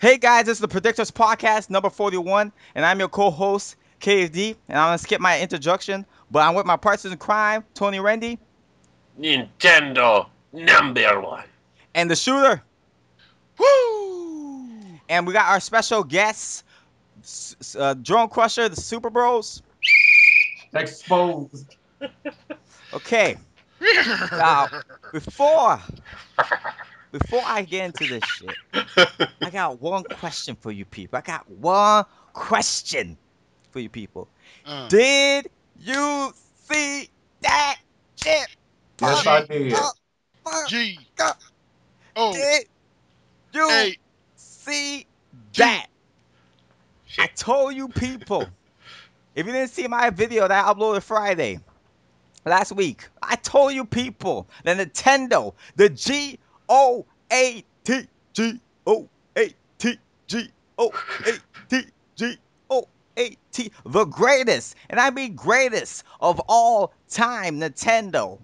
Hey guys, this is the PredicTOR's podcast number 41, and I'm your co-host KFD, and I'm gonna skip my introduction, but I'm with my partners in crime, Tony Rendy, Nintendo #1. and the shooter, Woo! and we got our special guests, Drone Crusher, the Super Bros. Exposed. Okay, now before before I get into this shit, I got one question for you people. I got one question for you people. Uh, Did you see that shit? Yes, I did. G Motherfucker, O did you A see T. that? I told you people. If you didn't see my video that I uploaded Friday last week, I told you people that Nintendo, the G.O.A.T, G.O.A.T, G.O.A.T, G.O.A.T, the greatest, and I mean greatest of all time, Nintendo,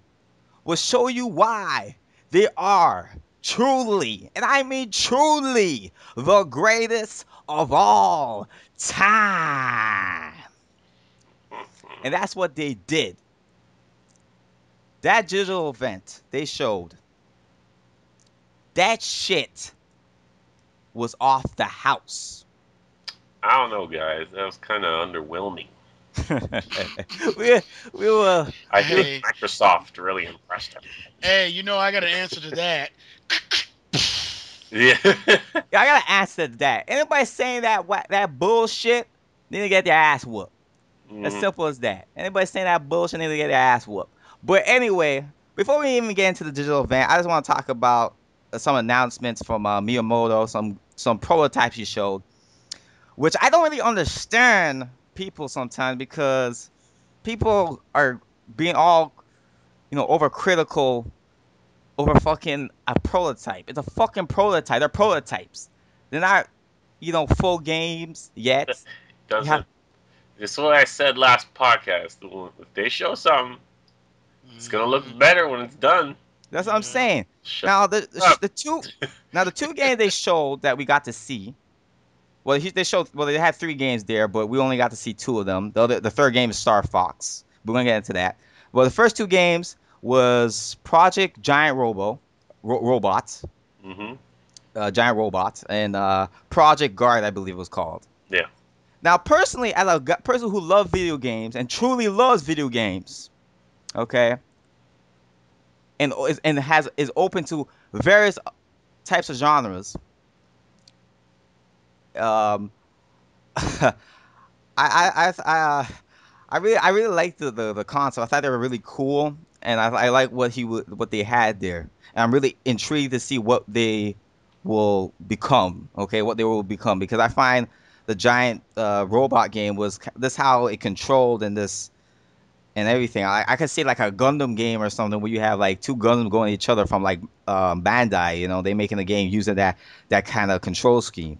will show you why they are truly, and I mean truly, the greatest of all time. And that's what they did. That digital event they showed, that shit was off the house. I don't know, guys. That was kind of underwhelming. we, we were. I think Hey, Microsoft really impressed him. hey, I got an answer to that. Yeah. I gotta answer that. Anybody saying that bullshit, need to get their ass whooped. As Mhm. simple as that. Anybody saying that bullshit need to get their ass whooped. But anyway, before we even get into the digital event, I just want to talk about some announcements from Miyamoto, some prototypes he showed, which I don't really understand people sometimes because people are being all overcritical over fucking a prototype. It's a fucking prototype. They're prototypes. They're not full games yet. You have Doesn't. This is what I said last podcast. If they show something, it's gonna look Mhm. better when it's done. That's what I'm Yeah. saying. Shut Now up. the two games they showed that we got to see. Well, they had three games there, but we only got to see two of them. The third game is Star Fox. We're gonna get into that. Well, the first two games was Project Giant Robots, Hmm. Giant Robots, and Project Guard, I believe it was called. Yeah. Now, personally, as a person who loves video games and truly loves video games, okay, and is open to various types of genres, um, I really liked the console. I thought they were really cool, and I like what they had there, and I'm really intrigued to see what they will become. Okay, what they will become because I find the giant robot game was this how it controlled and everything. I could see like a Gundam game or something where you have like two Gundams going at each other from like Bandai. They making a game using that kind of control scheme.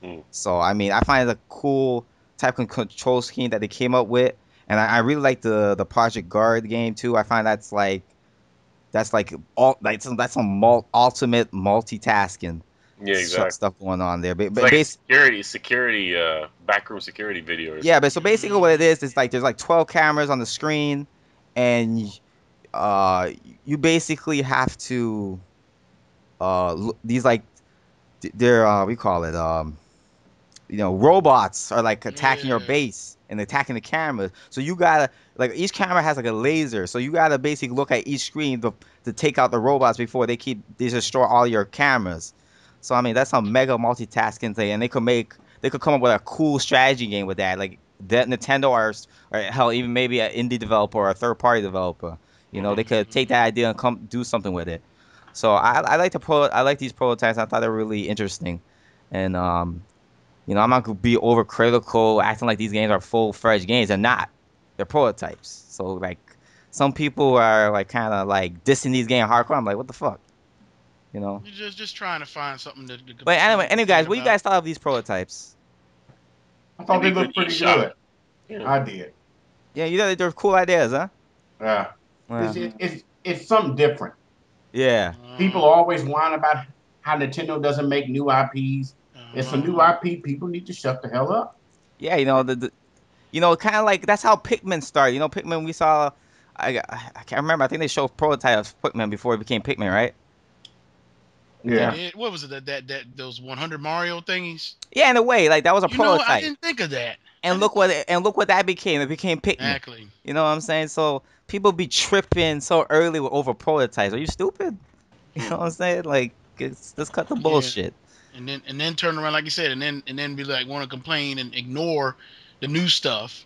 Mm. So I mean, I find it a cool type of control scheme that they came up with, and I really like the Project Guard game too. I find that's like all like that's some ultimate multitasking Yeah. Exactly. stuff going on there. It's But like a base security, backroom security video or yeah, something. but so basically what it is like there's like 12 cameras on the screen, and uh you basically have to these like they're we call it robots are like attacking your Yeah. base and attacking the cameras. So you gotta like each camera has like a laser. So you gotta basically look at each screen to take out the robots before they destroy all your cameras. So I mean that's some mega multitasking thing, and they could come up with a cool strategy game with that, like that Nintendo or hell even maybe an indie developer or a third party developer. They Hmm. could take that idea and come do something with it. So I like these prototypes. I thought they were really interesting, and I'm not gonna be overcritical, acting like these games are full-fledged games. They're not. They're prototypes. So like, some people are like kind of like dissing these games hardcore. I'm like, what the fuck, you know? You're just trying to find something to But anyway, complain guys, what you about. guys thought of these prototypes? I thought Maybe they a good looked pretty eShop. good. Yeah. I did. Yeah, you know they're cool ideas, huh? Yeah. Yeah. It's something different. Yeah. People Uh-huh. always whine about how Nintendo doesn't make new IPs. It's a new IP. People need to shut the hell up. Yeah, kind of like that's how Pikmin started. Pikmin we saw. I can't remember. I think they showed prototypes of Pikmin before it became Pikmin, right? Yeah. What was it those 100 Mario thingies? Yeah, in a way, like that was a I prototype. didn't think of that. And look what that became. It became Pikmin. Exactly. You know what I'm saying? So people be tripping so early over prototypes. Are you stupid? You know what I'm saying? Like, let's cut the bullshit. And then turn around like you said, and then be like want to complain and ignore the new stuff,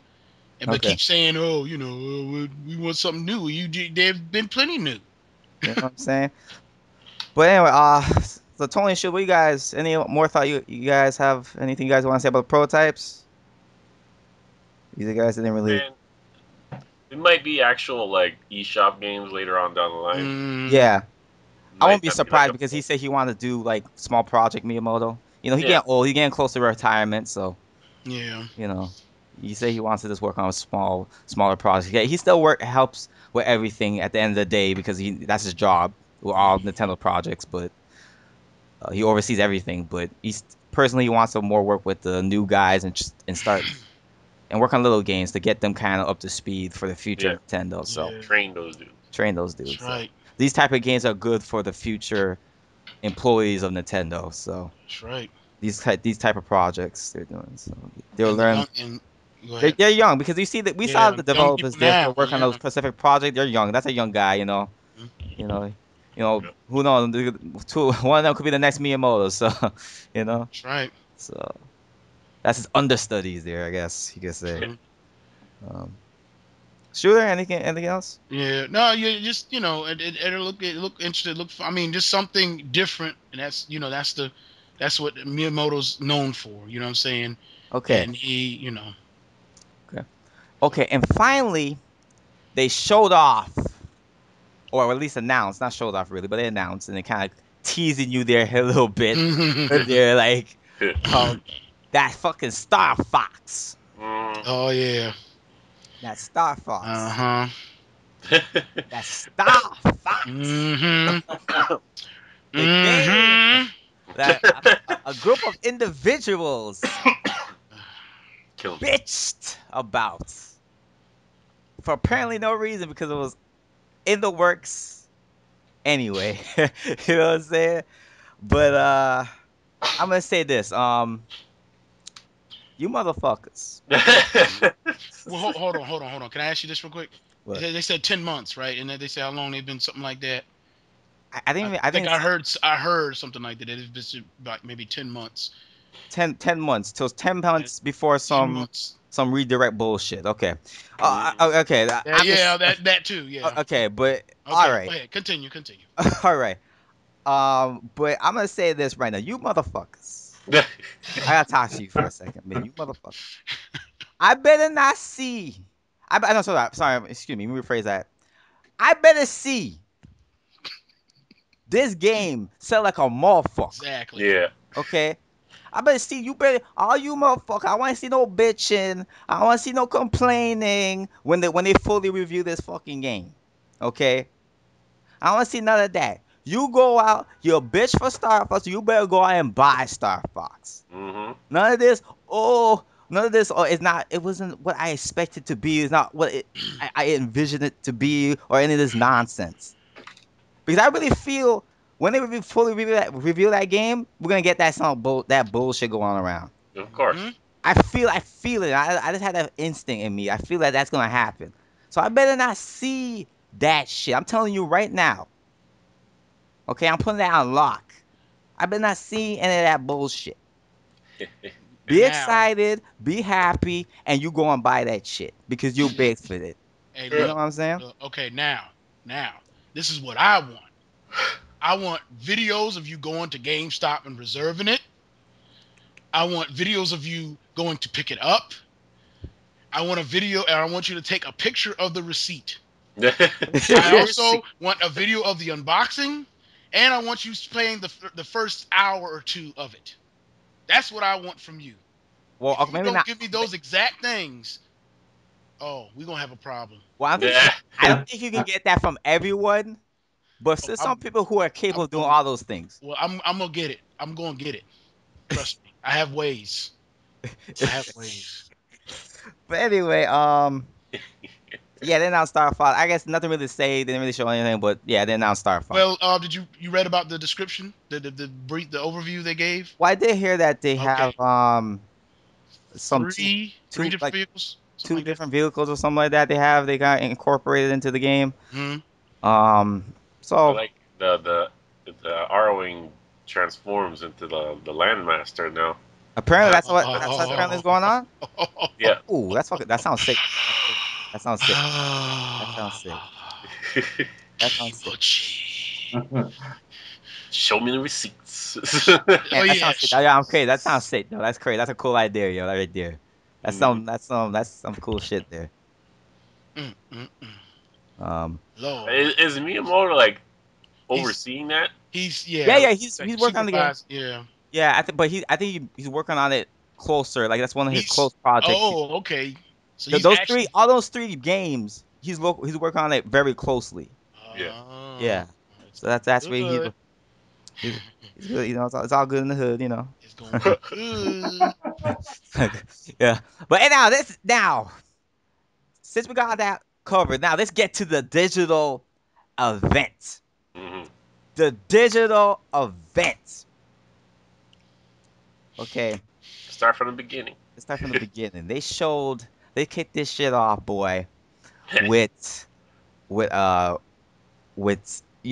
but keep saying, oh, we want something new. There've been plenty new. You know what I'm saying? But anyway, so Tony, what you guys? Any more thought? You guys have anything you guys want to say about the prototypes? You guys didn't really. Man, it might be actual like eShop games later on down the line. Yeah. I won't be Might surprised like because he said he wanted to do like small project Miyamoto. He Yeah. getting old. He getting close to retirement, so Yeah. He say he wants to just work on a smaller projects. Yeah, he still helps with everything at the end of the day because that's his job with all Nintendo projects. But he oversees everything. But he wants to more work with the new guys and start and work on little games to get them kind of up to speed for the future of Nintendo. So train those dudes. That's right. So these type of games are good for the future employees of Nintendo. So that's right. These type of projects they're doing. So they'll learn. They're young because you see that we saw the developers there now, for work on those specific projects. They're young. That's a young guy, Who knows? One of them could be the next Miyamoto. So, That's right. So that's his understudies there, I guess you could say. Shooter, anything else? Yeah, no, you just it'll look interesting. I mean, just something different, and that's what Miyamoto's known for. You know what I'm saying? Okay. And he, Okay, and finally, they showed off, or at least announced, not showed off really, but they announced, and they kind of teasing you there a little bit. But they're like, that fucking Star Fox. Oh yeah. That Star Fox. That Star Fox. The game that a group of individuals bitched about for apparently no reason because it was in the works anyway. You know what I'm saying? But I'm gonna say this. You motherfuckers. Well, hold on. Can I ask you this real quick? What? They said 10 months, right? And then they say how long they've been, something like that. I think I heard something like that. It's been about maybe 10 months. 10 months till 10 months before some redirect bullshit. Okay. Okay. That too. Yeah. Okay, but okay, all right. Go ahead. Continue. All right. But I'm gonna say this right now, you motherfuckers. I gotta talk to you for a second, man. You motherfuckers. I better not see. No, sorry. Excuse me. Let me rephrase that. I better see this game sell like a motherfucker. Exactly. Yeah. Okay. I better see all you motherfuckers. I want to see no bitching. I want to see no complaining when they fully review this fucking game. Okay. I want to see none of that. You go out, you a bitch for Star Fox. You better go out and buy Star Fox. None of this. It's not. It wasn't what I expected to be. It's not what I envisioned it to be, or any of this nonsense. Because I really feel when they fully review that game, we're gonna get that bullshit going around. Of course. I feel it. I just had that instinct in me. I feel like that's gonna happen. So I better not see that shit. I'm telling you right now. Okay, I'm putting that on lock. I better not see any of that bullshit. Be excited, be happy, and you go and buy that shit because you big for it. Hey, you know what I'm saying? Okay, now, this is what I want. I want videos of you going to GameStop and reserving it. I want videos of you going to pick it up. I want a video, and I want you to take a picture of the receipt. I also want a video of the unboxing, and I want you playing the first hour or two of it. That's what I want from you. Well, if you maybe don't not. Give me those exact things. Oh, we're gonna have a problem. Well, I don't think you can get that from everyone, but there's some people who are capable of doing all those things. Well, I'm gonna get it. I'm gonna get it. Trust me. I have ways. I have ways. But anyway, yeah, they announced Star Fox. I guess nothing really to say. They didn't really show anything, but yeah, they announced Star Fox. Well, did you read about the description, the brief, the overview they gave? Well, I did hear that they Okay. have some Three different like vehicles. two Like different vehicles or something like that. They got incorporated into the game. Hmm. I So like the Arrowing transforms into the Landmaster now. apparently that's what apparently is going on. Yeah. Ooh, that's fucking, that sounds sick. That sounds sick. That sounds sick. That sounds sick. Show me the receipts. Man, Oh that yeah. sounds sick. Oh, yeah, I'm crazy. That sounds sick though. That's crazy. That's a cool idea, yo. That right there. That's some cool shit there. Mm, mm, mm. Lord. Is Miyamoto like overseeing that? He's He's like working on the game. Yeah. Yeah, I think he's working on it closer. Like that's one of his He's close projects. Oh, okay. So he's All those three games, he's working on it very closely. Yeah. Yeah. So that's where he's good. You know, it's all good in the hood. You know. It's gonna be good. Yeah. But now since we got that covered, now let's get to the digital event. Mm-hmm. The digital event. Okay. Start from the beginning. Let's start from the beginning. They kicked this shit off, boy, with you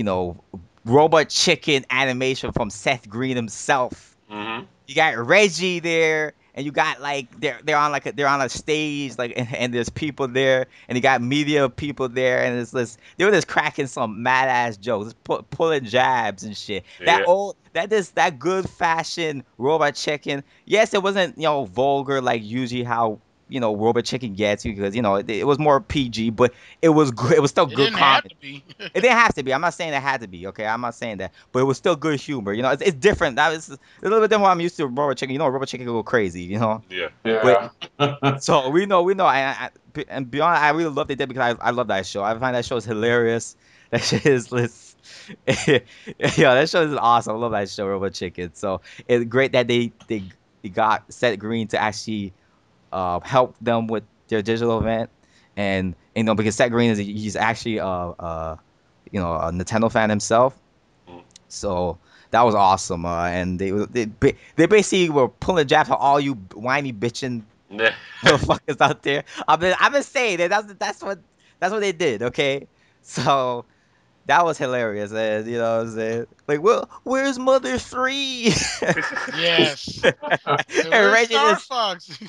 know, robot chicken animation from Seth Green himself. Mm-hmm. You got Reggie there, and you got like they're on a stage, like, and there's people there, and you got media people there, and they were just cracking some mad ass jokes, pulling jabs and shit. Yeah. That good fashioned robot chicken. Yes, it wasn't vulgar like usually how robot chicken gets you, because it was more PG, but it was good. It was still good comedy. It didn't have to be. I'm not saying it had to be. Okay, I'm not saying that, but it was still good humor. It's different. That was a little bit different. What I'm used to robot chicken. Robot chicken go crazy. Yeah. But, so we know. And beyond, I really love they did, because I love that show. I find that show is hilarious. That shit is that show is awesome. I love that show, Robot Chicken. So it's great that they got Seth Green to actually help them with their digital event, and because Seth Green he's actually a Nintendo fan himself, so that was awesome. And they basically were pulling jabs for all you whiny bitching motherfuckers out there. I've been saying that that's what they did. Okay, so that was hilarious, and what I'm saying, like, well, where's Mother 3? Yes. And Where's Reggie Star just- Fox?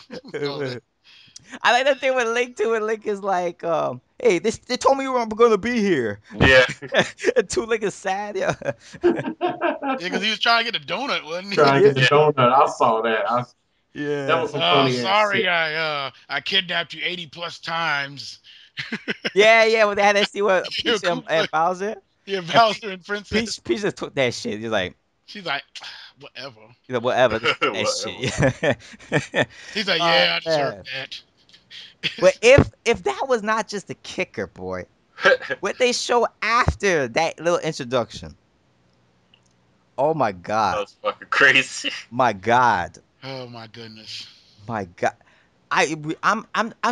I like that thing with Link too. And Link is like, hey, they told me you were gonna be here. Yeah. And two Link is sad, yeah. Yeah, because he was trying to get a donut, wasn't he? Trying to get the donut. I saw that. Yeah. That was some funny ass Sorry, shit. I kidnapped you 80 plus times. Yeah. When they had that scene with Yo, Peach and Bowser. Yeah, Bowser and Princess. Peach just took that shit. He's like, She's like, whatever. Whatever. Just took that shit. He's like, yeah, I deserve man. that. But if that was not just a kicker, boy, what they show after that little introduction. Oh my God. That was fucking crazy. My God. Oh my goodness. My God. I'm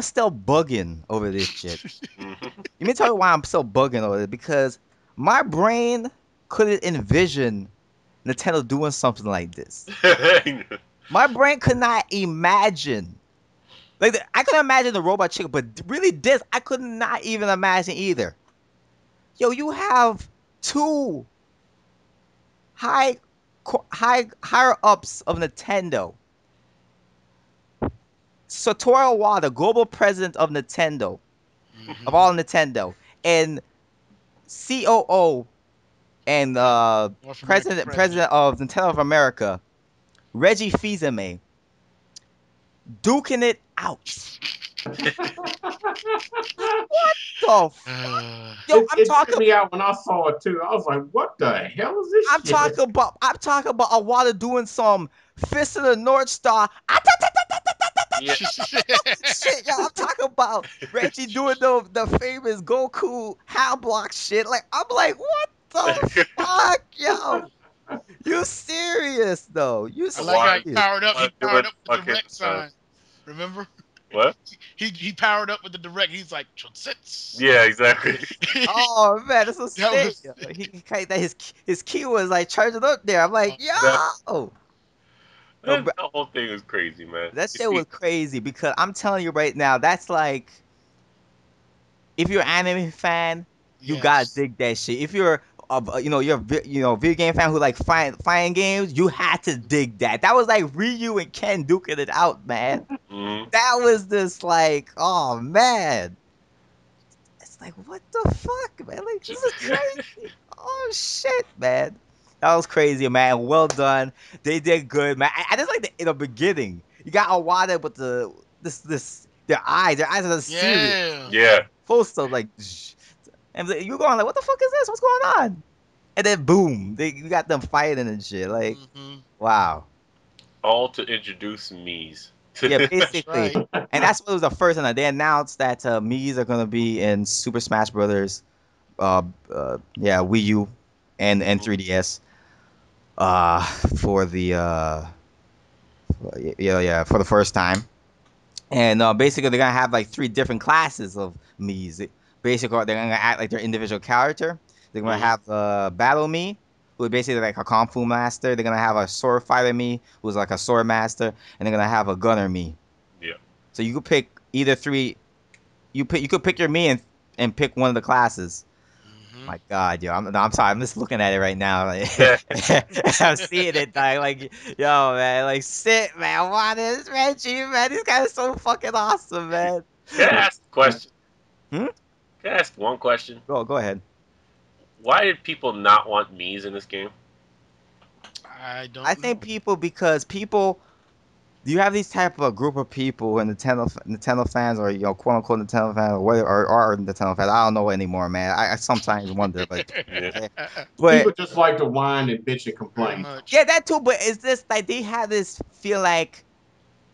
still bugging over this shit. Let me tell you why I'm still bugging over it, because my brain couldn't envision Nintendo doing something like this. My brain could not imagine. Like, I could imagine the robot chicken, but really this, I could not even imagine either. Yo, you have two higher ups of Nintendo. Satoru Iwata, global president of Nintendo, of all Nintendo, and COO and president of Nintendo of America, Reggie Fils-Aimé, duking it out. What the Yo, it took me out when I saw it too. I was like, what the hell is this I'm shit? talking about Iwata doing some Fist of the North Star. Shit, yo, I'm talking about Reggie doing the famous Goku hand block shit. Like, I'm like, what the fuck, yo? You serious though? You I like how he serious? powered up. He Wanna do powered it up with the fucking, direct sign. Remember? what? He powered up with the direct. He's like sits. Yeah, exactly. Oh man, that's so That sick. was That his key was like charging up there. I'm like, That, yo, yo, that the whole thing was crazy, man. that You shit see, was crazy because I'm telling you right now, that's like if you're an anime fan, you gotta yes. dig that shit. If you're you're video game fan who like fighting games, you had to dig that. That was like Ryu and Ken duking it out, man. mhm. That was just like, oh man. It's like, what the fuck, man? Like, this is crazy. Oh shit, man. That was crazy, man. Well done. They did good, man. I just like the in the beginning. You got Awada with this their eyes are serious. Yeah. Yeah, Full stuff like and you're going like, what the fuck is this? What's going on? And then boom, you got them fighting and shit. Like, Hmm. wow. all to introduce me's. Yeah, That's basically. right. And that's what was the first one. They announced that Mii's are gonna be in Super Smash Brothers, yeah, Wii U and 3DS. Uh, for the yeah, for the first time. And basically, they're gonna have like three different classes of Mii's. Basically, they're gonna act like their individual character. They're gonna Mhm. have Battle Mii, who is basically like a Kung Fu master. They're gonna have a Sword Fighter Mii, who's like a sword master, and they're gonna have a Gunner Mii. Yeah. So you could pick either three. You could pick your Mii and pick one of the classes. Hmm. My God, yo, I'm sorry. I'm just looking at it right now. Like, Yeah. I'm seeing it, like, yo, man, like, sit, man. Why this Reggie, man? These guys are so fucking awesome, man. Can I ask a question? Hmm? Can I ask one question? Go ahead. Why did people not want me's in this game? I I don't think know. people, you have these type of group of people and Nintendo fans or quote unquote Nintendo fans or whether or are Nintendo fans. I don't know anymore, man. I sometimes wonder, like, Yeah. People but just like to whine and bitch and Pretty complain. yeah, much. that too. But it's just like they have this feel like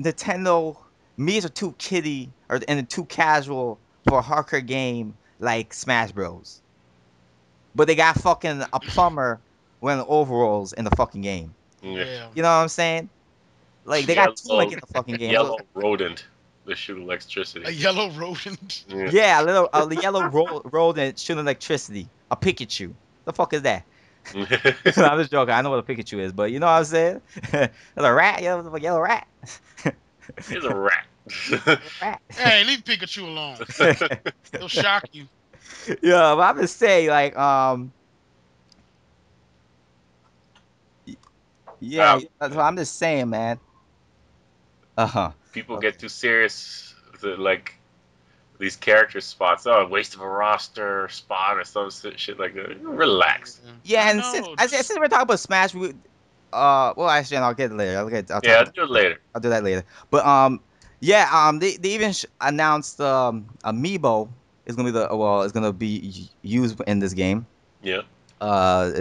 Nintendo Mii's are too kiddie and too casual for a hardcore game like Smash Bros. But they got fucking a plumber wearing overalls in the fucking game. Yeah. Yeah. You know what I'm saying? Like they got Tunic Yellow, in the fucking game. So yellow rodent that shoot A electricity. yellow rodent. Yeah. yeah, a yellow roll and shooting electricity. A Pikachu. The fuck is that? I'm just joking. I know what a Pikachu is, but you know what I'm saying? There's a rat, yellow rat. He's a rat. Yellow rat. Hey, leave Pikachu alone. He'll shock you. Yeah, but I'm just saying, like, yeah, um, that's what I'm just saying, man. Uh-huh. People Okay. get too serious to like these character spots. Oh, waste of a roster spot or some shit like that. Relax. Yeah. Yeah, I and since know. since we're talking about Smash, well, actually, I'll get it later. I'll Yeah, talk I'll about do it later. I'll do that later. But yeah, they even announced Amiibo is gonna be it's gonna be used in this game. Yeah. So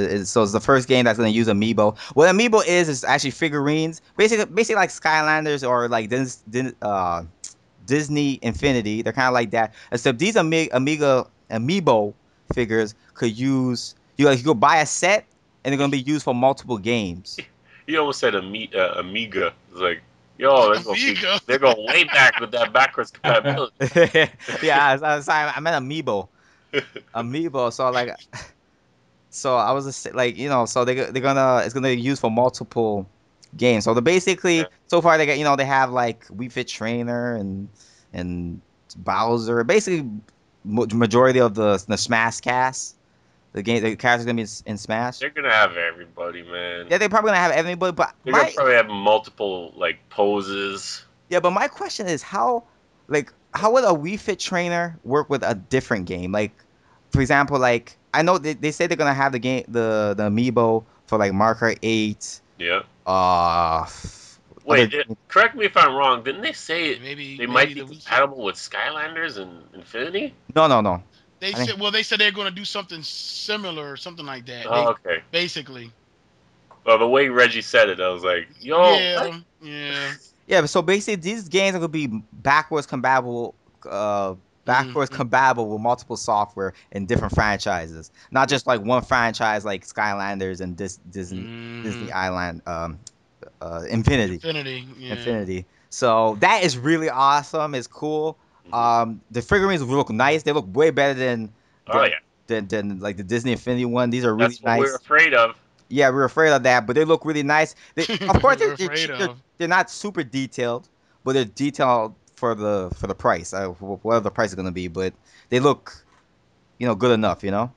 it's the first game that's gonna use Amiibo. What Amiibo is actually figurines, basically like Skylanders or like Disney Infinity. They're kind of like that. Except these Amiibo figures could use you go buy a set and they're gonna be used for multiple games. He almost said Amiga. It's like, yo, Amiga. they're going way back with that backwards compatibility. Yeah, sorry, I meant Amiibo. Amiibo. So I was just like, so they're gonna it's gonna be used for multiple games. So Yeah. so far they got they have like Wii Fit Trainer and Bowser. Basically, majority of the Smash cast, the characters gonna be in Smash. They're gonna have everybody, man. Yeah, they're probably gonna have everybody. But They're gonna probably have multiple like poses. my question is how would a Wii Fit Trainer work with a different game? Like, for example, like I know they say they're gonna have the amiibo for like Mario Kart 8. Yeah. Uh, other Wait, correct me if I'm wrong. Didn't they say they might Maybe be the Wii Fit. compatible with Skylanders and Infinity? no. They I think said they said they're going to do something similar or something like that. Oh, okay. Basically. Well, the way Reggie said it, I was like, yo, what? Yeah. yeah. So basically, these games are gonna be backwards compatible. backwards compatible with multiple software and different franchises, not just like one franchise like Skylanders and Disney Island, Infinity. Infinity, yeah. Infinity. So that is really awesome. It's cool. The figurines look nice. They look way better than like the Disney Infinity one. These are really That's what nice. we're afraid of. Yeah, we're afraid of that, but they look really nice. Of course, We're afraid of. they're not super detailed, but they're detailed for the price. Whatever the price is gonna be, but they look, good enough. Yep.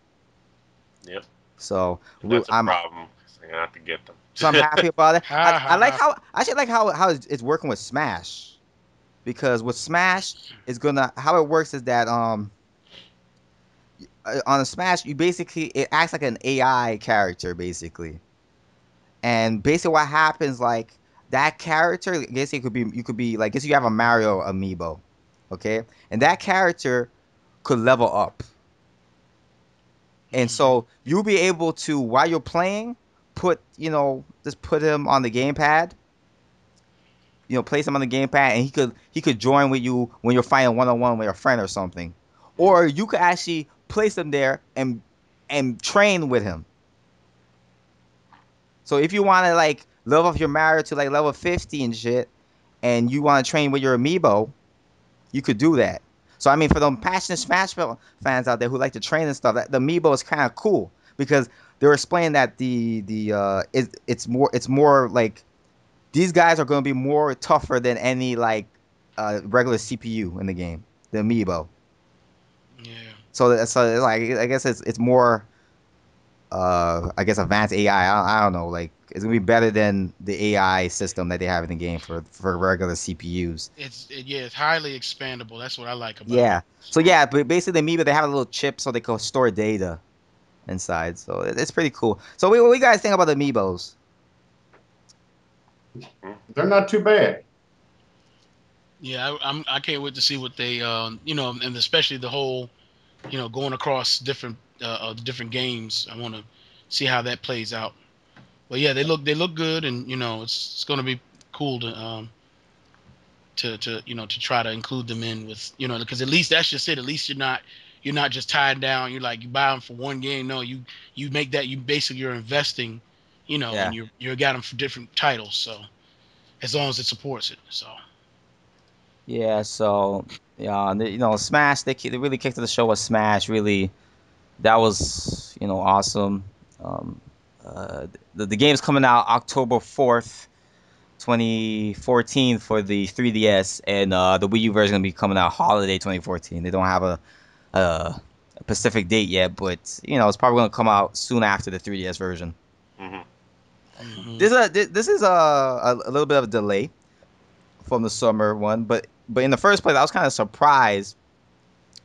So That's a problem. So I have to get them. so I'm happy about it. Ha, I like ha. I actually like how it's working with Smash, because with Smash how it works is that on a Smash it acts like an AI character basically. And basically, what happens, like that character, I guess you could be like, guess you have a Mario amiibo, okay, and that character could level up, and so you'll be able to, while you're playing, just put him on the gamepad, place him on the gamepad, and he could join with you when you're fighting one on one with a friend or something, or you could actually place him there and train with him. So if you want to like level up your Mario to like level 50 and shit, and you want to train with your amiibo, you could do that. So I mean, for them passionate Smash fans out there who like to train and stuff, the amiibo is kind of cool because they're explaining that it's more like these guys are going to be more tougher than any like regular CPU in the game, the amiibo. Yeah. So it's like, I guess it's more I guess advanced AI. I don't know, like it's gonna be better than the AI system that they have in the game for regular CPUs. It's highly expandable. That's what I like about Yeah. it. So yeah, but basically the Amiibo, they have a little chip so they can store data inside. So it's pretty cool. So what do you guys think about the Amiibos? They're not too bad. Yeah, I can't wait to see what they and especially the whole going across different games. I want to see how that plays out. But yeah, they look good, and it's going to be cool to try to include them in with because at least that's just it. At least you're not just tied down. You're like you buy them for one game. No, you make that you're investing, Yeah. and you got them for different titles. So as long as it supports it, so. Yeah. So yeah, Smash. They really kicked to the show with Smash. Really, that was awesome. Um, the game's coming out October 4th. 2014 for the 3DS, and the Wii U version gonna be coming out holiday 2014. They don't have a specific date yet, but it's probably gonna come out soon after the 3DS version. Mm-hmm. This is a little bit of a delay from the summer one, but in the first place, I was kind of surprised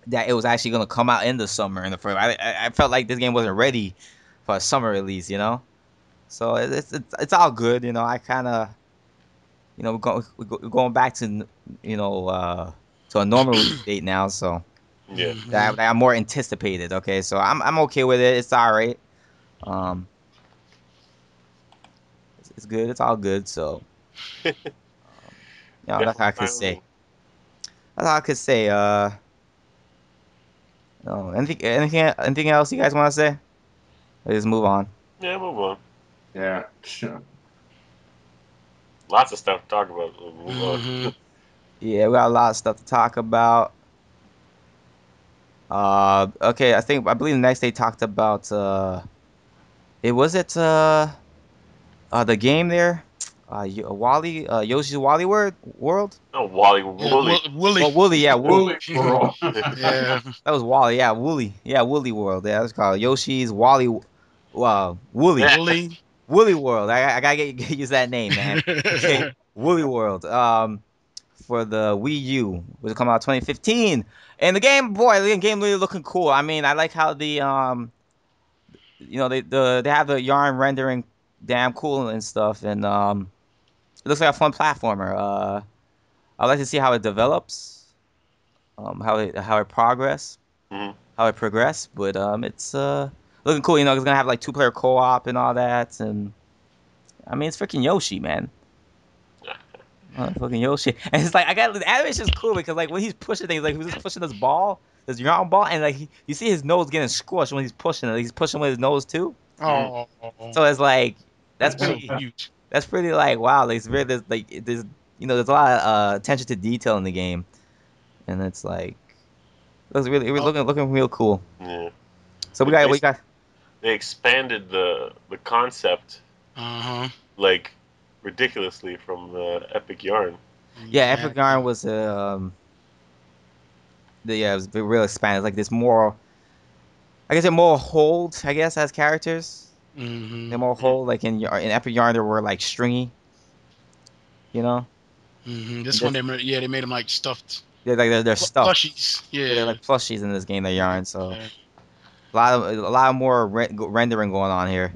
that it was actually gonna come out in the summer. In the first, I felt like this game wasn't ready for a summer release. So it's all good. I kind of we're going back to to a normal release date now, so Yeah. that I'm more anticipated. Okay, so I'm okay with it. It's all right. Um, it's good. It's all good. So Yeah, that's all I could fine with say. me. That's all I could say. No, anything else you guys want to say? Let's move on. Yeah, move on. Yeah. Sure. Lots of stuff to talk about. We'll move Mm-hmm. on. Yeah, we got a lot of stuff to talk about. Okay, I believe the next they talked about it was it the game there, Yoshi's Wally World. Oh, Wally Yeah, Woolly. Wooly. Oh, Woolly, yeah, Woolly World. Yeah. that was Wally, yeah, Woolly World. Yeah, that's called Yoshi's Woolly Yeah. Wooly. Woolly World. I gotta use that name, man. Okay, Woolly World. For the Wii U, which will come out 2015, and the game really looking cool. I mean, I like how they have the yarn rendering damn cool and stuff, and it looks like a fun platformer. I'd like to see how it develops, Mhm. how it progress. But it's looking cool. It's gonna have like two-player co-op and all that, and I mean it's freaking Yoshi, man. Fucking Yoshi. And it's like, I got the animation's cool because like when he's pushing things, like he's just pushing this ball, this yarn ball, and like you see his nose getting squished when he's pushing it. He's pushing with his nose too. Oh, So it's like that's so pretty. cute. That's pretty like wow. Like it's very there's there's a lot of attention to detail in the game, and it's like it was looking real cool. Yeah. So we got. They expanded the concept like ridiculously from the Epic Yarn. Yeah, Epic Yarn was it was real expanded. Like there's more. I guess they're more hold. I guess as characters, they're more hold. Like in Epic Yarn, they were like stringy. You know. This one, they made them like stuffed. They're stuffed. Plushies. Yeah. They're like plushies in this game. They're yarn. So Yeah. a lot more rendering going on here.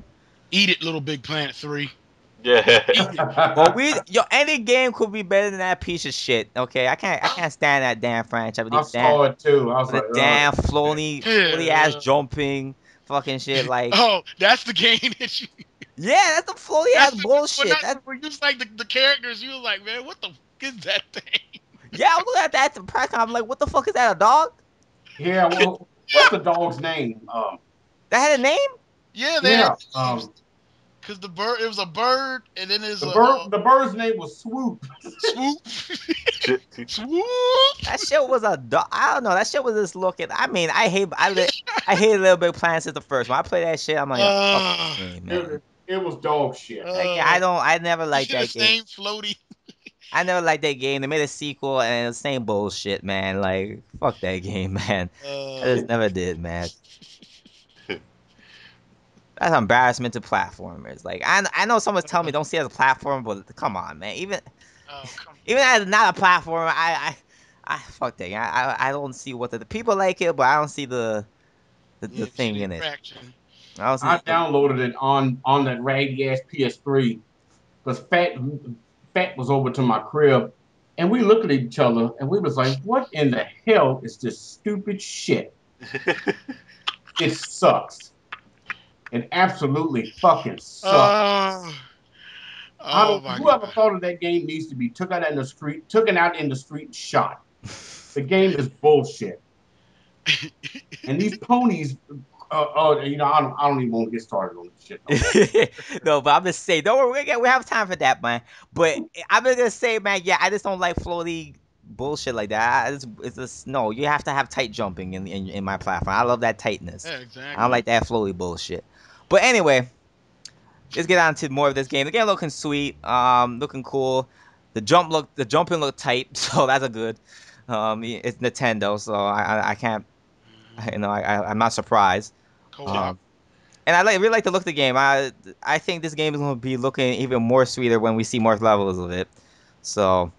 Eat it, Little Big Planet 3. Yeah. Well, any game could be better than that piece of shit. Okay, I can't stand that damn franchise. I saw it too. I was The like, damn floaty ass jumping fucking shit. Like, Oh, that's the game that you. yeah, that's the floaty ass bullshit. When you like the characters, you was like, man, what the fuck is that thing? Yeah, I was looking at that at the press conference. I'm like, what the fuck is that? A dog? yeah. Well, what's the dog's name? That had a name? Yeah, they Yeah. because the bird, it was a bird, and then there's The bird's name was Swoop. Swoop. Swoop. That shit was a dog. I don't know. That shit was just looking. I mean, I hate Little Big Planet since the first one. I play that shit. I'm like, fuck this game, man. It was dog shit. I never liked that game. Same floaty. I never liked that game. They made a sequel and the same bullshit, man. Like, fuck that game, man. I just never did, man. That's an embarrassment to platformers. Like, I know someone's telling me don't see it as a platform, but come on, man. Even as not a platformer, I fuck that game. I don't see what the people like it, but I don't see the thing in it. I downloaded it on that raggy ass PS3 because Fat was over to my crib, and we looked at each other and we was like, "What in the hell is this stupid shit?" It sucks. It absolutely fucking sucks. Whoever thought of that game needs to be taken out in the street and shot. The game is bullshit. And these ponies, I don't even want to get started on this shit. No, but I'm just saying, don't worry, we have time for that, man. But I'm gonna say, man, yeah, I just don't like floaty bullshit like that. It's just no. You have to have tight jumping in my platform. I love that tightness. Yeah, exactly. I don't like that floaty bullshit. But anyway, let's get on to more of this game. The game looking sweet, looking cool. The jumping looked tight, so that's a good. It's Nintendo, so I can't. I'm not surprised. Co-op. And I really like the look of the game. I think this game is going to be looking even more sweeter when we see more levels of it. So,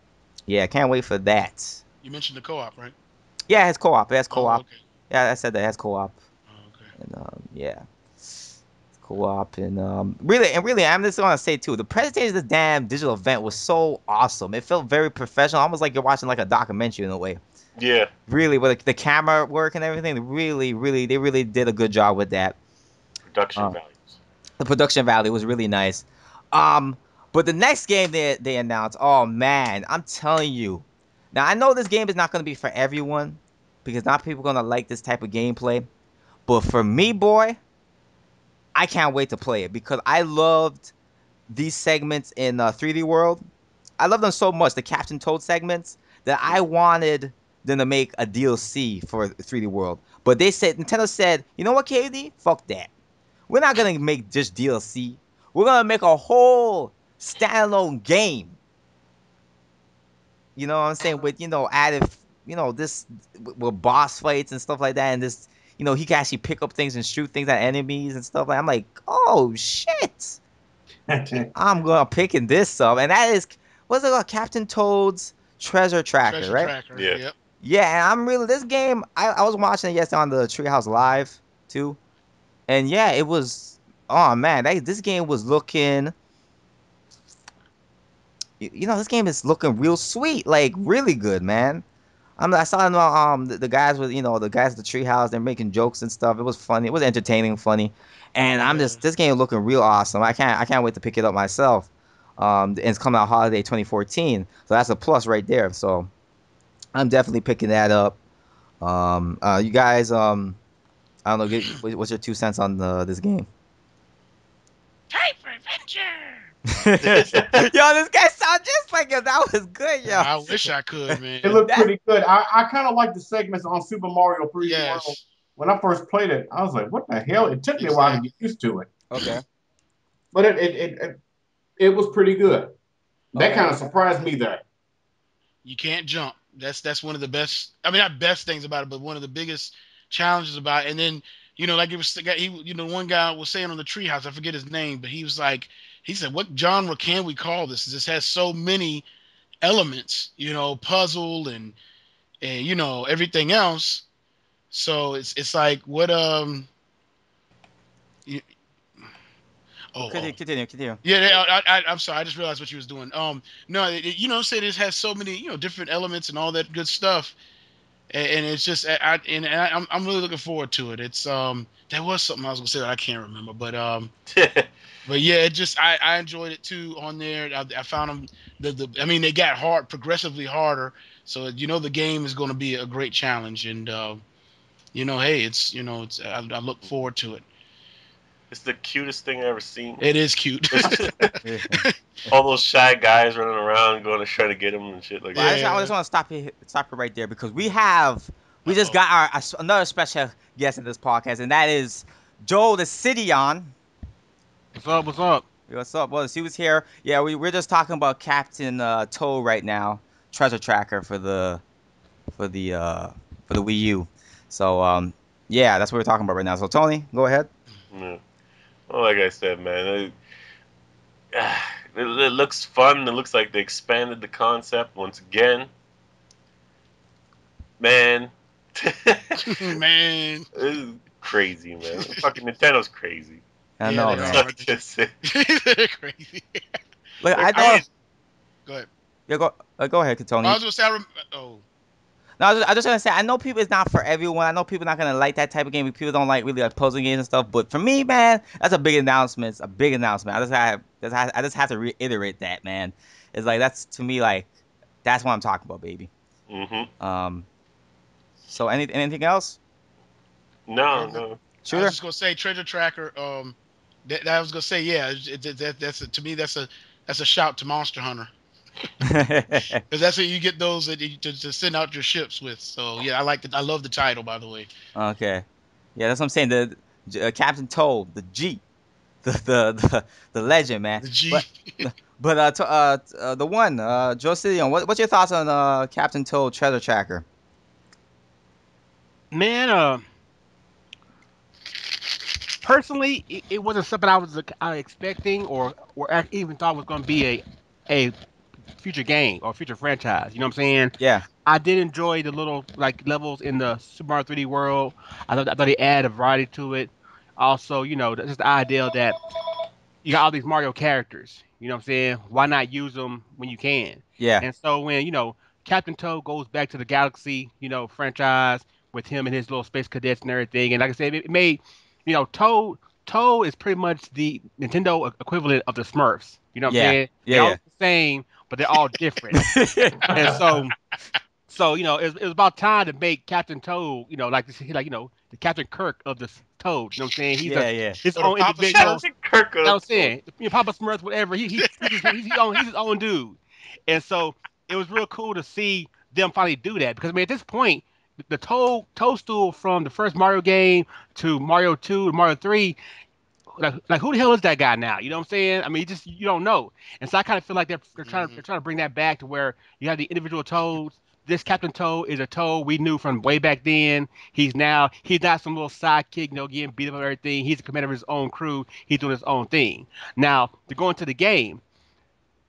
yeah, can't wait for that. You mentioned the co-op, right? Yeah, it's co-op. It has co-op. Oh, okay. Yeah, I said that it has co-op. Oh, okay. And yeah, it's co-op and really, I'm just gonna say too, the presentation of this damn digital event was so awesome. It felt very professional, almost like you're watching like a documentary in a way. Yeah. Really, with the camera work and everything, they really did a good job with that. Production values. The production value was really nice. But the next game they announced, oh man, I'm telling you. Now I know this game is not going to be for everyone because not people going to like this type of gameplay. But for me, boy, I can't wait to play it because I loved these segments in 3D World. I love them so much, the Captain Toad segments, that I wanted them to make a DLC for 3D World. But Nintendo said, you know what, KD? Fuck that. We're not going to make just DLC. We're going to make a whole standalone game. You know what I'm saying? With, added, this, with boss fights and stuff like that. And this, he can actually pick up things and shoot things at enemies and stuff. I'm like, oh, shit. I'm going to picking this up. And that is, what's it called? Captain Toad's Treasure Tracker, right? Yeah. Yep. Yeah, and this game, I was watching it yesterday on the Treehouse Live, too. And yeah, it was, oh man, this game was looking, this game is looking real sweet, like really good, man. I saw the guys with, the guys at the Treehouse, they're making jokes and stuff. It was funny, it was entertaining, funny. And this game looking real awesome. I can't wait to pick it up myself. And it's coming out holiday 2014. So that's a plus right there. So I'm definitely picking that up. You guys, I don't know, what's your 2 cents on this game? Type adventure. Yo, this guy sound just like yo. That was good, yo. I wish I could, It man. looked pretty good. I kind of like the segments on Super Mario 3D World. Yes, When I first played it, I was like, "What the hell?" It took me a while to get used to it, Okay. but it was pretty good. That Okay. kind of surprised me there. you can't jump. That's one of the best. I mean, not best things about it, but one of the biggest challenges about it. And then like it was the guy. One guy was saying on the treehouse. I forget his name, but he was like, he said, "What genre can we call this? This has so many elements. Puzzle and everything else. So it's like what you, Continue. yeah, I'm sorry. I just realized what you was doing. No, say this has so many, different elements and all that good stuff, and it's just, I'm really looking forward to it. It's there was something I was gonna say that I can't remember, but yeah, it just, I enjoyed it too on there. I found them I mean, they got progressively harder, so the game is going to be a great challenge, and hey, it's I look forward to it. It's the cutest thing I've ever seen. It is cute. All those shy guys running around, going to try to get him and shit like But that. I just want to stop you right there because we just got another special guest in this podcast, and that is Joel the City on. What's up? What's up? What's up? Well, he was here. Yeah, we're just talking about Captain Toad right now, treasure tracker for the Wii U. So yeah, that's what we're talking about right now. So Tony, go ahead. Yeah. Well, like I said, man, it looks fun. It looks like they expanded the concept once again. Man, Man, this is crazy, man. Fucking Nintendo's crazy. I Yeah, know, they man. are. Just They're crazy. Look, They're I I know. was, go ahead. Yeah, go ahead, Tony. I was gonna say, No, I just gonna say I know people, it's not for everyone. I know people not gonna like that type of game. People don't really like puzzle games and stuff. But for me, man, that's a big announcement. It's a big announcement. I just have to reiterate that, man. It's like that's to me like that's what I'm talking about, baby. Mm-hmm. So anything else? No. I was Shooter? just gonna say treasure tracker. That I was gonna say, yeah. To me, that's a shout to Monster Hunter, because that's how you get those to send out your ships with. So yeah, I love the title, by the way. Okay. Yeah, that's what I'm saying. The Captain Toad, the G, the legend, man. The G. But the one, Joe Cidion, what's your thoughts on Captain Toad Treasure Tracker? Man, personally, it wasn't something I was expecting or even thought was going to be a future game or future franchise. You know what I'm saying? Yeah, I did enjoy the little like levels in the Super Mario 3D World. I thought they added a variety to it. Also, just the idea that you got all these Mario characters. You know what I'm saying? Why not use them when you can? yeah, And so when Captain Toad goes back to the Galaxy, franchise with him and his little space cadets and everything, and like I said, it made Toad is pretty much the Nintendo equivalent of the Smurfs. You know what I'm yeah, saying? They all yeah, look the same, but they're all different. And so it was about time to make Captain Toad, like this, the Captain Kirk of the Toad. You know what I'm saying? He's yeah, yeah. his Or the own Papa individual. Smurf. Kirk You know what I'm saying? Papa Smurf, whatever. He's his own dude. And so it was real cool to see them finally do that because I mean at this point the Toadstool from the first Mario game to Mario 2 to Mario 3, like who the hell is that guy now? You know what I'm saying? I mean, you don't know. And so I kind of feel like they're trying to bring that back to where you have the individual Toads. This Captain Toad is a Toad we knew from way back then. He's not some little sidekick, getting beat up and everything. He's the commander of his own crew. He's doing his own thing. Now to go into the game,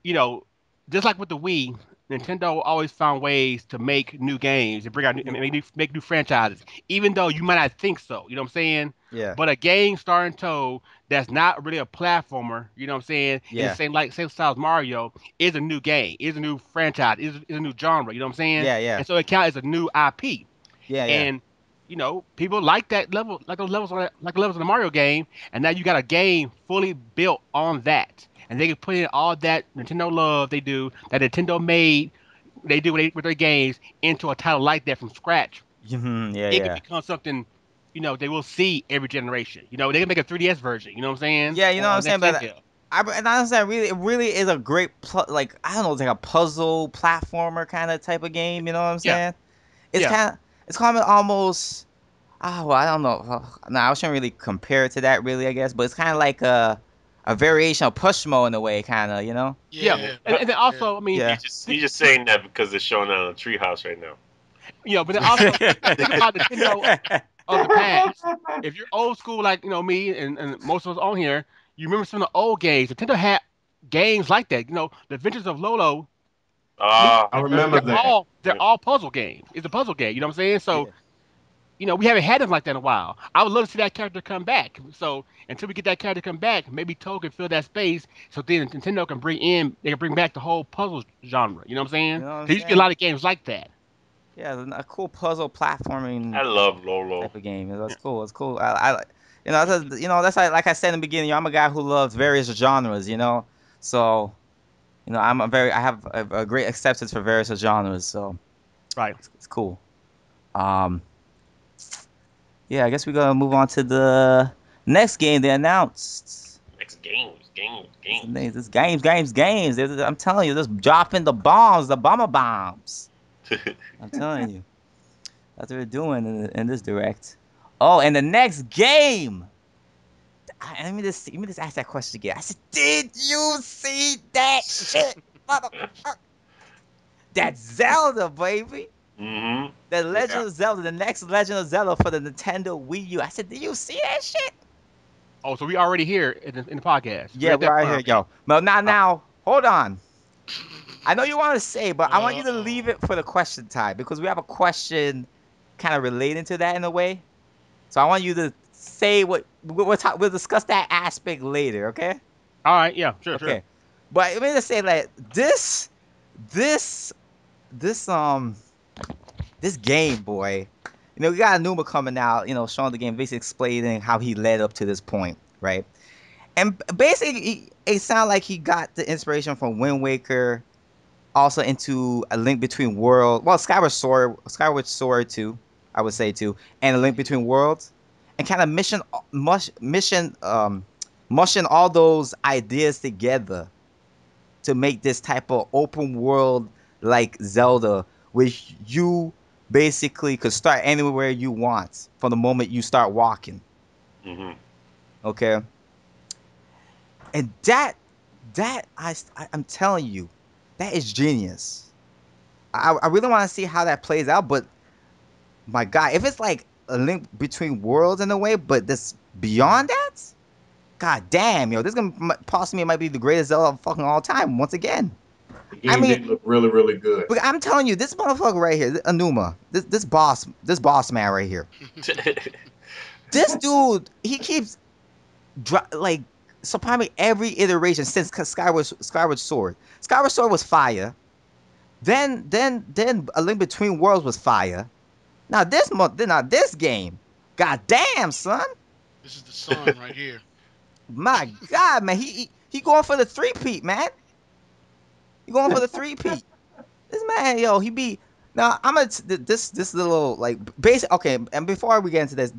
you know, just like with the Wii, Nintendo always found ways to make new games and bring out make new franchises, even though you might not think so. You know what I'm saying? Yeah, But a game starring Toad that's not really a platformer, you know what I'm saying, in the yeah, same style as Mario, is a new game, is a new franchise, is a new genre. You know what I'm saying? yeah, yeah, And so it counts as a new IP. yeah, yeah. And people like that level, like those levels, like the levels in the Mario game, and now you got a game fully built on that. and they can put in all that Nintendo love they do, that Nintendo made, they do with their games into a title like that from scratch, Yeah, it can yeah. become something, they will see every generation. They can make a 3DS version. You know what I'm saying? Yeah, you know what I'm On saying, next but handheld. and honestly, it really is a great like I don't know, it's like a puzzle platformer kind of type of game. You know what I'm Yeah, saying? It's yeah. kind of almost. Well, I don't know. No, I shouldn't really compare it to that, really. I guess, but it's kind of like a variation of Pushmo in a way, kind of. You know? Yeah, Yeah. and then Yeah. also, I mean, Yeah. You're just saying that because it's showing out on Treehouse right now. but then also think about Nintendo of the past. If you're old school like me and most of us on here, you remember some of the old games. Nintendo had games like that. The Adventures of Lolo. Ah, I okay. remember that. They're all puzzle games. It's a puzzle game. You know what I'm saying? So Yeah. we haven't had them like that in a while. I would love to see that character come back. So until we get that character come back, maybe Toad can fill that space. So then Nintendo can they can bring back the whole puzzle genre. You know what I'm You saying? know what I'm There used to be a saying? lot of games like that. Yeah, a cool puzzle platforming I love Lolo. type of game. That's Yeah. cool. It's cool. That's like I said in the beginning. I'm a guy who loves various genres. So I have a great acceptance for various genres. So Right. it's cool. Um, yeah, I guess we're gonna move on to the next game they announced. Next games. This games. I'm telling you, just dropping the bombs, the bomber bombs. I'm telling you, that's what they're doing in this direct. Oh, and the next game. Let me just ask that question again. I said, did you see that shit, motherfucker? That Zelda, baby. Mm-hmm. The Legend Yeah. of Zelda, the next Legend of Zelda for the Nintendo Wii U. I said, did you see that shit? Oh, so we already here in the podcast. We're Yeah, at we're that right point here, already. yo. Well, now, Uh, now, hold on. I know you want to say, but I want you to leave Uh-oh. it for the question time because we have a question kind of relating to that in a way. So I want you to say what we'll discuss that aspect later, okay? all right. Yeah. Sure. Okay. But let me just say like this this this Game Boy, we got a Numa coming out, showing the game, basically explaining how he led up to this point, right? And basically, it sounded like he got the inspiration from Wind Waker, also into A Link Between Worlds, well, Skyward Sword too, I would say too, and A Link Between Worlds, and kind of mushing all those ideas together to make this type of open world like Zelda, which you basically could start anywhere you want from the moment you start walking. Mm-hmm. Okay, and I'm telling you, that is genius. I really want to see how that plays out, but my God, if it's like a link between worlds in a way, but this beyond that, God damn, yo, this gonna possibly might be the greatest Zelda of fucking all time once again. The I game mean, did look really, really good. but I'm telling you, this motherfucker right here, Anuma, this boss man right here, this dude, he keeps like surprising every iteration since Skyward Sword. Skyward Sword was fire. Then A Link Between Worlds was fire. Now this game, god damn son, This is the sun right here. my God, man, he going for the three-peat, man. He going for the three-peat. This man, yo, he be now. I'm gonna this little like basic. Okay, and before we get into this,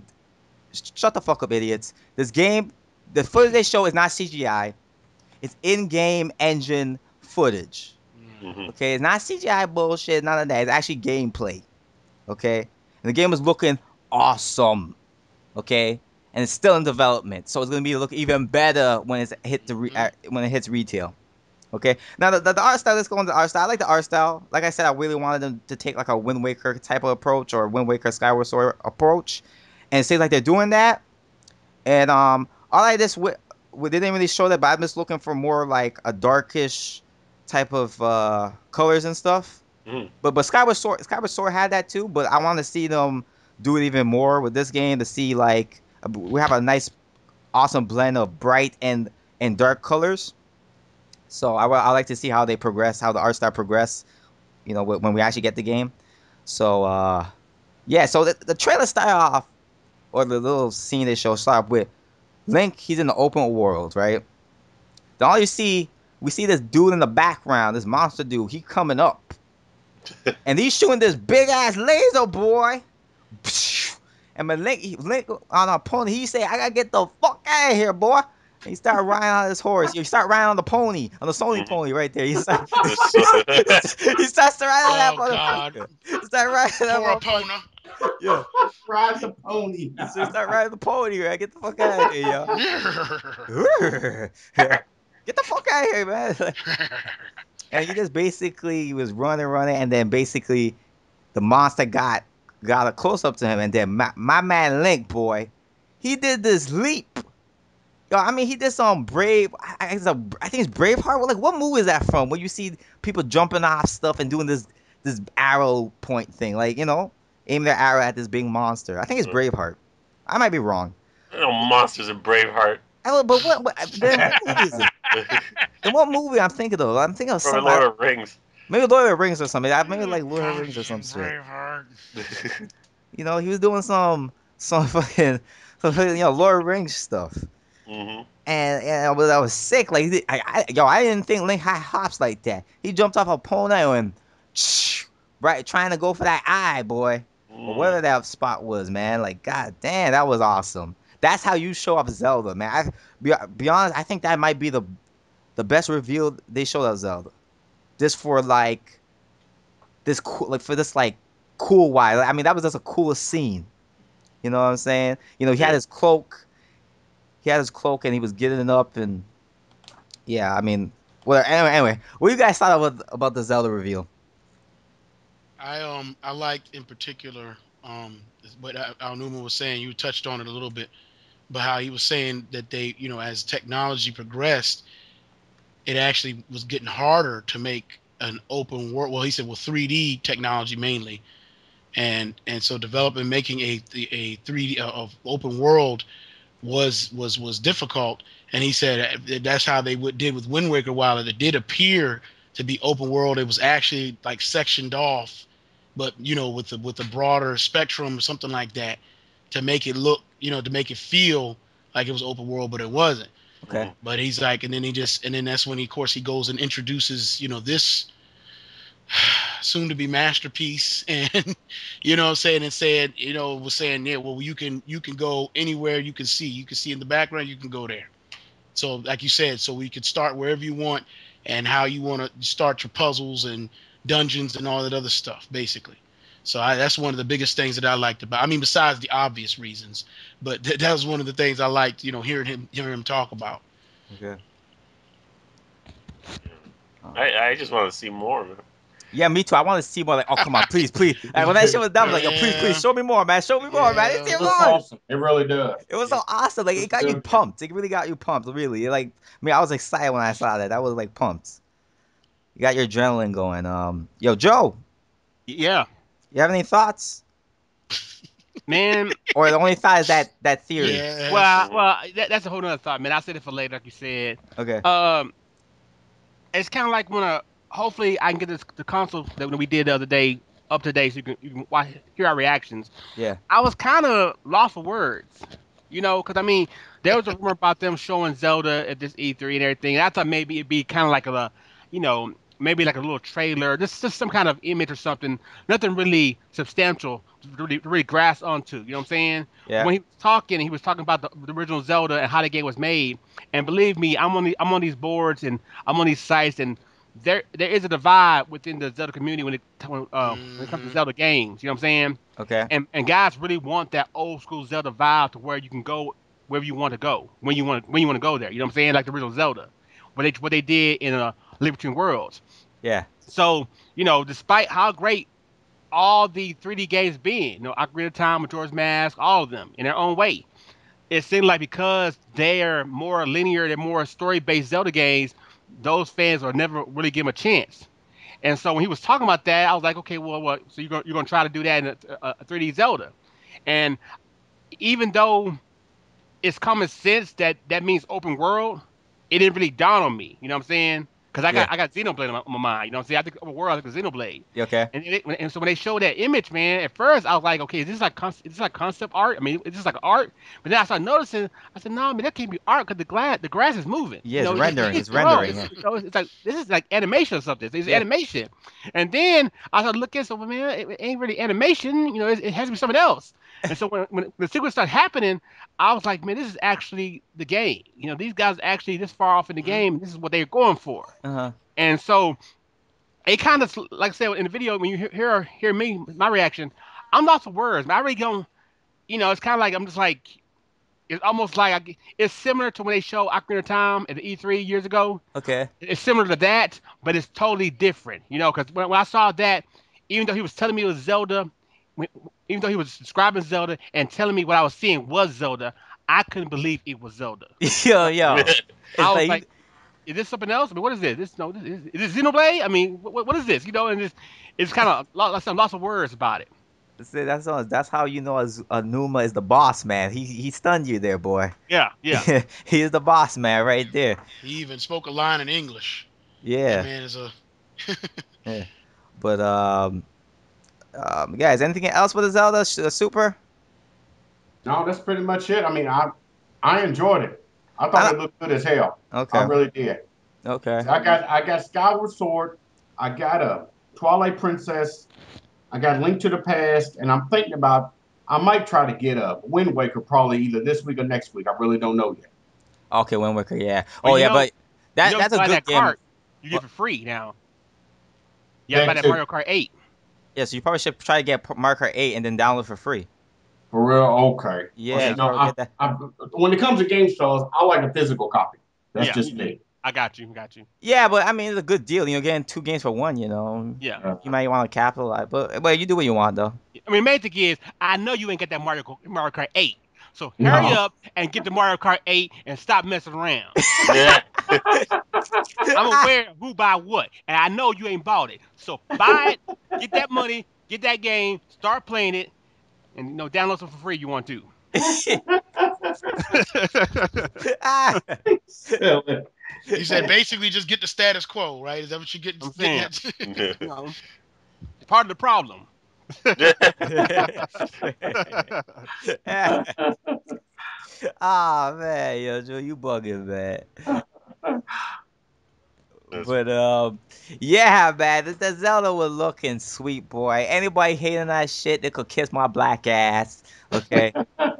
shut the fuck up, idiots. This game, the footage they show is not CGI. It's in-game engine footage. Mm-hmm. Okay, it's not CGI bullshit. None of that. It's actually gameplay. Okay, and the game is looking awesome. Okay, and it's still in development, so it's gonna be look even better when when it hits retail. Okay. Now the art style. Let's go on the art style. I like the art style. Like I said, I really wanted them to take like a Wind Waker type of approach or Wind Waker Skyward Sword approach, and it seems like they're doing that. And I like this. They didn't really show that, but I'm just looking for more like a darkish type of colors and stuff. Mm-hmm. But Skyward Sword had that too. But I want to see them do it even more with this game to see like we have a nice, awesome blend of bright and dark colors. So I like to see how they progress, how the art style progress, when we actually get the game. So yeah, so the trailer start off, or the little scene they show start off with Link. He's in the open world, right? Then all you see, we see this dude in the background, this monster dude. He coming up, and he's shooting this big ass laser, boy. And my Link on our pony, he say, "I gotta get the fuck out of here, boy." And he started riding on his horse. He started riding on the pony, on the Sony pony right there. He started, he starts riding on that Oh God. motherfucker. He started riding that Poor motherfucker. Epona. Yeah. Ride the pony. So he started riding the pony, right? Get the fuck out of here, yo. Get the fuck out of here, man. And he just basically he was running, and then basically the monster got a close up to him, and then my man Link, boy, he did this leap. Yo, I mean, he did some brave. I think it's Braveheart. Like, what movie is that from? Where you see people jumping off stuff and doing this arrow point thing, like aim their arrow at this big monster. I think it's Braveheart. I might be wrong. No monsters in Braveheart. But what then what movie is it? Then what movie I'm thinking of? I'm thinking of From some. Lord of the Rings. Maybe Lord of the Rings or something. Maybe like Lord of the Rings or some shit. He was doing some fucking Lord of the Rings stuff. Mm-hmm. And I was sick. Like I didn't think Link had hops like that. He jumped off a pony and right trying to go for that eye, boy. Or whatever that spot was, man. Like, god damn, that was awesome. That's how you show off Zelda, man. Be honest, I think that might be the best reveal they showed of Zelda. Just for like this cool, like for this like cool wise. I mean, that was just a coolest scene. You know what I'm saying? He had his cloak. He had his cloak and he was getting it up and yeah, I mean, well, anyway, what do you guys thought about the Zelda reveal? I liked in particular what Al Numa was saying. You touched on it a little bit, but how he was saying that they, as technology progressed, it actually was getting harder to make an open world. Well, he said, 3D technology mainly, and so developing making a 3D of open world was difficult. And he said that's how they did with Wind Waker. While it did appear to be open world, it was actually like sectioned off, but with the broader spectrum or something like that, to make it look, to make it feel like it was open world, but it wasn't. Okay. But he's like, and then that's when he, of course, he goes and introduces, this soon to be masterpiece, and what I'm saying, and said, was saying, yeah, well, you can go anywhere you can see in the background, you can go there. So like you said, so we could start wherever you want and how you want to start your puzzles and dungeons and all that other stuff, basically. So that's one of the biggest things that I liked about. I mean, besides the obvious reasons, but that was one of the things I liked. Hearing him talk about. Okay. I just want to see more, man. Yeah, me too. I want to see more. Like, oh come on, please. Like, when that shit was done, I was like, yo, please, show me more, man. Show me more, man. Let's see It more. looks awesome. It really does. It was so awesome. Like, it got you pumped. It really got you pumped. Really, like, I mean, I was excited when I saw that. That was like pumped. You got your adrenaline going. Yo, Joe. Yeah. You have any thoughts? Man. Or the only thought is that theory. Yeah. Well, that's a whole nother thought, man. I'll say it for later, like you said. Okay. It's kind of like hopefully I can get the console that we did the other day up to date, so you can hear our reactions. Yeah. I was kind of lost for words, because I mean, there was a rumor about them showing Zelda at this E3 and everything. And I thought maybe it'd be kind of like maybe like a little trailer, just some kind of image or something. Nothing really substantial to really grasp onto. You know what I'm saying? Yeah. When he was talking about the original Zelda and how the game was made. And believe me, I'm on these boards and I'm on these sites, and there is a divide within the Zelda community when it comes to Zelda games. You know what I'm saying? Okay. And guys really want that old school Zelda vibe to where you can go wherever you want to go when you want to go there. You know what I'm saying? Like the original Zelda, what they did in Link Between Worlds. Yeah. So despite how great all the 3D games being, Ocarina of Time, Majora's Mask, all of them in their own way, it seemed like because they're more linear, they're more story-based Zelda games, those fans will never really give them a chance. And so when he was talking about that, I was like, okay, well, what? So you're gonna try to do that in a 3D Zelda? And even though it's common sense that means open world, it didn't really dawn on me. You know what I'm saying? Because I got Xenoblade on my mind. You know, see, I think of a world like Xenoblade. You okay? And so when they showed that image, man, at first I was like, okay, is this like concept art? I mean, is this like art? But then I started noticing. I said, no, man, that can't be art because the grass is moving. Yeah, You it's know, rendering. It's grow. rendering. Yeah. So it's like this is like animation or something. It's Yeah. animation. And then I started looking. So man, it ain't really animation. You know, it has to be something else. And so when the sequence started happening, I was like, man, this is actually the game. You know, these guys are actually this far off in the game. This is what they're going for. Uh-huh. And so it kind of, like I said in the video, when you hear me, my reaction, I'm lost for words. I really don't, you know, it's kind of like, I'm just like, it's almost like, it's similar to when they showed Ocarina of Time at the E3 years ago. Okay. It's similar to that, but it's totally different, you know, because when I saw that, even though he was telling me it was Zelda, even though he was describing Zelda and telling me what I was seeing was Zelda, I couldn't believe it was Zelda. Yo. I was like, is this something else? I mean, what is this? Is this Xenoblade? I mean, what is this? You know, and it's kind of lots of words about it. See, that's how you know Anuma is the boss man. He stunned you there, boy. Yeah. He is the boss man right there. He even spoke a line in English. Yeah. That man is a. Yeah. But guys, anything else with the Zelda Super? No, that's pretty much it. I mean, I enjoyed it. I thought it looked good as hell. Okay. I really did. Okay. I got Skyward Sword. I got a Twilight Princess. I got Link to the Past, and I'm thinking about I might try to get a Wind Waker probably either this week or next week. I really don't know yet. Okay, Wind Waker, yeah. Well, oh yeah, but that's a good game. Cart, you get for free now. You have to buy that Mario Kart 8. Yeah, so you probably should try to get Mario Kart 8 and then download for free. For real? Okay. Yeah. When it comes to game stores, I like a physical copy. That's just me. I got you. Yeah, but I mean, it's a good deal. You know, getting 2 games for 1. You know. Yeah. You might want to capitalize, but you do what you want though. I mean, main thing is, I know you ain't get that Mario Kart 8. So hurry up and get the Mario Kart 8 and stop messing around. I'm aware of who buy what, and I know you ain't bought it. So buy it, get that money, get that game, start playing it, and download it for free. You want to? He said basically just get the status quo, right? Is that what you get? I'm saying. Part of the problem. Ah man, yo, Joe, you bugging, man. But yeah, man, the Zelda was looking sweet, boy. Anybody hating that shit, they could kiss my black ass. Okay,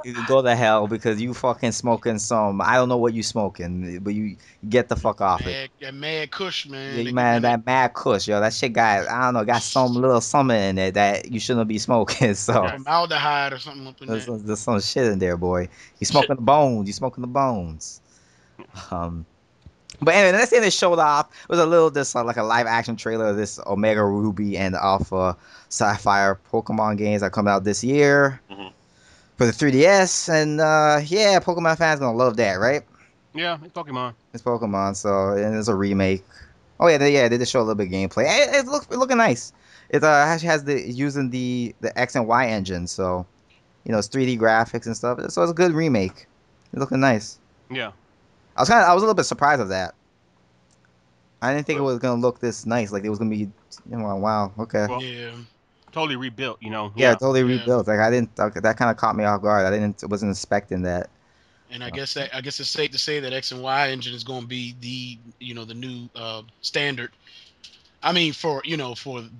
you can go to hell because you fucking smoking some. I don't know what you smoking, but you get the fuck off it. That mad kush, man. Yeah, man, that mad kush, yo. That shit got, I don't know, got some little something in it that you shouldn't be smoking. So formaldehyde or something up in there. There's some shit in there, boy. You smoking the bones. You smoking the bones. But anyway, the next thing they showed off was a little like a live action trailer of this Omega Ruby and Alpha Sapphire Pokemon games that come out this year for the 3DS. And yeah, Pokemon fans gonna love that, right? Yeah, it's Pokemon. It's Pokemon, so and it's a remake. Oh yeah, they did show a little bit of gameplay. It's looking nice. It actually has using the X and Y engine, so it's 3D graphics and stuff. So it's a good remake. It's looking nice. Yeah. I was a little bit surprised of that. I didn't think it was gonna look this nice. Like it was gonna be, wow, okay. Well, yeah. Totally rebuilt, Yeah, totally rebuilt. Like that kind of caught me off guard. Wasn't expecting that. And I guess it's safe to say that X and Y engine is going to be the the new standard. I mean, for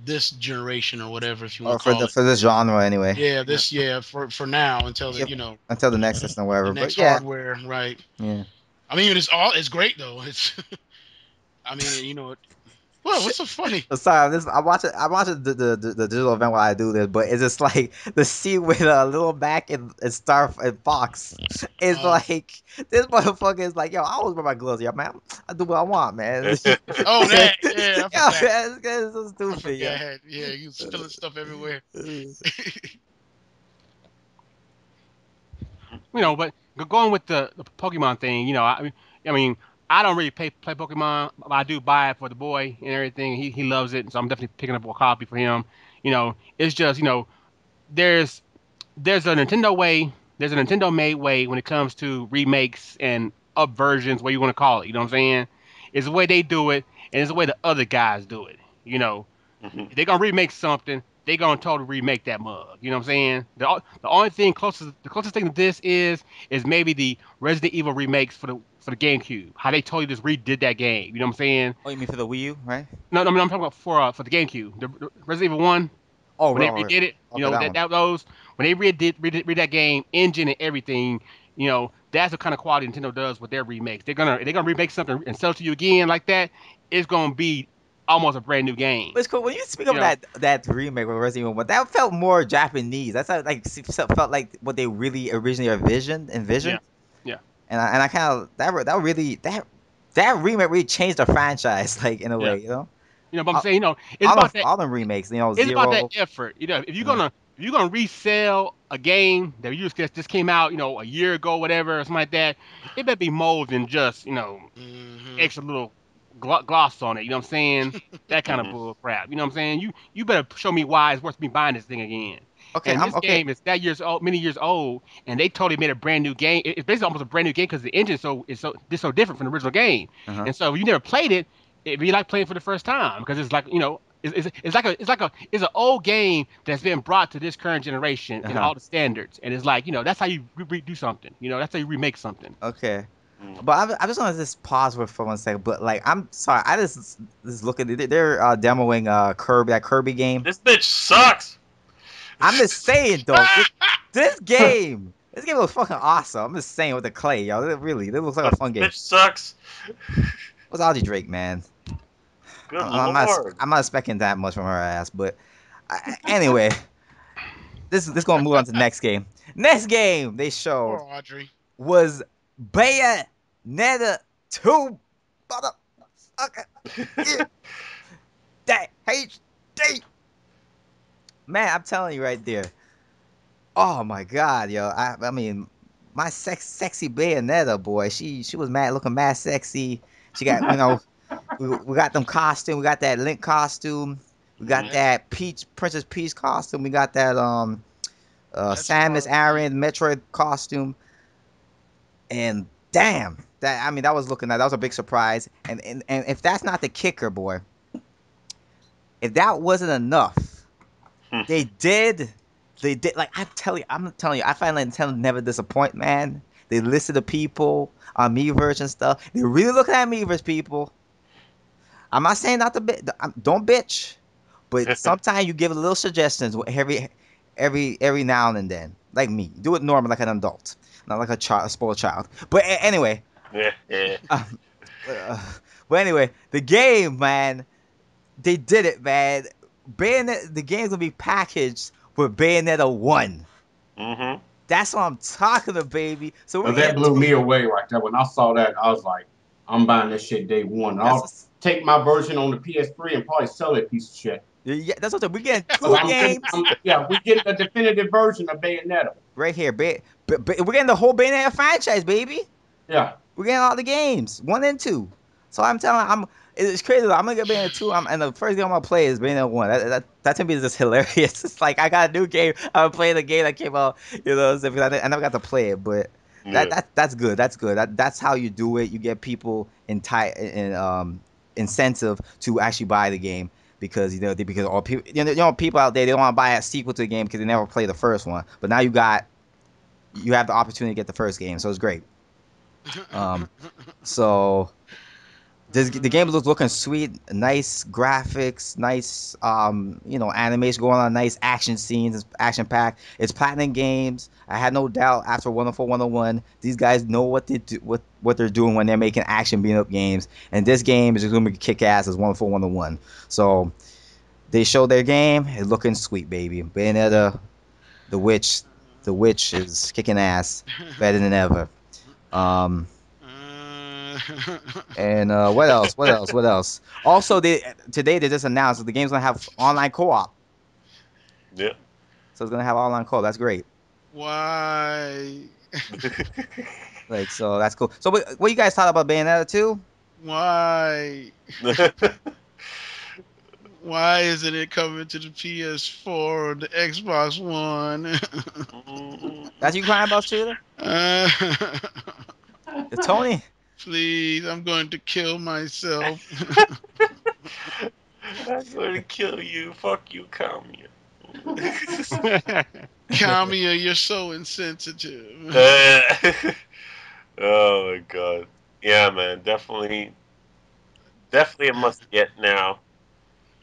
this generation or whatever, if you want to call it. For this genre anyway. Yeah, for now until until the next system, whatever. The next but yeah. hardware, right? Yeah. I mean, it's great though. It's, I mean, well, what's so funny? Sorry, I watch the digital event while I do this, but it's just like the scene with Little Mac and Star and Fox. It's like this motherfucker is like, yo, I always wear my gloves, yeah, man. I do what I want, man. Oh, that, yeah, it's so stupid, yeah, you spilling stuff everywhere. But going with the Pokemon thing, I mean. I don't really play Pokemon, but I do buy it for the boy and everything. He loves it, so I'm definitely picking up a copy for him. It's just there's a Nintendo way, there's a Nintendo made way when it comes to remakes and up versions, what you want to call it. You know what I'm saying? It's the way they do it, and it's the way the other guys do it. You know, Mhm. if they're gonna remake something, they're gonna totally remake that mug. You know what I'm saying? The only thing the closest thing to this is maybe the Resident Evil remakes for the GameCube. How they totally just redid that game. You know what I'm saying? Oh, you mean for the Wii U, right? No, no, I mean, I'm talking about for the GameCube, the Resident Evil One Oh, when they right. redid it. You Okay, know that one. that those when they redid that game engine and everything. You know that's the kind of quality Nintendo does with their remakes. They're gonna remake something and sell it to you again like that. It's gonna be almost a brand new game. It's cool when you speak You of know, that remake with Resident Evil 1. That felt more Japanese. That's how, like felt like what they really originally yeah, envisioned. yeah. And I kind of that remake really changed the franchise, like in a Yeah. way, you know. But I'm All, saying, it's about that. all the remakes, you know, It's about that Zero. effort. If you're Uh, gonna resell a game that just came out, a year ago, whatever, or something like that, it better be more than just Hmm. extra little gloss on it. You know what I'm saying? That kind of Mhm. bull crap. You know what I'm saying? You better show me why it's worth me buying this thing again. okay, And I'm this okay. game is that years old, many years old, and they totally made a brand new game. It's basically almost a brand new game because the engine it's so different from the original game. Uh-huh. And so if you never played it, it'd be like playing for the first time because it's like it's an old game that's been brought to this current generation in Uh-huh. all the standards, and it's like that's how you redo something. That's how you remake something. Okay. Mhm. But I just want to just pause for 1 second. But like, I'm sorry, I just look at it. They're demoing that Kirby game. This bitch sucks. I'm just saying though, this game looks fucking awesome. I'm just saying with the clay, yo. It looks like a fun game. Bitch sucks. What's Audrey Drake, man? Good lord. I'm not expecting that much from her ass. But anyway, this gonna move on to the next game. Next game they showed Poor Audrey. was Bayonetta 2. Motherfucker. Yeah, that HD. Man, I'm telling you right there. Oh my god, yo. I mean, my sexy Bayonetta boy. She was looking mad sexy. She got we got them costume. We got that Link costume. We got Mhm. That's that Princess Peach costume. We got that that's Samus part. Aran Metroid costume. And damn, that was that was a big surprise. And if that's not the kicker, boy, if that wasn't enough, they did like I'm telling you, I find like Nintendo never disappoint, man. They listen to people on Miiverse and stuff. They really look at Miiverse, people. I'm not saying not to don't bitch, but sometimes you give a little suggestions every now and then, like me. Do it normal, like an adult, not like a spoiled child. But anyway, Yeah, yeah. um, uh, but anyway, the game, man, they did it, man. The game's gonna be packaged with Bayonetta 1. Mhm. That's what I'm talking about, baby. So we're But that getting blew me away right there. When I saw that, I was like, I'm buying this shit day one. And that's I'll what's, take my version on the PS3 and probably sell that piece of shit. yeah, that's what we're getting Because two games yeah, we getting a definitive version of Bayonetta. right here. We're getting the whole Bayonetta franchise, baby. Yeah. We're getting all the games, 1 and 2. So I'm telling you, it's crazy. I'm gonna get Bayonetta 2. And the first game I'm gonna play is Bayonetta 1. That to me is just hilarious. It's like I got a new game. I'm playing the game that came out. I never got to play it, but Yeah. that's good. That's good. That's how you do it. You get people incentive to actually buy the game because because all people people out there, they don't want to buy a sequel to the game because they never played the first one. But now you have the opportunity to get the first game, so it's great. So the game looks looking sweet, nice graphics, nice animation going on, nice action scenes, it's action packed. It's Platinum Games. I had no doubt after 104 101, these guys know what they do, what they're doing when they're making action beat up games. And this game is just gonna be kick ass as 104 101. So they showed their game, it's looking sweet, baby. Bayonetta, the witch, is kicking ass better than ever. Um, and what else? What else? What else? Also, today they just announced that the game's gonna have online co-op. Yeah. So it's gonna have online co-op. That's great. Why? Like, so that's cool. So what you guys thought about Bayonetta 2? Why? Why isn't it coming to the PS4 or the Xbox One? That's you crying about, Streeter? Uh, The Tony? please, I'm going to kill myself. I'm gonna kill you. Fuck you, Kamiya. Kamiya, you're so insensitive. Oh my god. Yeah, man. Definitely a must get now.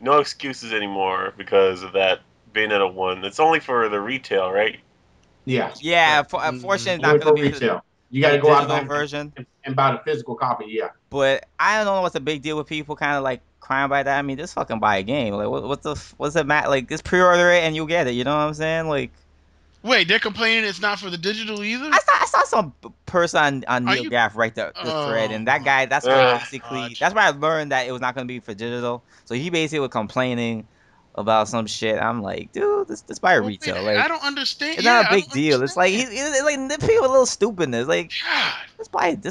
No excuses anymore because of that Bayonetta 1. It's only for the retail, right? Yeah. Yeah, Mm. unfortunately, it's not Only gonna for be retail. You for got the to go out digital and, version. and buy the physical copy. Yeah. But I don't know what's the big deal with people kind of like crying by that. I mean, just fucking buy a game. Like, what's the matter? Like, just pre-order it and you'll get it. You know what I'm saying? Like, Wait, they're complaining it's not for the digital either? I saw some person on Are you? NeoGaf write the thread, Oh and that my guy, that's where he Uh, basically, God. that's where I learned that it was not gonna be for digital. So he basically was complaining about some shit. I'm like, dude, this buy Well, wait, retail. I Like, don't understand. it's Yeah, not a I big don't deal. It's like understand. it's like the people a little stupidness. Like, God. just buy it.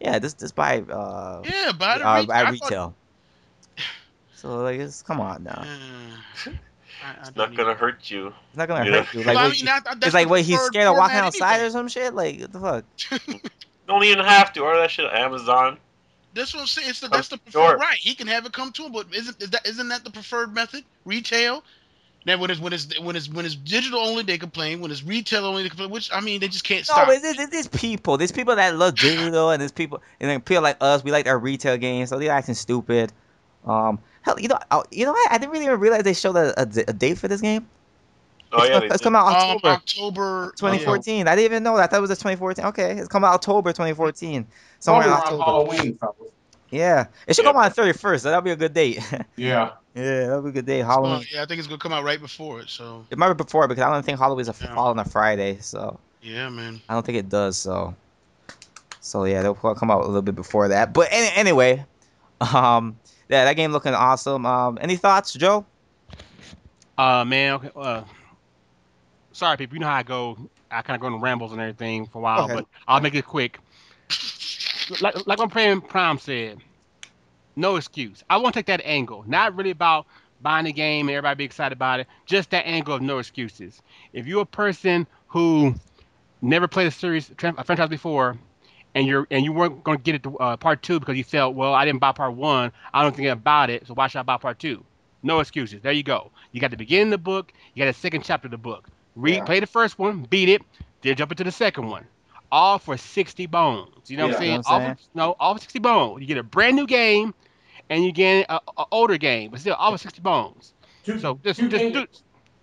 Yeah, just buy Yeah, but at I thought. retail. So like, it's come on now. I it's don't not even. gonna hurt you. It's not gonna You know, hurt you. Well, Like, I what? mean, It's that's the like, what? He's preferred scared of walking format outside anyway. or some shit. Like, what the fuck? don't even have to order that shit on Amazon. That's what I'm saying. Comes That's to the your preferred door. right. He can have it come to him, but isn't that the preferred method? Retail. Now when it's digital only, they complain. When it's retail only, they complain. Which I mean, they just can't No, stop. but there's people. There's people that love digital, and there's people, and then people like us. We like our retail games, so they're acting stupid. Hell, you know what? I didn't really even realize they showed a date for this game. Oh yeah, they It's did. coming out October October. Yeah. October. 2014. I didn't even know that. I thought it was a 2014. Okay, it's coming out October 2014, somewhere Probably in around October. Halloween, fellas. Yeah, it should Yeah, come out on 31st. That'll be a good date. Yeah. Yeah, that'll be a good day. Well, Halloween. yeah, I think it's gonna come out right before it. So It might be before because I don't think Halloween is a yeah, fall on a Friday, so yeah, man. I don't think it does. So yeah, they'll probably come out a little bit before that. But anyway, yeah, that game looking awesome. Any thoughts, Joe? Man, okay, sorry, people. You know how I go. I kind of go on rambles and everything for a Go while, ahead. but I'll make it quick. Like my friend Prime said, no excuse. I want to take that angle. Not really about buying the game and everybody be excited about it. Just that angle of no excuses. If you're a person who never played a franchise before, and you weren't going to get it to part two because you felt, well, I didn't buy part one. I don't think about it, so why should I buy part two? No excuses. There you go. You got the beginning of the book. You got the second chapter of the book. Yeah. Play the first one, beat it, then jump into the second one. All for 60 bones. You know what I'm Yeah. You know what saying? I'm saying? All for 60 bones. You get a brand new game and you get a older game, but still all for 60 bones. Two So just two just games do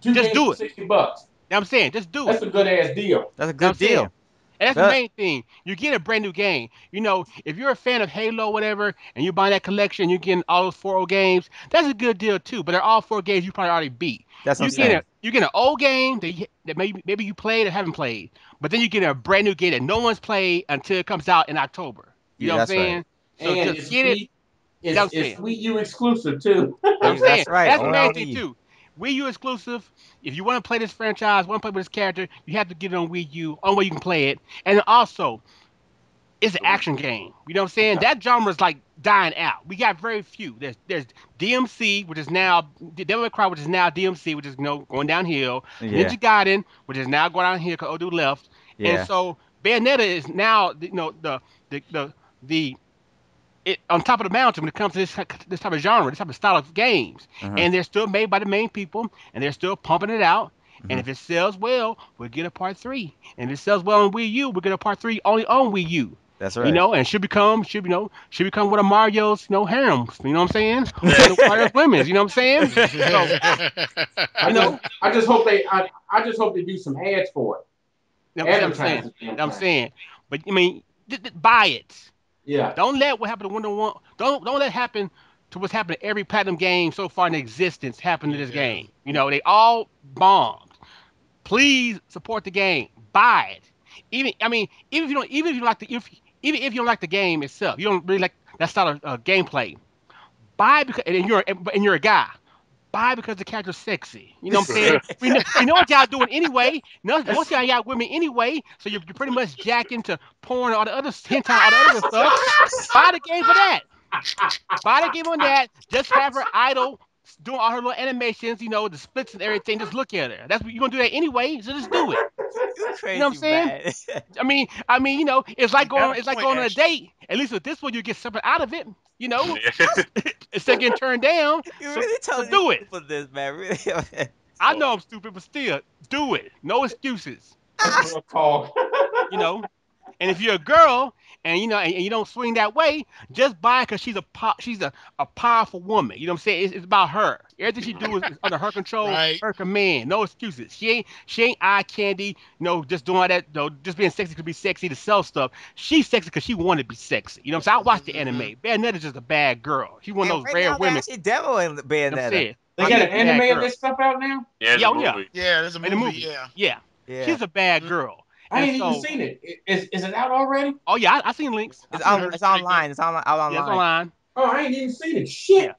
two just games do for it. $60. You know what I'm saying? Just do That's it. a good ass deal. That's a Know what I'm good saying? deal. And that's the But main thing. You get a brand new game. You know, if you're a fan of Halo, whatever, and you buy that collection, you're getting all those 4 old games. That's a good deal too. But they're all 4 games you probably already beat. that's what I'm Yeah. saying. You get an old game that maybe you played or haven't played, but then you get a brand new game that no one's played until it comes out in October. You Yeah, know what I'm that's right. saying? So And just it's get it. Wii You know what I'm it's saying? Wii U exclusive too. You know what I'm saying? That's right. That's the Only main on thing Wii. too. Wii U exclusive. If you want to play this franchise, want to play with this character, you have to get it on Wii U. Only way you can play it. And also, it's an action game. You know what I'm saying? That genre is like dying out. We got very few. There's DMC, which is now Devil May Cry, which is now DMC, which is going downhill. Yeah, Ninja Gaiden, which is now going downhill because Odu left. And yeah. so Bayonetta is now the on top of the mountain when it comes to this type of genre, this type of style of games. Uh-huh. And they're still made by the main people, and they're still pumping it out. And Hmm. if it sells well, we'll get a part three. And if it sells well on Wii U, we'll get a part three only on Wii U. That's You right. know, and should become one of Mario's harems. You know what I'm saying? One of Mario's women's. You know what I'm saying? So you know, I just hope they do some ads for it. I'm saying, Advertise the damn I'm thing. saying. But I mean, buy it. Yeah. Don't let what happened to Windows One. Don't let happen to what's happened to every platinum game so far in existence happen to this Yeah. game. You know, they all bombed. Please support the game. Buy it. Even if you like even if you don't like the game itself, you don't really like that style of gameplay. Buy it because and you're a guy. Buy because the character's sexy. You know what I'm saying? We know what y'all doing anyway. Most of y'all women anyway, so you're pretty much jacking to porn or all the other hentai, all the other stuff. Buy the game for that. Buy the game on that. Just have her idle doing all her little animations, the splits and everything. Just look at her. That's what you're gonna do that anyway. So just do it. You You know what I'm crazy, saying? man. It's like You got going, a it's like point, going on a actually. date. At least with this one, you get something out of it. Yeah. Instead of getting turned down. You So, really so telling these do it. people this, man? Really? I know I'm stupid, but still, do it. No excuses. That's real talk. You know. And if you're a girl and you don't swing that way, just buy because she's a powerful woman. You know what I'm saying? It's about her. Everything she do is under her control, Right. her command. No excuses. She ain't eye candy. Just doing that. Just being sexy to be sexy to sell stuff. She's sexy because she want to be sexy. You know what I'm saying? I watch the anime. Bayonetta's just a bad girl. She's one of And those right rare now they're women. actually demoing You know what I'm Bayonetta. saying? They She's got a an bad anime of girl. this stuff out now? Yeah, it's Yeah, a oh yeah. movie. Yeah, there's a In the movie. movie. Yeah. Yeah. Yeah. She's a bad Mhm. girl. I And ain't even so, seen it. Is it out already? oh yeah, I seen links. I It's seen on. her. It's Pretty good. online. It's on out Yeah, it's online. online. Oh, I ain't even seen it. Yeah. Shit.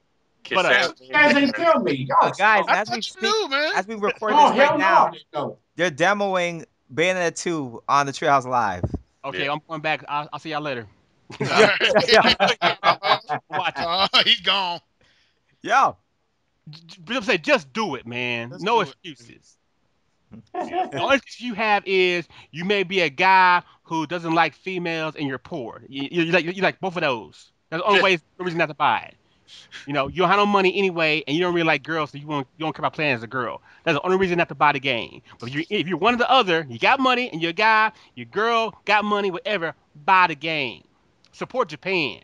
But Yeah. You guys ain't tell me. Y'all. But guys, and I as we thought you speak, knew, man. as we record Oh, this right hell no. now, I didn't know. they're demoing Bayonetta 2 on the Treehouse Live. okay, Yeah. I'm going back. I'll see y'all later. All right. Watch it. Oh, he's gone. Yo. But I'm saying, just do it, man. Let's No do it. excuses. The only excuse you have is you may be a guy who doesn't like females and you're poor. You like both of those. That's the only reason not to buy it. You don't have no money anyway, and you don't really like girls, so you don't care about playing as a girl. That's the only reason not to buy the game. But if you're one or the other, you got money and you're a guy, your girl got money, whatever, buy the game. Support Japan.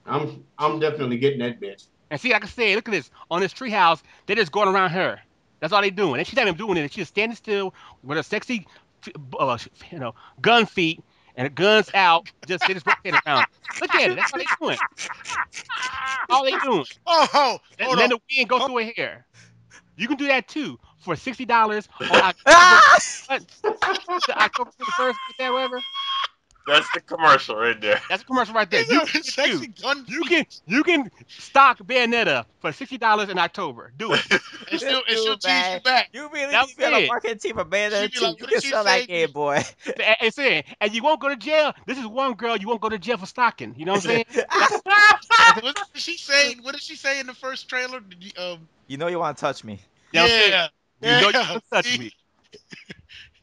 I'm definitely getting that bitch. And see, like I said, look at this. On this treehouse, they're just going around her. That's all they doing. And she's not even doing it. She's standing still with her sexy, uh, you know, gun feet and her guns out. They just rotating around. Look at it. That's all they doing. All they doing. Oh, hold Let on. the wind go through her hair. You can do that too for $60 on October. Ah! What? October 21st, whatever. That's the commercial right there. That's a commercial right there. He's You a can sexy do. gun. You can stock Bayonetta for $60 in October. Do it. And This she'll dude, tease you man. back. You really That need to be on the was it. marketing team for She'll Bayonetta be 2. like, You what can did she sell that say? game, boy. And saying, and you won't go to jail. This is one girl you won't go to jail for stocking. You know what I'm saying? What did she say? What did she say in the first trailer? Did you, You know you want to touch me. You know what I'm saying? yeah, You know you yeah. can touch See? me.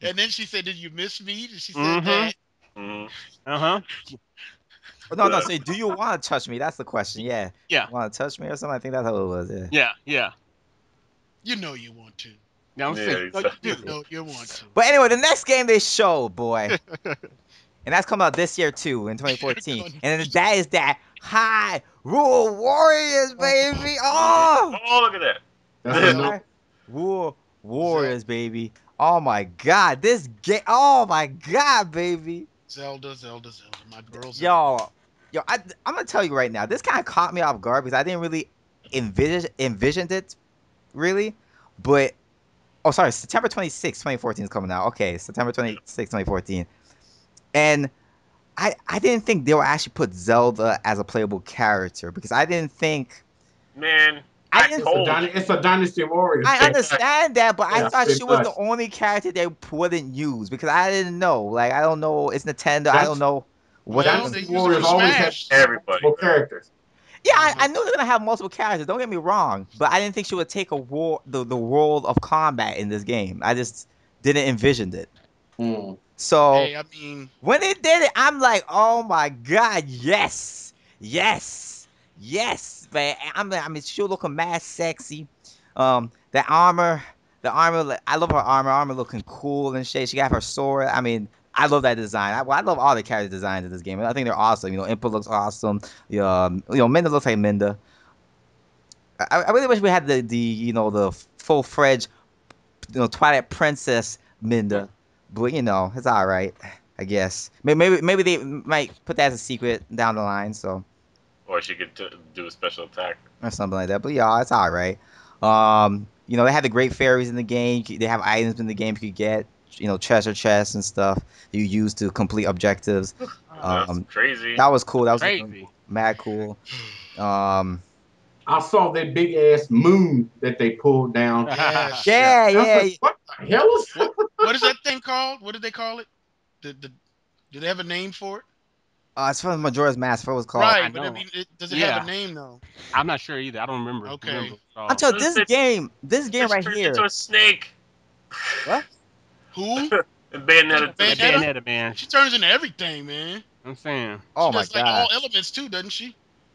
And then she said, "Did you miss me?" And she said Mm-hmm. that. Mhm. Uh-huh. No. Say, do you want to touch me? That's the question. Yeah. Yeah. You want to touch me or something? I think that's how it was. Yeah. Yeah. Yeah. You know you want to. You know what I'm saying? Yeah, You know you You do. know you want to. But anyway, the next game they showed, boy, and that's coming out this year too, in 2014, and that is that Hyrule Warriors, baby. Oh, Oh, look at that. That's enough. Hyrule Warriors, baby. Oh my God, this game. Oh my God, baby. Zelda. My girl Zelda. Yo, I'm gonna tell you right now. This kind of caught me off guard because I didn't really envisioned it, really. But oh, sorry, September 26, 2014 is coming out. Okay, September 26, 2014, and I didn't think they would actually put Zelda as a playable character because I didn't think. Man, I I didn't. told you. It's a Dynasty Warriors. I understand that, but I Yeah, thought pretty she was much. the only character they wouldn't use because I didn't know. Like, I don't know. It's Nintendo. I don't know what. Well, they're they Dynasty use it for Warriors always have Smash. Everybody. multiple characters. Yeah, I knew they're gonna have multiple characters. Don't get me wrong, but I didn't think she would take the role of combat in this game. I just didn't envision it. Mm. So Hey, I mean, when they did it, I'm like, oh my God, yes, man. I mean, she looking mad sexy. The armor, like, I love her armor. Armor looking cool and shit. She got her sword. I mean, I love that design. I love all the character designs in this game. I think they're awesome. Impa looks awesome. Minda looks like Minda. I really wish we had the full fledged Twilight Princess Minda, but it's all right, I guess. Maybe they might put that as a secret down the line, so Or she could do a special attack. or something like that. But yeah, it's all right. They have the great fairies in the game. They have items in the game you could get. Treasure chests and stuff you use to complete objectives. That's crazy. That was cool. That was Crazy. mad cool. I saw that big ass moon that they pulled down. yes. Yeah, I was yeah. like, what the hell is What is that thing called? What did they call it? Do they have a name for it? It's from Majora's Mask. What it was called? Right, but I know. mean, does it have a name though? I'm not sure either. I don't remember. Okay. I'm telling you, this game right turned here. into a snake. What? Who? And Bayonetta. Bayonetta, man. She turns into everything, man. I'm saying. Oh She my does like god! all elements too, doesn't she?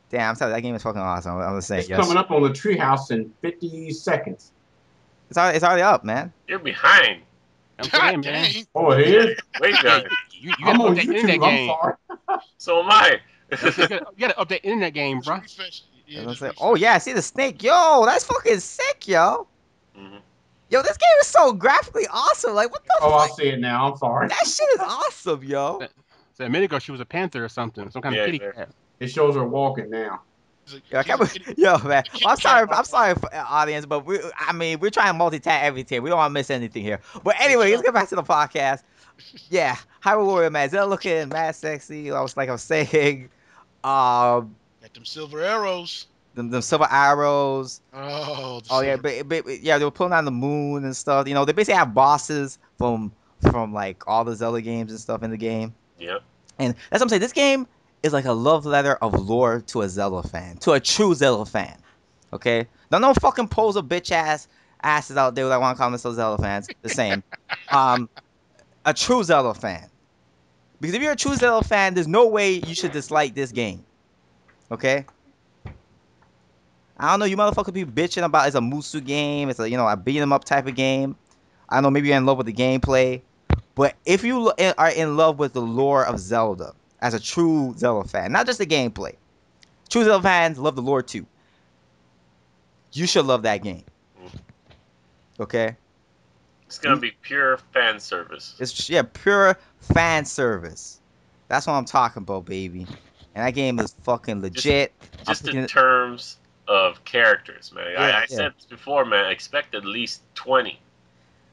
Damn, I'm telling you, that game is fucking awesome. I'm gonna say It's yes. coming up on the treehouse in 50 seconds. It's already up, man. You're behind. I'm God saying, man. dang. Oh, it is? Way Yeah, behind. you I'm gotta on update the internet YouTube. I'm game. sorry. So am I. You gotta update the internet game, bro. Refresh. I'm Yeah, gonna just say, refresh. oh yeah, I see the snake. Yo, that's fucking sick, yo. Mhm. Yo, this game is so graphically awesome. Like, what the Oh, I fuck? see it now. I'm sorry. That shit is awesome, yo. So a minute ago, she was a panther or something, some kind of Yeah, kitty yeah. cat. It shows her walking now. Yo, She's a kitty- yo, man. kitty I'm sorry. cat. I'm sorry, for audience, but we're trying to multitask everything. We don't want to miss anything here. But anyway, let's get back to the podcast. Yeah, Hyrule Warrior, man. They're looking mad sexy. I was saying, um, Got them silver arrows. them silver arrows. Oh, the Oh yeah, silver. but yeah, they were pulling on the moon and stuff. You know, they basically have bosses from like all the Zelda games and stuff in the game. Yep. And that's what I'm saying. This game is like a love letter of lore to a Zelda fan, to a true Zelda fan. Okay, no fucking poser bitch asses out there that want to call themselves Zelda fans. The same. A true Zelda fan. Because if you're a true Zelda fan, there's no way you should dislike this game. Okay. I don't know, you motherfuckers be bitching about it's a Musu game, it's a beat 'em up type of game. I know maybe you're in love with the gameplay, but if you are in love with the lore of Zelda as a true Zelda fan, not just the gameplay, true Zelda fans love the lore too. You should love that game. Okay? It's gonna be pure fan service. It's pure fan service. That's what I'm talking about, baby. And that game is fucking legit. Just in terms of characters, man. I said this before, man. I expect at least 20.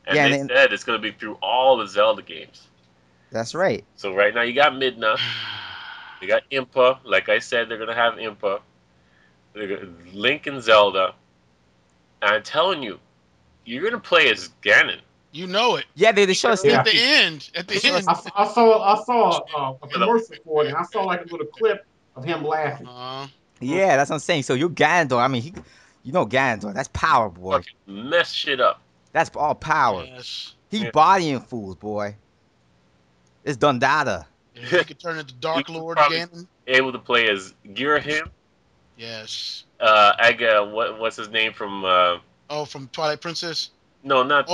And Yeah, they said it's going to be through all the Zelda games. That's right. So right now you got Midna. You got Impa. Like I said, they're going to have Impa. Link and Zelda. And I'm telling you, you're going to play as Ganon. You know it. Yeah, they show us At the end. I saw a commercial for it, and I saw like a little clip of him laughing. Yeah, that's what I'm saying. So you're Ganondorf. I mean, Ganondorf. That's power, boy. Fucking mess shit up. That's all power. Yes. He bodying fools, boy. It's Dundada. Yeah, he could turn into Dark Lord Ganon. Able to play as Girahim. Yes. What's his name from? From Twilight Princess. No, not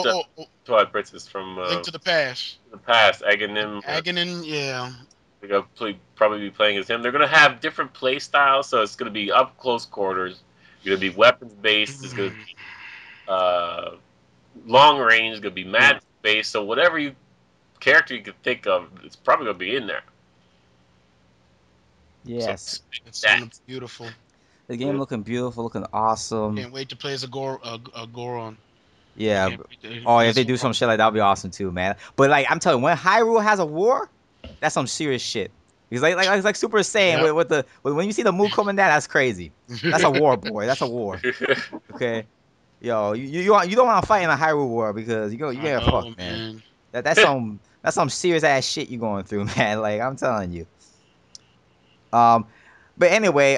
Twilight Princess. From Link to the Past. The past, Aghanim. Yeah. They're gonna probably be playing as him. They're gonna have different play styles, so it's gonna be up close quarters. It's gonna be weapons based. It's gonna be long range. It's gonna be magic based. So whatever character you could think of, it's probably gonna be in there. Yes, so it's gonna be beautiful. The game looking beautiful, looking awesome. Can't wait to play as a Goron. Yeah. Oh, if they do some shit like that, that'll be awesome too, man. But like I'm telling you, when Hyrule has a war, that's some serious shit. Because like Super Saiyan when you see the moon coming down, that's crazy. That's a war, boy. That's a war. Okay. Yo, you don't want to fight in a Hyrule war because you get fucked, man. That's some serious ass shit you going through, man. Like I'm telling you. But anyway,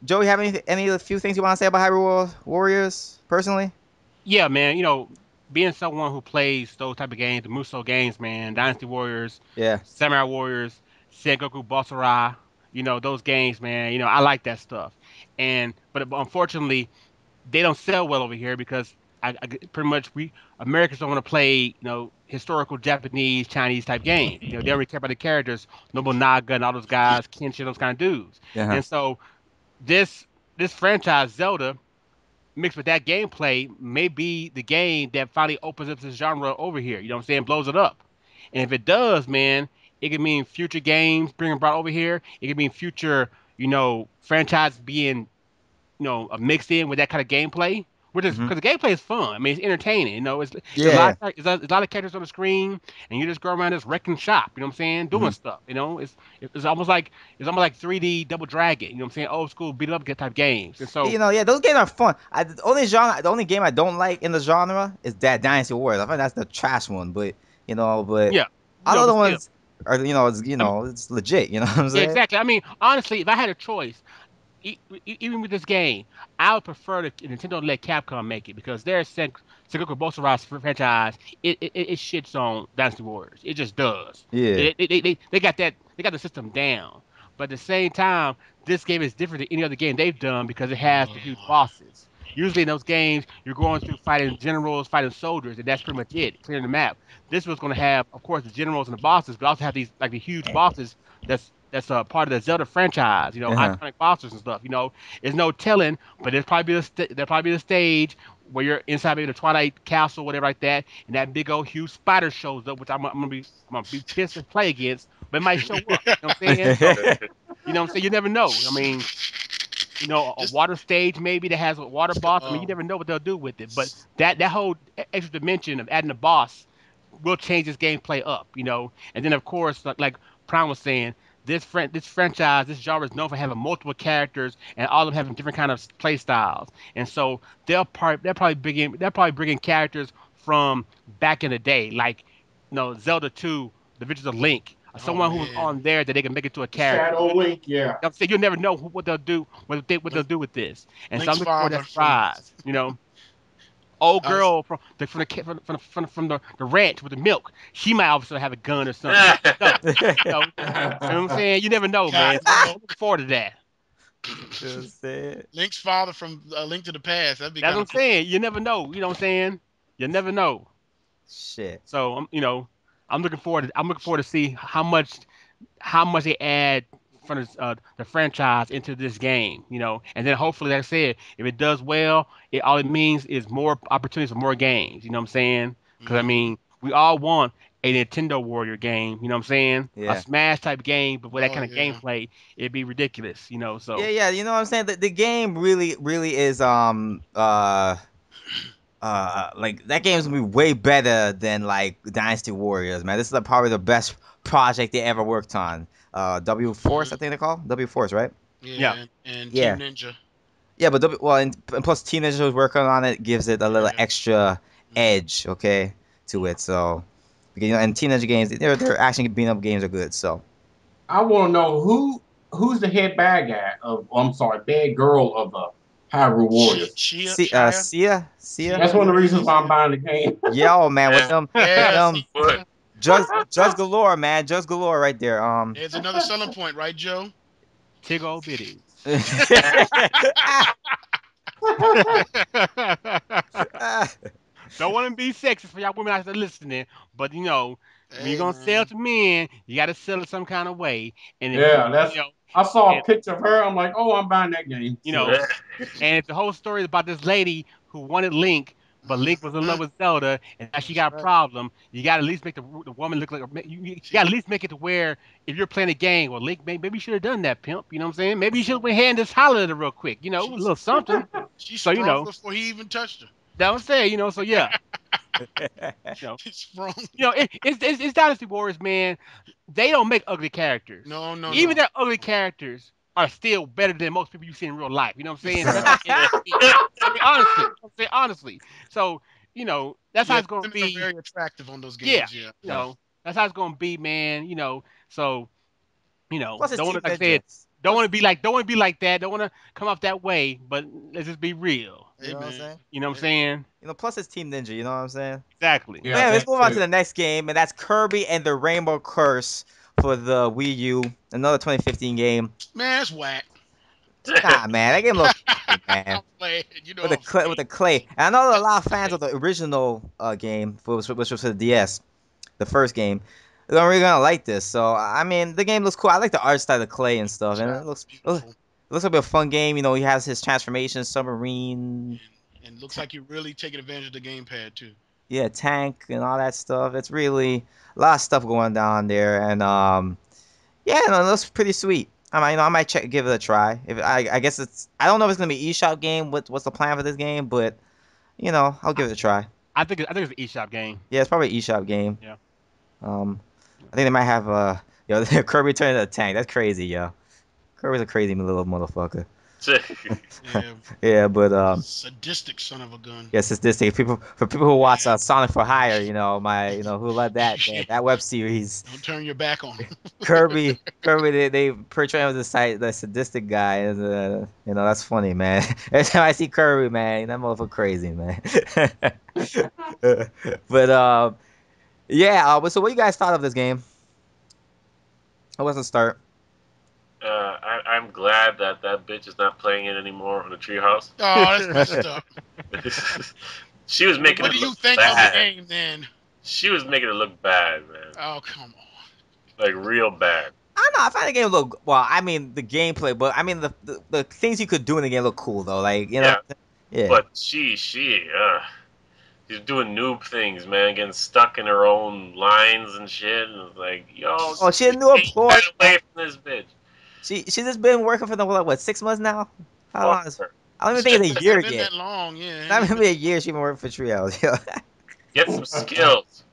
Joey, have any few things you want to say about Hyrule Warriors personally? Yeah, man. Being someone who plays those type of games, the Musou games, man, Dynasty Warriors, Samurai Warriors, Sengoku Basara, those games, man. I like that stuff. But unfortunately, they don't sell well over here because I pretty much Americans don't want to play, historical Japanese, Chinese type games. They don't really care about the characters, Nobunaga and all those guys, Kenshin, those kind of dudes. And so this franchise, Zelda, mixed with that gameplay, may be the game that finally opens up this genre over here. You know what I'm saying? Blows it up. And if it does, man, it could mean future games being brought over here. It could mean future, franchise being, mixed in with that kind of gameplay. Because the gameplay is fun. I mean, it's entertaining. There's a lot of characters on the screen, and you just go around this wrecking shop. You know what I'm saying? Doing stuff. It's almost like 3D Double Dragon. You know what I'm saying? Old school beat up type games. And so those games are fun. The only game I don't like in the genre is that Dynasty Warriors. I think that's the trash one. But all other ones, or it's legit. You know what I'm Yeah, saying? exactly. I mean, honestly, if I had a choice, even with this game, I would prefer Nintendo to let Capcom make it because their Sengoku Bosarai franchise, it shits on Dynasty Warriors. It just does. Yeah. They got that, they got the system down. But at the same time, this game is different than any other game they've done because it has the huge bosses. Usually in those games, you're going through fighting generals, fighting soldiers, and that's pretty much it, clearing the map. This was going to have, of course, the generals and the bosses, but also have these like the huge bosses that's a part of the Zelda franchise, Uh-huh. iconic bosses and stuff. There's no telling, but there'll probably be the stage where you're inside maybe the Twilight Castle, whatever like that, and that big old huge spider shows up, which I'm gonna be pissed to play against, but it might show up. You know what I'm saying? So you know what I'm saying? You never know. I mean, a Just water stage maybe that has a water boss. I mean, you oh, never know what they'll do with it. But that whole extra dimension of adding a boss will change this gameplay up. And then of course, like Prime was saying, this franchise, this genre is known for having multiple characters and all of them having different kind of play styles. And so they're probably bringing characters from back in the day, like Zelda 2, The Adventures of Link, oh someone who was man, on there that they can make it to a character. Shadow Link, yeah. I'm saying you'll never know what they'll do, what they'll Link, do with this, and so I'm Link's looking for that father from surprise. Old I was, girl from the ranch with the milk, she might also have a gun or something. No, you know, you know what I'm saying? You never know, man. So Cottonmouth. I'm looking forward to that. Just said. Link's father from Link to the Past. That'd be That's kind what of I'm cool. saying. You never know. You know what I'm saying? You never know. Shit. So I'm looking forward to see how much they add from the franchise into this game. And then hopefully, like I said, if it does well, all it means is more opportunities for more games. You know what I'm saying? Because I Hmm. mean, we all want a Nintendo Warrior game. You know what I'm saying? A Yeah. Smash type game, but with that Oh kind of yeah. gameplay, it'd be ridiculous. Yeah, So yeah, you know what I'm saying? The game really, really is like that game's gonna be way better than like Dynasty Warriors, man. This is probably the best project they ever worked on. W Force, Hmm. I think they call W Force, right? yeah, Yeah, and Team Yeah, Ninja. yeah, but and plus Teenagers was working on it gives it a little Yeah. extra Hmm. edge, okay, to it. So, because, and teenager games, their action beat up games are good. So, I want to know who's the head bad guy of. Oh, I'm sorry, bad girl of the Hyrule Warriors. Shia. Sia, That's Sia. one of the Yeah. reasons why I'm buying the game. yo, man, with Yeah, Yes. them would. just galore, man, just galore right there. There's another selling point, right, Joe? Tiggle bitties. Don't want to be sexist for y'all women out there listening, but when you're Hey gonna sell man. to men, you gotta sell it some kind of way. And if Yeah, you that's. know, I saw and a picture of her. I'm like, oh, I'm buying that game. you know, and if the whole story is about this lady who wanted Link, but Link was in love Mhm. with Zelda, and now she That's got a right. problem, you gotta at least make the woman look like you She gotta at least make it to where if you're playing a game, well, Link, maybe you should have done that, pimp. You know what I'm saying? Maybe you should have went ahead and just hollered at her real quick. A she's little something. she So sprung before he even touched her. that was saying. So yeah. You know, She sprung. it's Dynasty Warriors, man. They don't make ugly characters. No, no, Even no. their ugly characters are still better than most people you see in real life. You know what I'm saying? Bruh. I mean, honestly, I'm saying honestly. So, that's how Yeah, it's gonna women are be. very attractive on those Yeah, games. Yeah. Yeah. that's how it's gonna be, man. So Plus, it's don't want Team to, like I said, Ninjas. Plus, don't want to be like that. Don't want to come off that way. But let's just be real. you Hey know what I'm man. saying? You know what I'm Hey, saying? Plus it's Team Ninja. You know what I'm saying? Exactly. But Yeah, yeah, let's that move on to too. the next game, and that's Kirby and the Rainbow Curse for the Wii U. Another 2015 game. man, that's whack. Nah, man, that game look cool, man. I'm playing. You know With the I'm clay, playing. with the clay. And I know a lot of fans of Hey, the original game, which was for the DS, the first game. They're really gonna like this. So I mean, the game looks cool. I like the art style, the clay and stuff, and child, it's it beautiful. looks like a fun game. He has his transformation, submarine, And looks like you're really taking advantage of the gamepad too. yeah, tank, and all that stuff. It's really a lot of stuff going down there, and yeah, no, it looks pretty sweet. I might give it a try. If I guess I don't know if it's gonna be eShop game. What's the plan for this game? But I'll give it a try. I think it's an eShop game. Yeah, it's probably an eShop game. Yeah. Um, I think they might have Kirby turning into a tank. That's crazy, yo. Kirby's a crazy little motherfucker. Yeah, Yeah, but sadistic son of a gun. yes, it's this thing. For people who watch Sonic for Hire, who love that Yeah. that web series. Don't turn your back on him. Kirby, they portray him as the sadistic guy, and that's funny, man. Every time I see Kirby, man, that motherfucker crazy, man. But yeah. So what you guys thought of this game? How was the start? I'm glad that bitch is not playing it anymore on the Treehouse. Oh, that's messed up. She was making What it do you look think of the bad. game then? She was making it look bad, man. Oh, come on. Like real bad. I don't know. I find the game look well. I mean, the gameplay, but I mean the things you could do in the game look cool though. Like Yeah. yeah. But she's doing noob things, man, getting stuck in her own lines and shit. And it's like, yo, Oh, she a new employee. get away from this bitch. She just been working for them what 6 months now? How long? Fuck her. I don't even think it's a It's year not been yet. that long, yeah. Not even a year. She been working for Treehouse. Get some skills.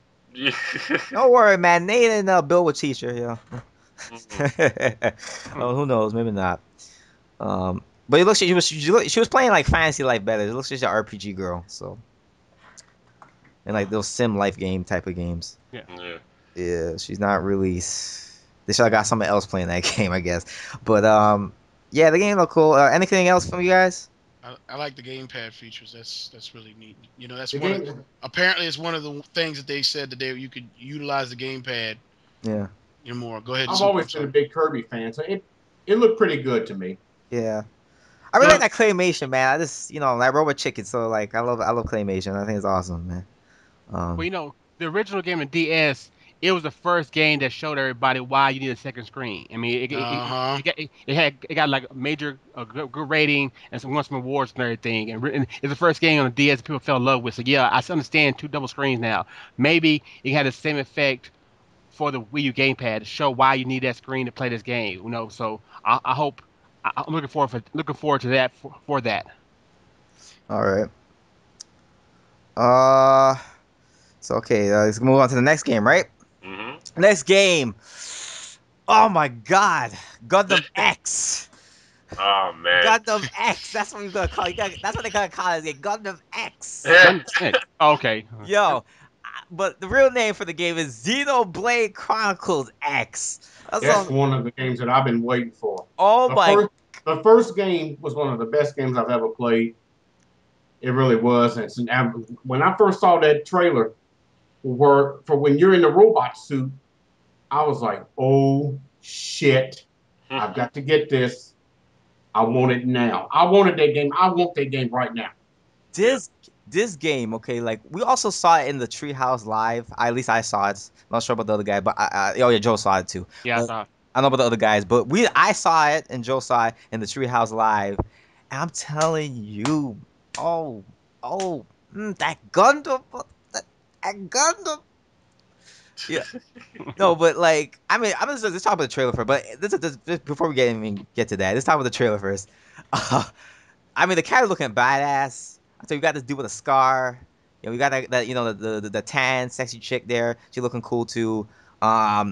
Don't worry, man. Nate and Bill will teach her. Mhm. Oh, who knows? Maybe not. But it looks like she was playing like Fantasy Life better. It looks like she's an RPG girl. So and like those sim life game type of games. Yeah. Yeah. Yeah, she's not really. They should have got someone else playing that game, I guess. But yeah, the game looked cool. Anything else from you guys? I like the gamepad features. That's really neat. You know, that's The one of game, apparently it's one of the things that they said that you could utilize the gamepad Yeah, more. Go ahead, I've Super. I'm always been a sorry. big Kirby fan, so it looked pretty good to me. yeah. I really like Now, that claymation, man. I just, like Robot Chicken. So like, I love claymation. I think it's awesome, man. Well, Um, the original game in DS, it was the first game that showed everybody why you need a second screen. I mean, Uh-huh. it got like a major good rating and won some awards and everything. And it's the first game on the DS people fell in love with. So yeah, I understand two double screens now. Maybe it had the same effect for the Wii U gamepad to show why you need that screen to play this game. So I hope I'm looking forward to that for that. all right. Uh, so okay, let's move on to the next game, right? Mhm. Next game. Oh my God, Gundam X. Oh man. Gundam X. That's what you're gonna call it. That's what they're gonna call it. Gundam X. Oh, okay. Yo, but the real name for the game is Xenoblade Chronicles X. That's that's all. one of the games that I've been waiting for. Oh The my. first, the first game was one of the best games I've ever played. It really was. And when I first saw that trailer for when you're in the robot suit, I was like, oh shit, I've got to get this. I want it now. I wanted that game. I want that game right now. Yeah. This game, okay, like we also saw it in the Treehouse Live. At least I saw it. Not sure about the other guy, but oh yeah, Joe saw it too. Yeah, I But saw. I don't know about the other guys, but I saw it and Joe saw it in the Treehouse Live. And I'm telling you, oh, that Gundam, that Gundam. Yeah, no, but like, I mean, I'm just talk about the trailer first. But this before we get to that, let's talk about the trailer first. I mean, the character looking badass. So we got this dude with a scar. We got that the tan sexy chick there. She looking cool too. I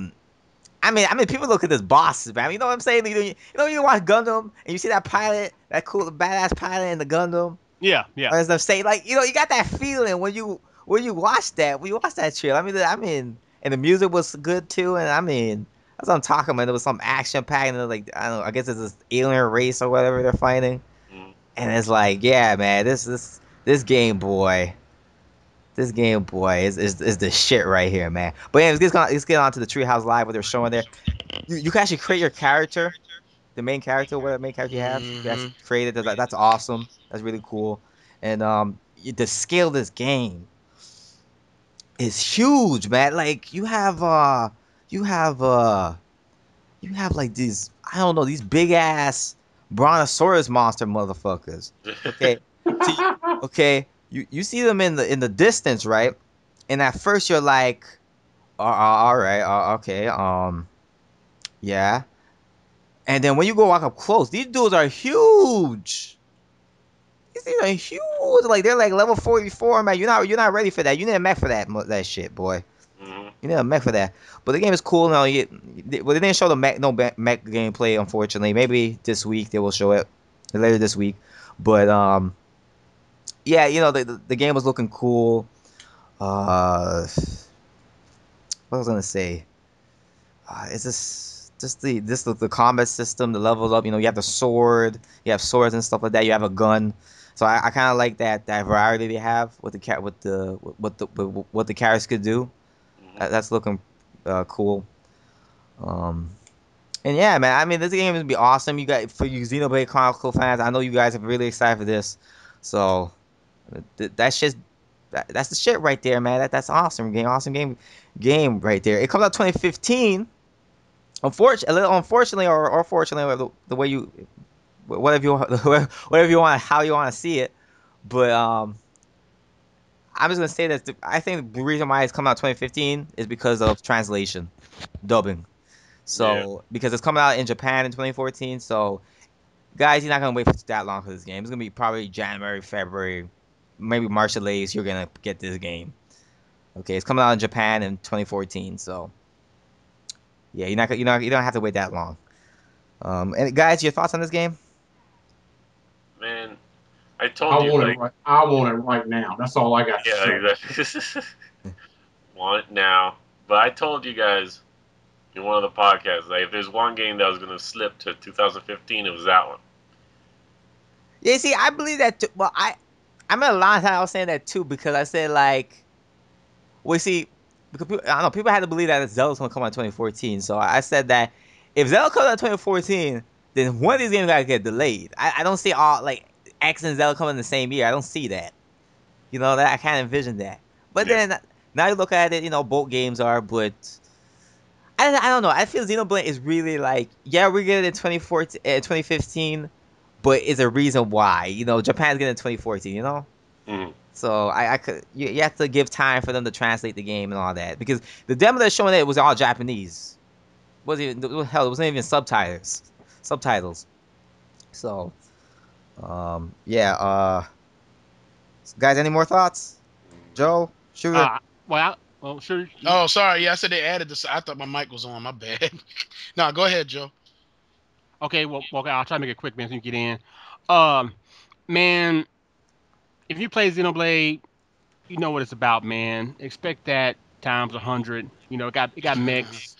mean, people look at this boss, man. You know what I'm saying? You watch Gundam and you see that pilot, that cool badass pilot in the Gundam. Yeah, yeah. As I'm saying, like you got that feeling when you watch that trailer. I mean, and the music was good too. And I mean, that's what I'm talking about. There was some action packed, and like I don't know. I guess it's this alien race or whatever they're fighting. Mhm. And it's like, yeah, man, this Game Boy, is the shit right here, man. But yeah, let's get on to the Treehouse Live what they're showing there. You can actually create your character, the main character, whatever main character you have. You can Hmm. actually create it. That's awesome. That's really cool. And the scale of this game is huge, man. Like you have you have like these, I don't know, these big ass brontosaurus monster motherfuckers. Okay. See, okay, you see them in the distance, right? And at first you're like, all right, okay, yeah. And then when you go walk up close, these dudes are huge. These things are huge. Like they're like level 44, man. You're not ready for that. You need a mech for that shit, boy. Mhm. You need a mech for that. But the game is cool. Well, they didn't show the mech gameplay, unfortunately. Maybe this week they will show it. later this week. But yeah, the game was looking cool. What was I gonna say? It's just the combat system, the levels up. You have the sword, you have swords and stuff like that. You have a gun, so I kind of like that variety they have with what the characters could do. That's looking cool. Um, and yeah, man, I mean, this game is gonna be awesome. You got for you Xenoblade Chronicles fans. I know you guys are really excited for this. So that's just that's the shit right there, man. That's awesome game right there. It comes out 2015. Unfortunately, or fortunately, the way you, whatever you whatever you want, how you want to see it. But I'm just gonna say that I think the reason why it's coming out 2015 is because of translation, dubbing. So because it's coming out in Japan in 2014, so guys, you're not gonna wait for that long for this game. It's gonna be probably January, February, maybe March at latest. You're gonna get this game. Okay, it's coming out in Japan in 2014, so yeah, you don't have to wait that long. And guys, your thoughts on this game? Man, I told you, I want it right now. That's all I got to yeah, say. exactly. Want it now. But I told you guys in one of the podcasts, like, if there's one game that was going to slip to 2015, it was that one. Yeah, see, I believe that too. Well, I'm at a long time I was saying that too because I said like, well, see, because I don't know, people had to believe that Zelda's gonna come out in 2014. So I said that if Zelda comes out in 2014, then one of these games gotta get delayed. I don't see all like X and Zelda coming in the same year. I don't see that. That I can't envision that. But then now you look at it, both games are, but I don't know. I feel Xenoblade is really like, yeah, we're getting it in 2014, 2015, but it's a reason why. Japan's getting it in 2014. Mm-hmm. So I could you have to give time for them to translate the game and all that because the demo that's showing it was all Japanese. Wasn't even hell? It wasn't even subtitles. Subtitles. So yeah. Guys, any more thoughts? Joe, Shooter. Well, sure. Oh, sorry. Yeah, I said they added this. I thought my mic was on. My bad. No, go ahead, Joe. Okay, okay, I'll try to make it quick, man, so you can get in. Um, Man, if you play Xenoblade, you know what it's about, man. Expect that times 100. It got mechs.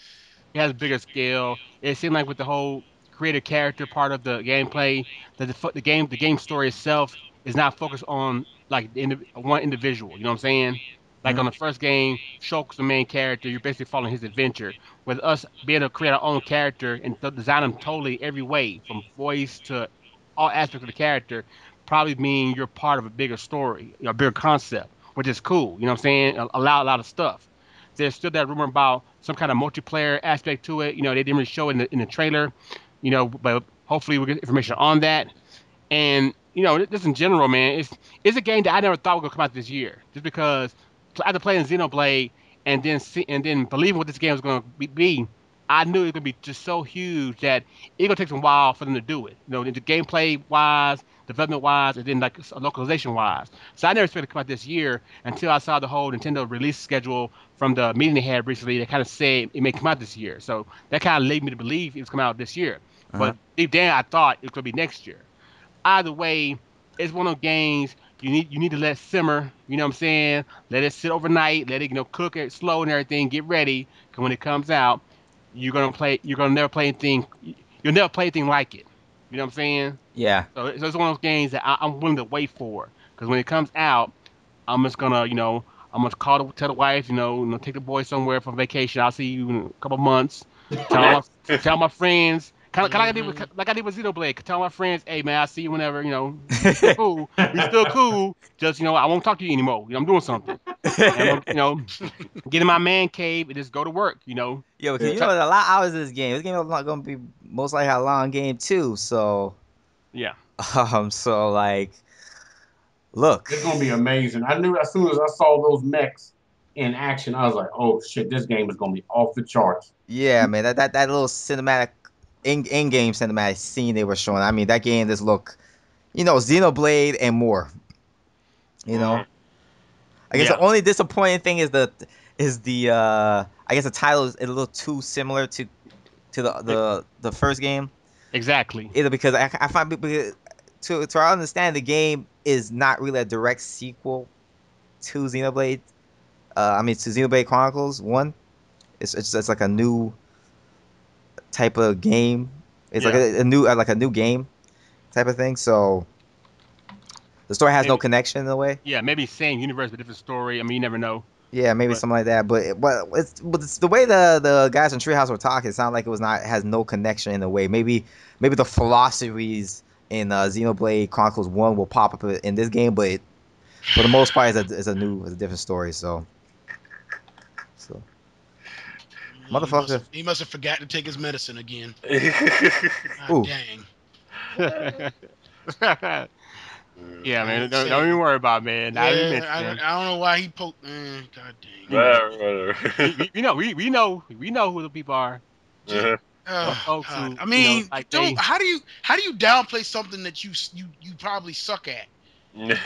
It has a bigger scale. It seemed like with the whole creative character part of the gameplay, that the game story itself is not focused on like one individual. You know what I'm saying? Like on the first game, Shulk's the main character. You're basically following his adventure. With us being able to create our own character and design them totally every way, from voice to all aspects of the character, probably mean you're part of a bigger story, a bigger concept, which is cool. You know what I'm saying? A lot of stuff. There's still that rumor about some kind of multiplayer aspect to it. They didn't really show it in the trailer. But hopefully we'll get information on that. And just in general, man, it's a game that I never thought would come out this year, just because after playing Xenoblade and then believing what this game was going to be, I knew it was going to be just so huge that it's going to take some while for them to do it. The gameplay wise, development wise, and then like localization wise. So I never expected it to come out this year until I saw the whole Nintendo release schedule from the meeting they had recently. That kind of said it may come out this year. So that kind of led me to believe it was coming out this year. Uh-huh. But deep down, I thought it was going to be next year. Either way, it's one of those games you need to let simmer. You know what I'm saying? Let it sit overnight. Let it cook it slow and everything. Get ready. Cause when it comes out, you're gonna play. You're gonna never play anything. You'll never play anything like it. You know what I'm saying? Yeah. So it's one of those games that I'm willing to wait for. Cause when it comes out, I'm just gonna I'm gonna tell the wife take the boy somewhere for vacation. I'll see you in a couple months. Tell my friends. Kind of like I did with Xenoblade. Tell my friends, hey man, I'll see you whenever. We still cool. We still cool. Just I won't talk to you anymore. I'm doing something. And I'm get in my man cave and just go to work. Yeah, because there's a lot of hours in this game. This game is not gonna be most likely a long game too. So Yeah. so like, look, It's gonna be amazing. I knew as soon as I saw those mechs in action, I was like, "Oh shit, this game is gonna be off the charts." yeah, man, that little cinematic in-game cinematic scene they were showing. I mean, that game just look, Xenoblade and more. You know, I guess the only disappointing thing is the I guess the title is a little too similar to the first game. Exactly. Either because I find because to our understanding, the game is not really a direct sequel to Xenoblade. To Xenoblade Chronicles 1. It's like a new type of game. It's like a new game type of thing. So the story has no connection in a way. Yeah, maybe same universe but different story. I mean, you never know. Yeah, maybe something like that. But it's the way the guys in Treehouse were talking. It sounded like it has no connection in a way. Maybe the philosophies in Xenoblade Chronicles 1 will pop up in this game, but for the most part, it's a different story. So motherfucker. He must have forgot to take his medicine again. Ooh. Dang. Yeah, man. Don't even worry about it, man. Now you mentioned him. I don't know why he poked. God dang. Whatever. we know who the people are. Oh, Folks God. who, I mean, like how do you downplay something that you probably suck at?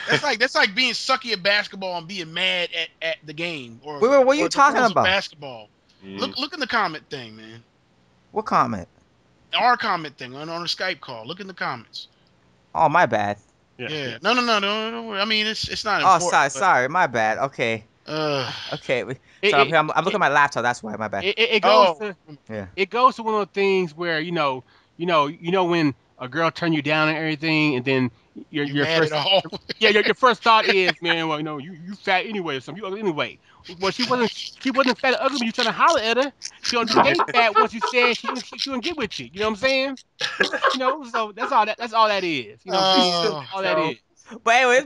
That's like being sucky at basketball and being mad at the game or Wait, what are you talking about? Basketball. Look in the comment thing, man. What comment? Our comment thing on a Skype call. Look in the comments. Oh, my bad. Yeah. No. I mean, it's not important. Oh, sorry, my bad. Okay. Okay. Sorry, I'm looking at my laptop. That's why. My bad. It goes to one of those things where when a girl turn you down and everything, and then your mad first at all. your first thought is, man, well, you fat anyway, or something. You ugly anyway. Well, she wasn't fat or ugly, but you trying to holler at her. She only became fat once you said she wouldn't get with you. You know what I'm saying? So that's all that is. You know what I'm saying? All that is. But anyway, let's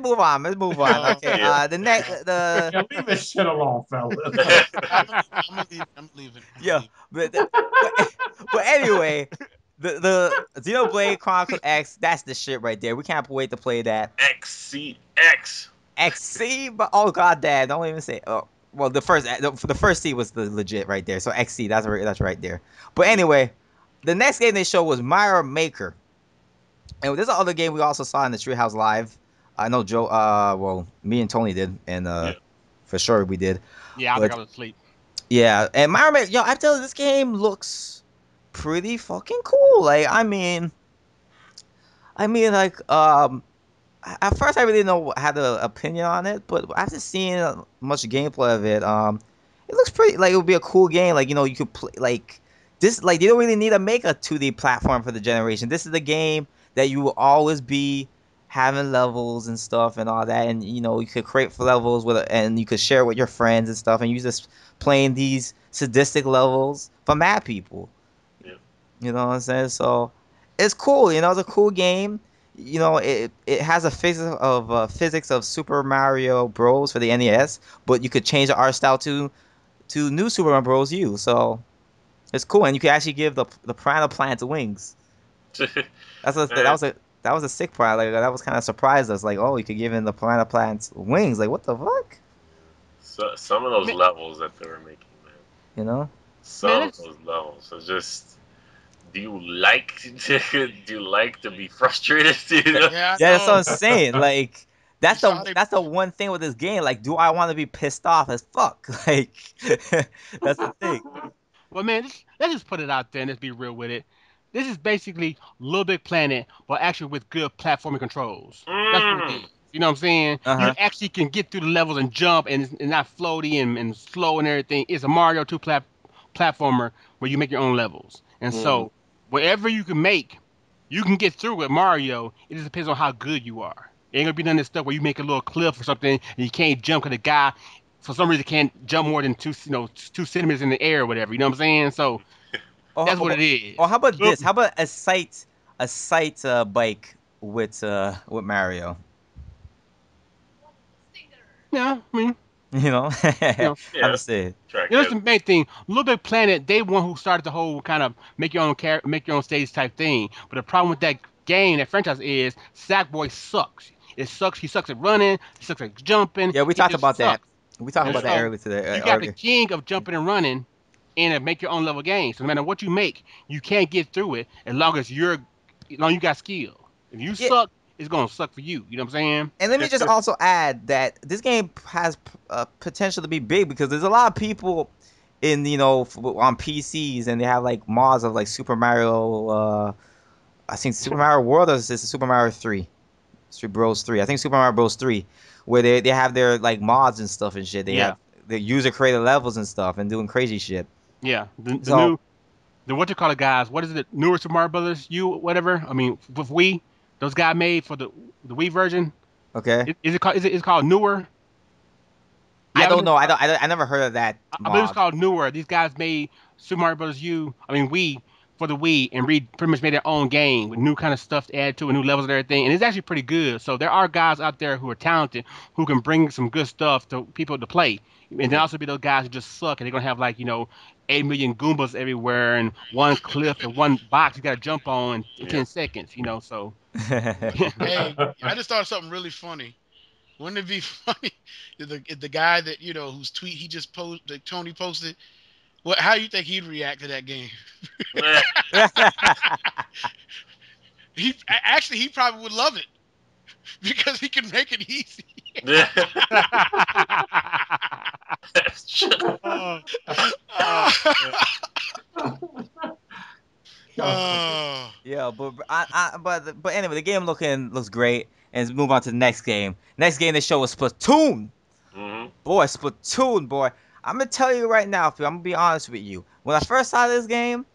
move on. Okay. The next leave this shit alone, fellas. I'm leaving. But anyway, the Xenoblade Chronicles X, that's the shit right there. We can't wait to play that. XCX. XC, but oh god damn, don't even say. Oh, well, the first C was the legit right there. So XC, that's right there. But anyway, the next game they showed was Mario Maker, and this is another game we also saw in the Treehouse Live. I know Joe. Me and Tony did, and for sure we did. Yeah, I think I was asleep. Yeah, and Mario Maker, I tell you, this game looks pretty fucking cool. Like, at first I really didn't had an opinion on it, but after seeing much gameplay of it, it looks pretty. Like, it would be a cool game. Like, you could play like this. Like, you don't really need to make a 2D platform for the generation. This is the game that you will always be having levels and stuff and all that, and you could create levels and you could share with your friends and stuff, and you just playing these sadistic levels for mad people. Yeah. You know what I'm saying? So it's cool. It's a cool game. It has a physics of Super Mario Bros. For the NES, but you could change the art style to New Super Mario Bros. U. So it's cool, and you could actually give the piranha plants wings. That was a sick part. Like, that was kind of surprised us. Like, oh, you could give in the piranha plants wings. Like, what the fuck? So, some of those levels that they were making, man. Some of those levels are just. Do you like to be frustrated? Yeah, that's what I'm saying. Like, that's the one thing with this game. Like, do I want to be pissed off as fuck? Like, that's the thing. Well, man, let's just put it out there and let's be real with it. This is basically Little Big Planet, but actually with good platforming controls. That's what it is. You know what I'm saying? Uh-huh. You actually can get through the levels and jump and not floaty and slow and everything. It's a Mario 2 platformer where you make your own levels. And so, whatever you can make, you can get through with Mario. It just depends on how good you are. It ain't gonna be none of this stuff where you make a little cliff or something and you can't jump because the guy, for some reason, can't jump more than 2 centimeters in the air or whatever. You know what I'm saying? So that's what it is. Or how about this? How about a sight bike with Mario? Yeah, I mean, I'm just saying. That's the main thing. Little Big Planet, they one who started the whole kind of make your own stage type thing. But the problem with that game, that franchise, is Sackboy sucks. It sucks. He sucks at running. He sucks at jumping. Yeah, we talked about that. We talked about that earlier today. You got the king of jumping and running in a make your own level game. So no matter what you make, you can't get through it as long as you got skill. If you suck, it's gonna suck for you. You know what I'm saying? And let me just also add that this game has potential to be big because there's a lot of people on PCs and they have like mods of like Super Mario. I think Super Mario World or is this Super Mario 3? Super Bros 3. I think Super Mario Bros 3, where they have their like mods and stuff and shit. They Yeah. have the user created levels and stuff and doing crazy shit. Yeah, the So new the what you call it guys? What is it? Newer Super Mario Brothers U whatever. I mean, with Wii, those guys made for the Wii version. okay, Is it called? Is it called Newer? I Yeah, don't know. I never heard of that I believe it's mod. called Newer. These guys made Super Mario Brothers U. I mean Wii for the Wii and pretty much made their own game with new kind of stuff to add to it, new levels and everything. And it's actually pretty good. So there are guys out there who are talented who can bring some good stuff to people to play. And then also be those guys who just suck and they're gonna have like 8 million Goombas everywhere and one cliff and one box you gotta jump on in Yeah. 10 seconds. So Hey, I just thought of something really funny. Wouldn't it be funny if the guy that whose tweet he just posted, that Tony posted? What? How you think he'd react to that game? Actually he probably would love it because he can make it easy. oh, oh, Oh, Yeah, but anyway, the game looks great, and let's move on to the next game. Next game they show was Splatoon. Hmm. Boy, Splatoon, boy. I'm gonna tell you right now, Phil. I'm gonna be honest with you. When I first saw this game,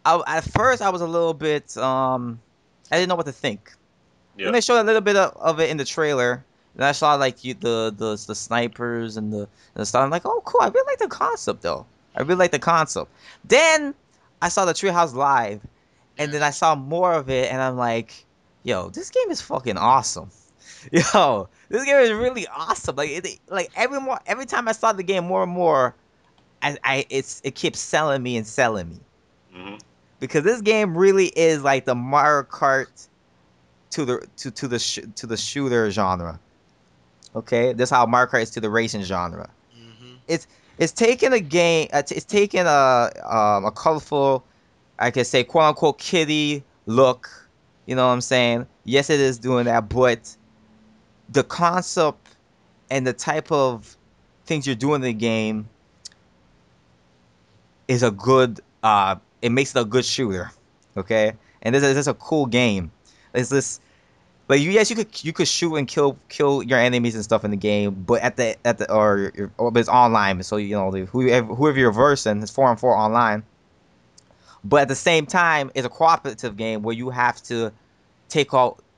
at first I was a little bit I didn't know what to think. Then Yeah. they showed a little bit of it in the trailer, and I saw like the snipers and the stuff. I'm like, oh cool. I really like the concept though. I really like the concept. Then I saw the Treehouse Live, and then I yes. saw more of it, and I'm like, yo, this game is fucking awesome. Yo, this game is really awesome. Like like every time I saw the game more and more, it keeps selling me and selling me Hmm. because this game really is like the Mario Kart to the shooter genre. Okay, this is how Mario Kart is to the racing genre. Hmm. It's it's taking a game. It's taking a colorful, I could say, quote unquote, kiddie look. You know what I'm saying? Yes, it is doing that, but the concept and the type of things you're doing in the game is a good. It makes it a good shooter. Okay, and this is a cool game. It's this. But yes, you could shoot and kill your enemies and stuff in the game, but but it's online, so whoever you're versing, it's 4-on-4 online. But at the same time, it's a cooperative game where you have to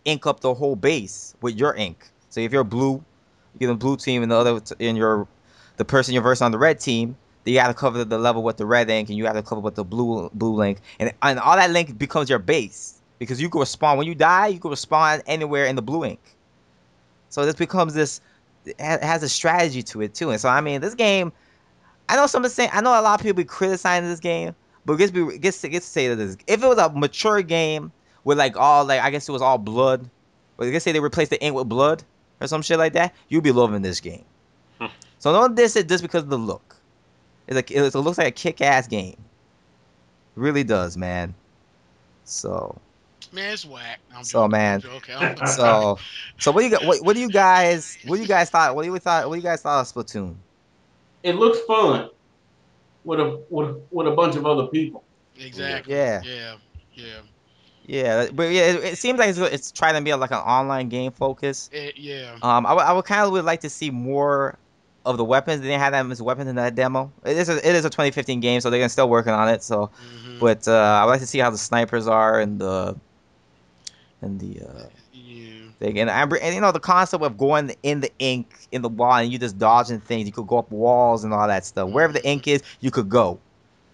ink up the whole base with your ink. So if you're blue, you're the blue team, and the person you're versing on the red team, then you got to cover the level with the red ink, and you have to cover with the blue ink, and all that link becomes your base because you can respawn when you die. You can respawn anywhere in the blue ink. So this becomes this. It has a strategy to it too, and so I mean, this game. I know some saying. I know a lot of people be criticizing this game, but gets to say that this. If it was a mature game with like all like I guess it was all blood, but let's say they replaced the ink with blood or some shit like that, you'd be loving this game. So don't diss it just because of the look. It looks like a kick-ass game. Really does, man. So Man, it's whack. I'm so joking. I'm man. joking. So so what do you got? What do you guys? What do you guys thought? What do you guys thought of Splatoon? It looks fun with a bunch of other people. Yeah. Exactly. Yeah. Yeah. Yeah. Yeah, but yeah, it seems like it's trying to be like an online game focus. Yeah. I would kind of would like to see more of the weapons. They didn't have that as weapons in that demo. It is a 2015 game, so they're still working on it. So, Hmm. but I would like to see how the snipers are and the Yeah. thing. And the concept of going in the ink in the wall and you just dodging things. You could go up walls and all that stuff. Wherever the Hmm. ink is, you could go.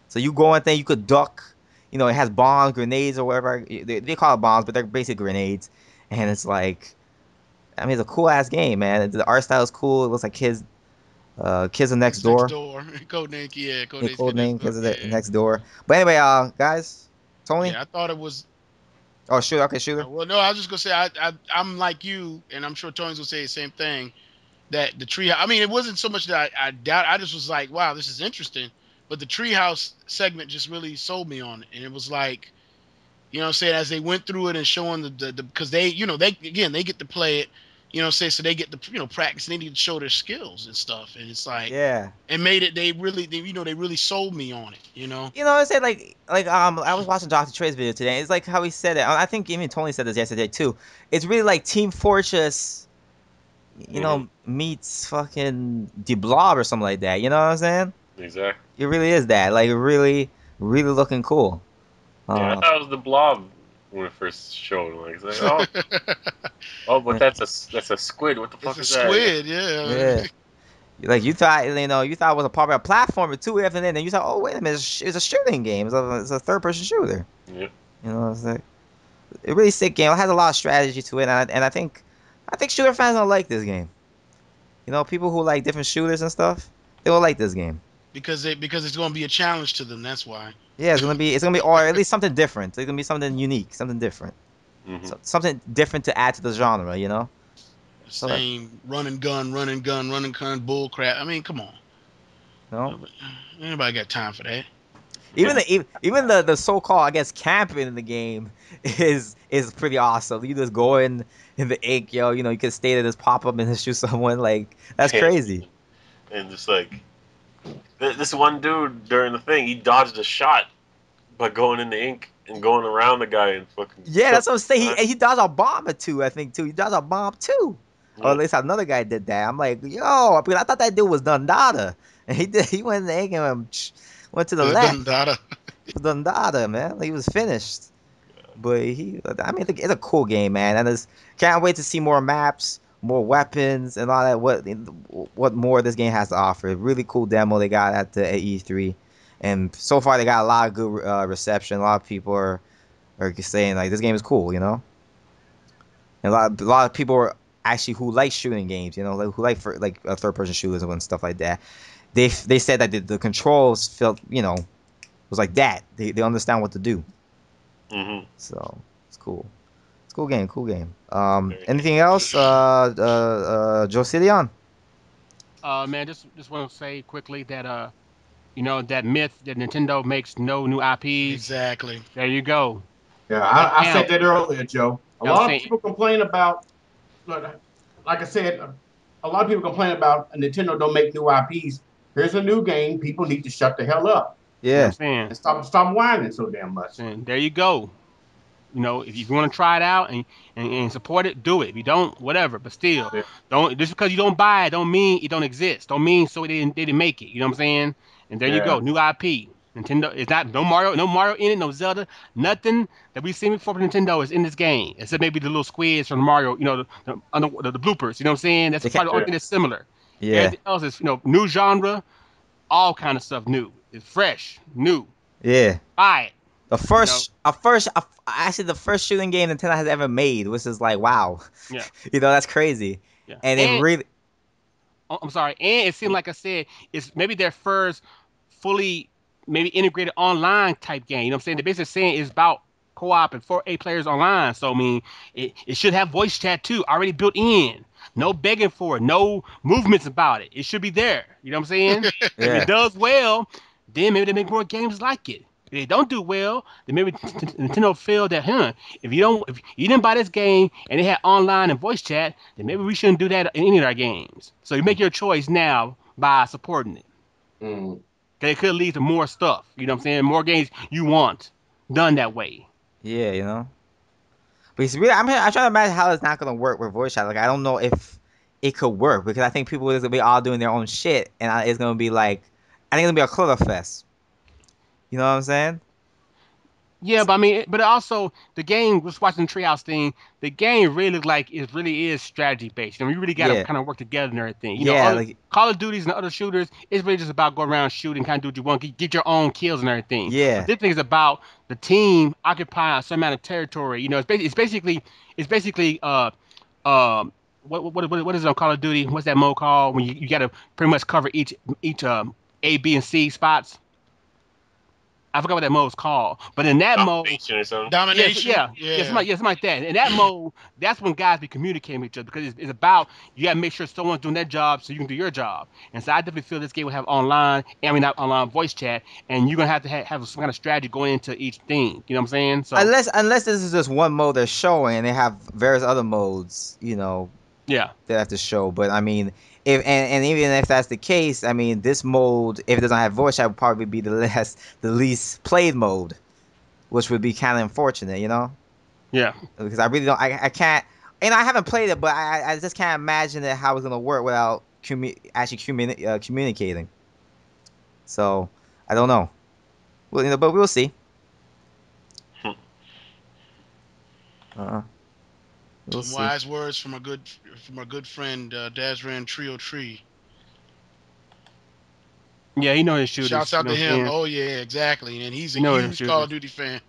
So you go in there, you could duck. It has bombs, grenades, or whatever. They call it bombs, but they're basically grenades. And it's like, I mean, it's a cool ass game, man. The art style is cool. It looks like kids are next It's next door. door. Code name. Yeah. Code Yeah, name's code kid next name door. because of the Yeah. next door. But anyway, guys, Tony. Yeah. I thought it was. Oh, shooter. Okay, shooter. Well, no, I was just gonna say I'm like you, and I'm sure Tony's gonna say the same thing. That the tree. I mean, it wasn't so much that I doubt. I just was like, wow, this is interesting. But the treehouse segment just really sold me on it, and it was like, what I'm saying, as they went through it and showing the because they they get to play it. You know what I'm saying? So they get to practice. And they need to show their skills and stuff. And it's like, Yeah. it made it. They really sold me on it. You know. You know, I said I was watching Dr. Trey's video today. It's like how he said it. I think even Tony said this yesterday too. It's really like Team Fortress, meets fucking the Blob or something like that. You know what I'm saying? Exactly. It really is that. Like, really, really looking cool. Yeah, I thought it was the Blob when it first showed. Like, it's like but that's a squid. What the fuck It's is a that? squid. Yeah. Yeah. Like you thought it was a part of a platformer too. After then, you thought, oh wait a minute, it's a shooting game. It's a third-person shooter. Yep. You know, it's like a really sick game. It has a lot of strategy to it, and I think shooter fans don't like this game. You know, people who like different shooters and stuff, they will like this game. Because it's going to be a challenge to them. That's why. Yeah, it's gonna be, or at least something different. It's gonna be something unique, something different, something different to add to the genre. You know. Same run and gun bull crap. I mean, come on. No. Anybody got time for that? Even the so-called, I guess, camping in the game is pretty awesome. You just go in the ink, yo. You can stay there, just pop up and just shoot someone. Like, that's crazy. And just like this one dude during the thing, he dodged a shot by going in the ink and going around the guy and fucking. Yeah, that's what I'm saying. He dodged a bomb or two, I think too. He dodged a bomb too. Yeah. Or at least another guy did that. I'm like, yo, because I thought that dude was Dundada, and he went in the ink and went to the left. Dundada, man. He was finished. But it's a cool game, man. And can't wait to see more maps, more weapons, and all that. What more this game has to offer. Really cool demo they got at the E3. And so far, they got a lot of good reception. A lot of people are saying, like, this game is cool, And a lot of people are actually who like shooting games, like, who like third-person shooters and stuff like that. They said that the controls felt, was like that. They understand what to do. Mm-hmm. So it's cool. It's a cool game. Cool game. Anything else, Josilion? Man, just want to say quickly that that myth that Nintendo makes no new IPs. Exactly. There you go. Yeah, I said that earlier, Joe. A lot of people complain about, like I said, a lot of people complain about Nintendo don't make new IPs. Here's a new game. People need to shut the hell up. Yeah. And stop whining so damn much. There you go. If you want to try it out and support it, do it. If you don't, whatever. But still, don't just because you don't buy it, don't mean it don't exist. Don't mean so they didn't make it. You know what I'm saying? And there you go, new IP. Nintendo. It's not no Mario in it, no Zelda, nothing that we've seen before for Nintendo is in this game, except maybe the little squids from Mario. The bloopers. You know what I'm saying? That's probably the only thing that's similar. Yeah. Everything else is new genre, all kind of stuff new. It's fresh, new. Yeah. Buy it. The first shooting game Nintendo has ever made, which is like, wow. Yeah. That's crazy. Yeah. And it really. I'm sorry. And it seemed like I said, it's maybe their first fully maybe integrated online type game. You know what I'm saying? They're basically saying it's about co-op and 8 players online. So, I mean, it should have voice chat too, already built in. No begging for it. No movements about it. It should be there. You know what I'm saying? If it does well, then maybe they make more games like it. If they don't do well, then maybe Nintendo feel that, if you didn't buy this game and it had online and voice chat, then maybe we shouldn't do that in any of our games. So you make your choice now by supporting it. Mm. It could lead to more stuff. You know what I'm saying? More games you want done that way. Yeah, But it's really, I'm trying to imagine how it's not gonna work with voice chat. Like, I don't know if it could work because I think people is gonna be all doing their own shit, and it's gonna be like, I think it's gonna be a clutter fest. You know what I'm saying? Yeah, but also the game. Just watching the Treehouse thing, the game really look like it really is strategy based. You really got to kind of work together and everything. Like Call of Duties and other shooters, it's really just about go around shooting, kind of do what you want, get your own kills and everything. Yeah. But this thing is about the team occupying a certain amount of territory. It's basically what is it on Call of Duty? What's that mode called when you got to pretty much cover each A, B, and C spots? I forgot what that mode's called, but in that Domination mode, or something. Domination, something like that. In that mode, that's when guys be communicating with each other because it's about you got to make sure someone's doing their job so you can do your job. And so I definitely feel this game will have not online voice chat, and you're gonna have to have some kind of strategy going into each thing. You know what I'm saying? So unless this is just one mode they're showing, and they have various other modes, Yeah, Yeah. They have to show. But I mean, if and even if that's the case, I mean, this mode, if it doesn't have voice chat, would probably be the least played mode, which would be kind of unfortunate, you know? Yeah. Because I really don't, I can't, and I haven't played it, but I just can't imagine it how it's gonna work without communicating. So I don't know. Well, but we'll see. Uh, we'll Some see. wise words from our good friend Dazran Trio Tree. Yeah, he know his shooters. Shouts out You know to what I'm him. saying? Oh yeah, exactly. And he's a You know his huge Call shooters. of Duty fan.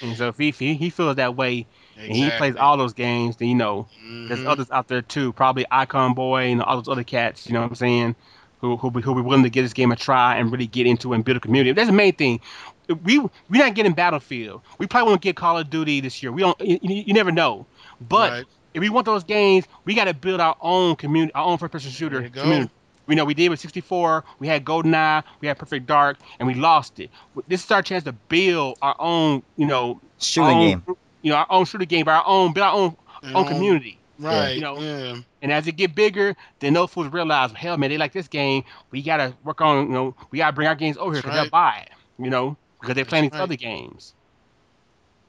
And so if he feels that way, and he plays Exactly. all those games, then there's Mm-hmm. others out there too. Probably Icon Boy and all those other cats. You know what I'm saying? Who be willing to give this game a try and really get into it and build a community. That's the main thing. We're not getting Battlefield. We probably won't get Call of Duty this year. We don't. You never know. But Right. if we want those games, we got to build our own community, our own first-person There shooter you go. community. We did with 64. We had GoldenEye. We had Perfect Dark, and we lost it. This is our chance to build our own, our Shooting own, game. our own shooter game, build our own community. Yeah. You Right. know, Yeah. and as it get bigger, then those fools realize, hell, man, they like this game. We gotta work on, we gotta bring our games over here That's because they'll right. buy it. Because they're That's playing these right. other games.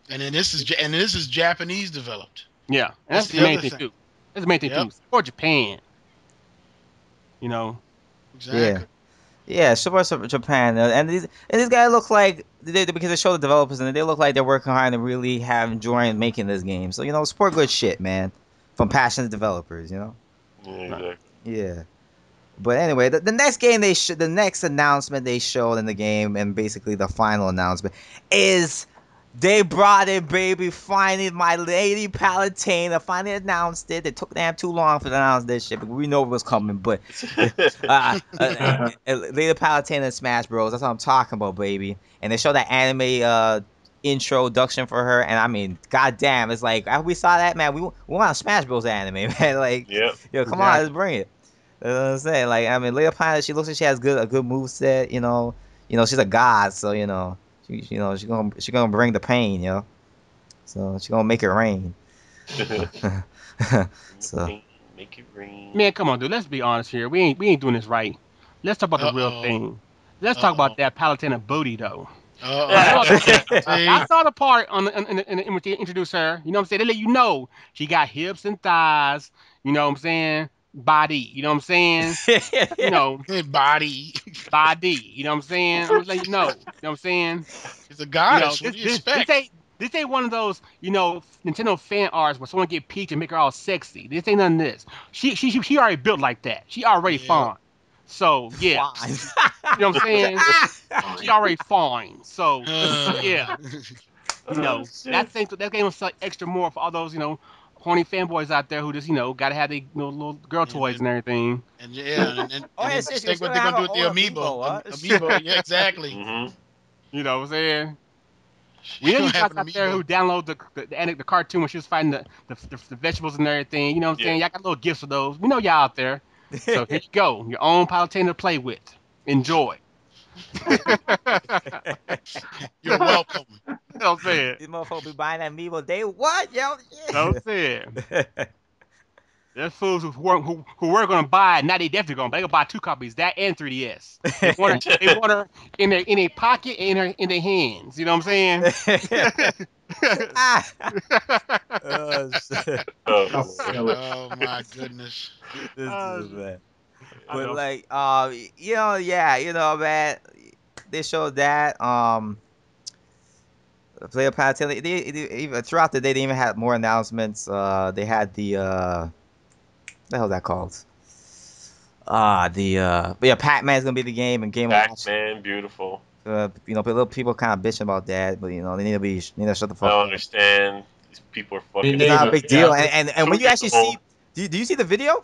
And then this is Japanese developed. Yeah, and That's that's the the main other thing thing. too. That's the main thing Yep. too. Support Japan. You know. Yeah. Exactly. Yeah, support Japan, and these guys look like because they show the developers and they look like they're working hard and really have enjoying making this game. So support good shit, man, from passionate developers. Yeah, Right. exactly. Yeah. But anyway, the next game the next announcement they showed in the game, and basically the final announcement is they brought it, baby. Finally, my lady Palutena finally announced it. It took damn too long for to announce this shit, but we know it was coming. But Lady Palutena in Smash Bros. That's what I'm talking about, baby. And they showed that anime introduction for her, and I mean, goddamn, it's like after we saw that, man, we want a Smash Bros. Anime, man. Like, Yep. yo, come on, let's bring it. You know what I'm saying? Like, I mean, Lady Palutena, she looks like she has a good move set. She's a god, so she gonna bring the pain, So she gonna make it rain. So Make it rain. Man, come on, dude. Let's be honest here. We ain't doing this right. Let's talk about the real Uh-oh. thing. Let's talk Uh-oh. about that Palutena booty, though. Uh-oh. I See? saw the part when they introduced her. You know what I'm saying? They let you know she got hips and thighs. You know what I'm saying? Body. You know what I'm saying? You know, Body. body. You know what I'm saying? I'm just letting you know. You know what I'm saying? She's a goddess. What This do you this this expect? ain't this ain't one of those Nintendo fan arts where someone get Peach and make her all sexy. This ain't none of this. She already built like that. She already Yeah. fine. So yeah, fine. you know what I'm saying? She already fine. So yeah, Oh, shit. that game was like extra more for all those horny fanboys out there who just gotta have their little girl and, toys and and everything. and yeah, Oh and yeah, then shit, just she think was what gonna they're have gonna her do with the own amiibo. amiibo, Amiibo, yeah, exactly. Mm-hmm. You know what I'm saying? We She's know gonna you have guys an out there amiibo. who download the cartoon when she was fighting the vegetables and everything. You know what I'm Yeah. saying? Y'all got little gifts for those. We know y'all out there. So here you go. Your own Palutena to play with. Enjoy. You You're welcome. know what I'm saying? These motherfuckers be buying that amiibo. They what, yo? You know what I'm saying? There's fools who were gonna buy it. Now they definitely gonna buy. They gonna buy two copies, that and 3DS. They want her in their pocket and in their hands. You know what I'm saying? Ah. Oh shit. Oh, That's boy. silly. Oh my goodness. This Uh, dude, man. I But know. like, yeah, man. They showed that. Player Palutena. Even throughout the day, they even had more announcements. They had what the hell's that called? But yeah, Pac-Man's gonna be the game and Game Watch. Pac-Man, beautiful. But little people kind of bitching about that, but they need to shut the I fuck don't up. understand. These people are Me fucking It's not a neither. big idiots. deal. Yeah. And when 2 you years actually old. see, do you see the video?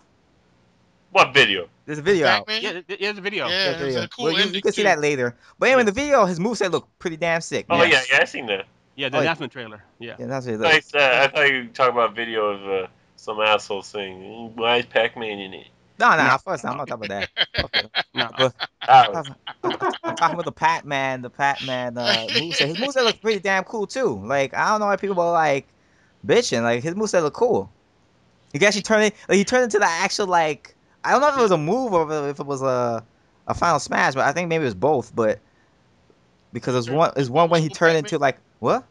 What video? There's a Of video out. Pac-Man? Yeah, here's a video. Yeah, Yeah, it was video. a Well, cool you ending can see too. that later. But anyway, in Yeah, the video, his moveset looked pretty damn sick, Oh man. yeah, yes, yeah, I seen that. yeah. The Oh yeah, announcement trailer. Yeah. yeah, that's what it looks. I thought you talking about video of some asshole saying, "Why is Pac-Man in it?" No, No, first I'm not talking about that. Fuck it. no. But I'm Oh, talking, I'm talking about the Pac-Man moveset. His moveset looks pretty damn cool too. Like I don't know why people are like bitching. Like his moveset look cool. He can actually turn it. Like, he turned into the actual like. I don't know if it was a move or if it was a final smash, but I think maybe it was both. But because there's one when he turned into like what?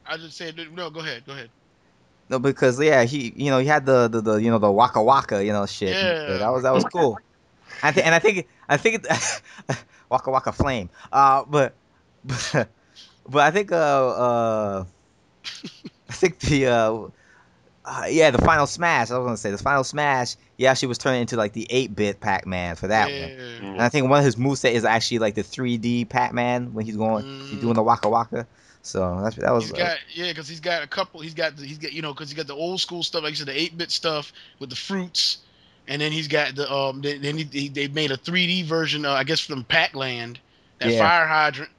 I just said no. Go ahead. No, because yeah, he had the the waka waka shit. Yeah, Yeah. that was cool. I think waka waka flame. But but I think the final smash. I was gonna say the final smash. He actually was turning into like the 8-bit Pac-Man for that one. Yeah. And I think one of his moveset is actually like the 3D Pac-Man when he's doing the waka waka. So that was. Because he's got a couple. He's got because he got the old school stuff, like you said, the 8-bit stuff with the fruits, and then he's got the they made a 3D version, I guess from Pac-Land, that Yeah. fire hydrant.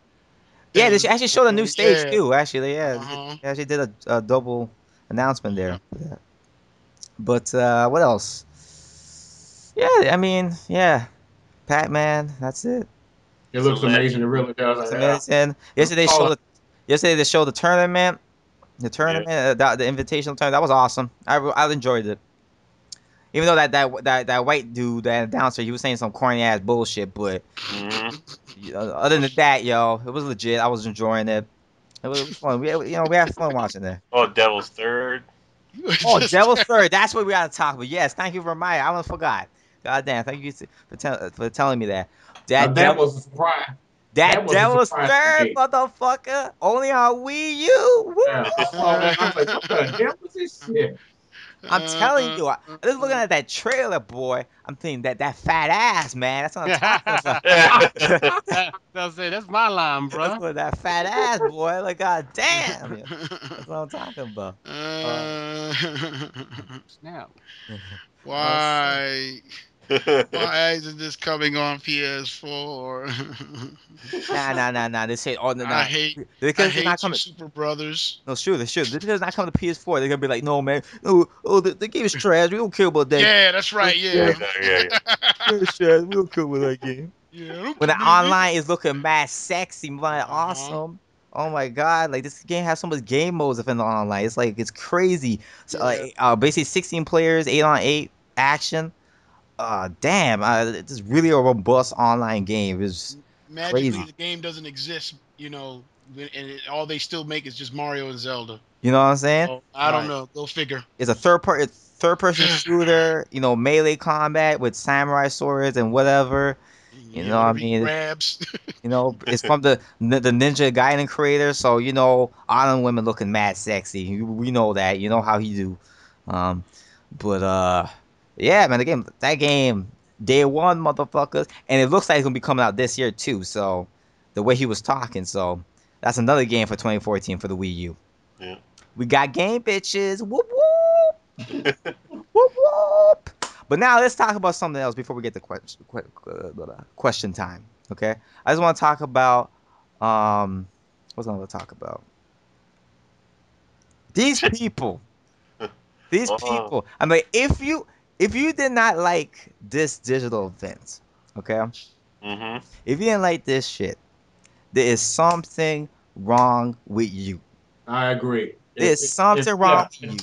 Yeah, they actually showed a new stage yeah. too. Actually, yeah, Uh-huh. they actually did a double announcement there. Yeah. But what else? Yeah, I mean, yeah, Pac-Man. That's it. It looks amazing. It really does. It's amazing. Yesterday they showed the tournament. The tournament, the invitational tournament. That was awesome. I enjoyed it. Even though that white dude, that announcer, he was saying some corny ass bullshit, but other than that, yo, it was legit. I was enjoying it. It was fun. We had fun watching it. Oh, Devil's Third. Oh, Devil's Third. That's what we gotta talk about. Yes, thank you for reminding. I almost forgot. God damn, thank you for telling me that. That was a surprise. That was a Devil's surprise Third, to me. motherfucker. Only on Wii U. Woo! Yeah, I saw that. I was like, what the hell was this shit? I'm telling you, just looking at that trailer, boy. I'm thinking that fat ass, man. That's what I'm talking about. That's my line, bro. That's what that fat ass, boy. Like, god damn. Yeah. That's what I'm talking about. Snap. Why? Why isn't this coming on PS4? Nah. They say, oh, no, I nah. hate Because they're not you, coming. Super Brothers. No, sure, they should. Because it's not coming to PS4. They're gonna be like, no, man. The game is trash. We don't care about that. Yeah, that's right. Yeah. It's trash. We don't care about that game. Yeah. When the online is looking mad sexy, man, Uh-huh. awesome. Oh my god, like this game has so much game modes if in the online. It's like it's crazy. So, basically 16 players, 8-on-8 action. Damn, it's really a robust online game. It's Magically, crazy. the game doesn't exist, all they still make is just Mario and Zelda. You know what I'm saying? So, I don't know. Go figure. It's a third person shooter, melee combat with samurai swords and whatever. You know what I mean? Grabs. It's from the Ninja Gaiden creator, so Island women looking mad sexy. We know that. You know how he do. But yeah, man, that game day one, motherfuckers, and it looks like it's gonna be coming out this year too. So the way he was talking, so that's another game for 2014 for the Wii U. Yeah. We got game bitches. Whoop whoop. Whoop whoop. But now let's talk about something else before we get to question time. Okay, I just want to talk about what's I want to talk about? These people. These people. I mean, if you did not like this digital event, okay? Mm-hmm. If you didn't like this shit, there is something wrong with you. I agree. There's something wrong with you.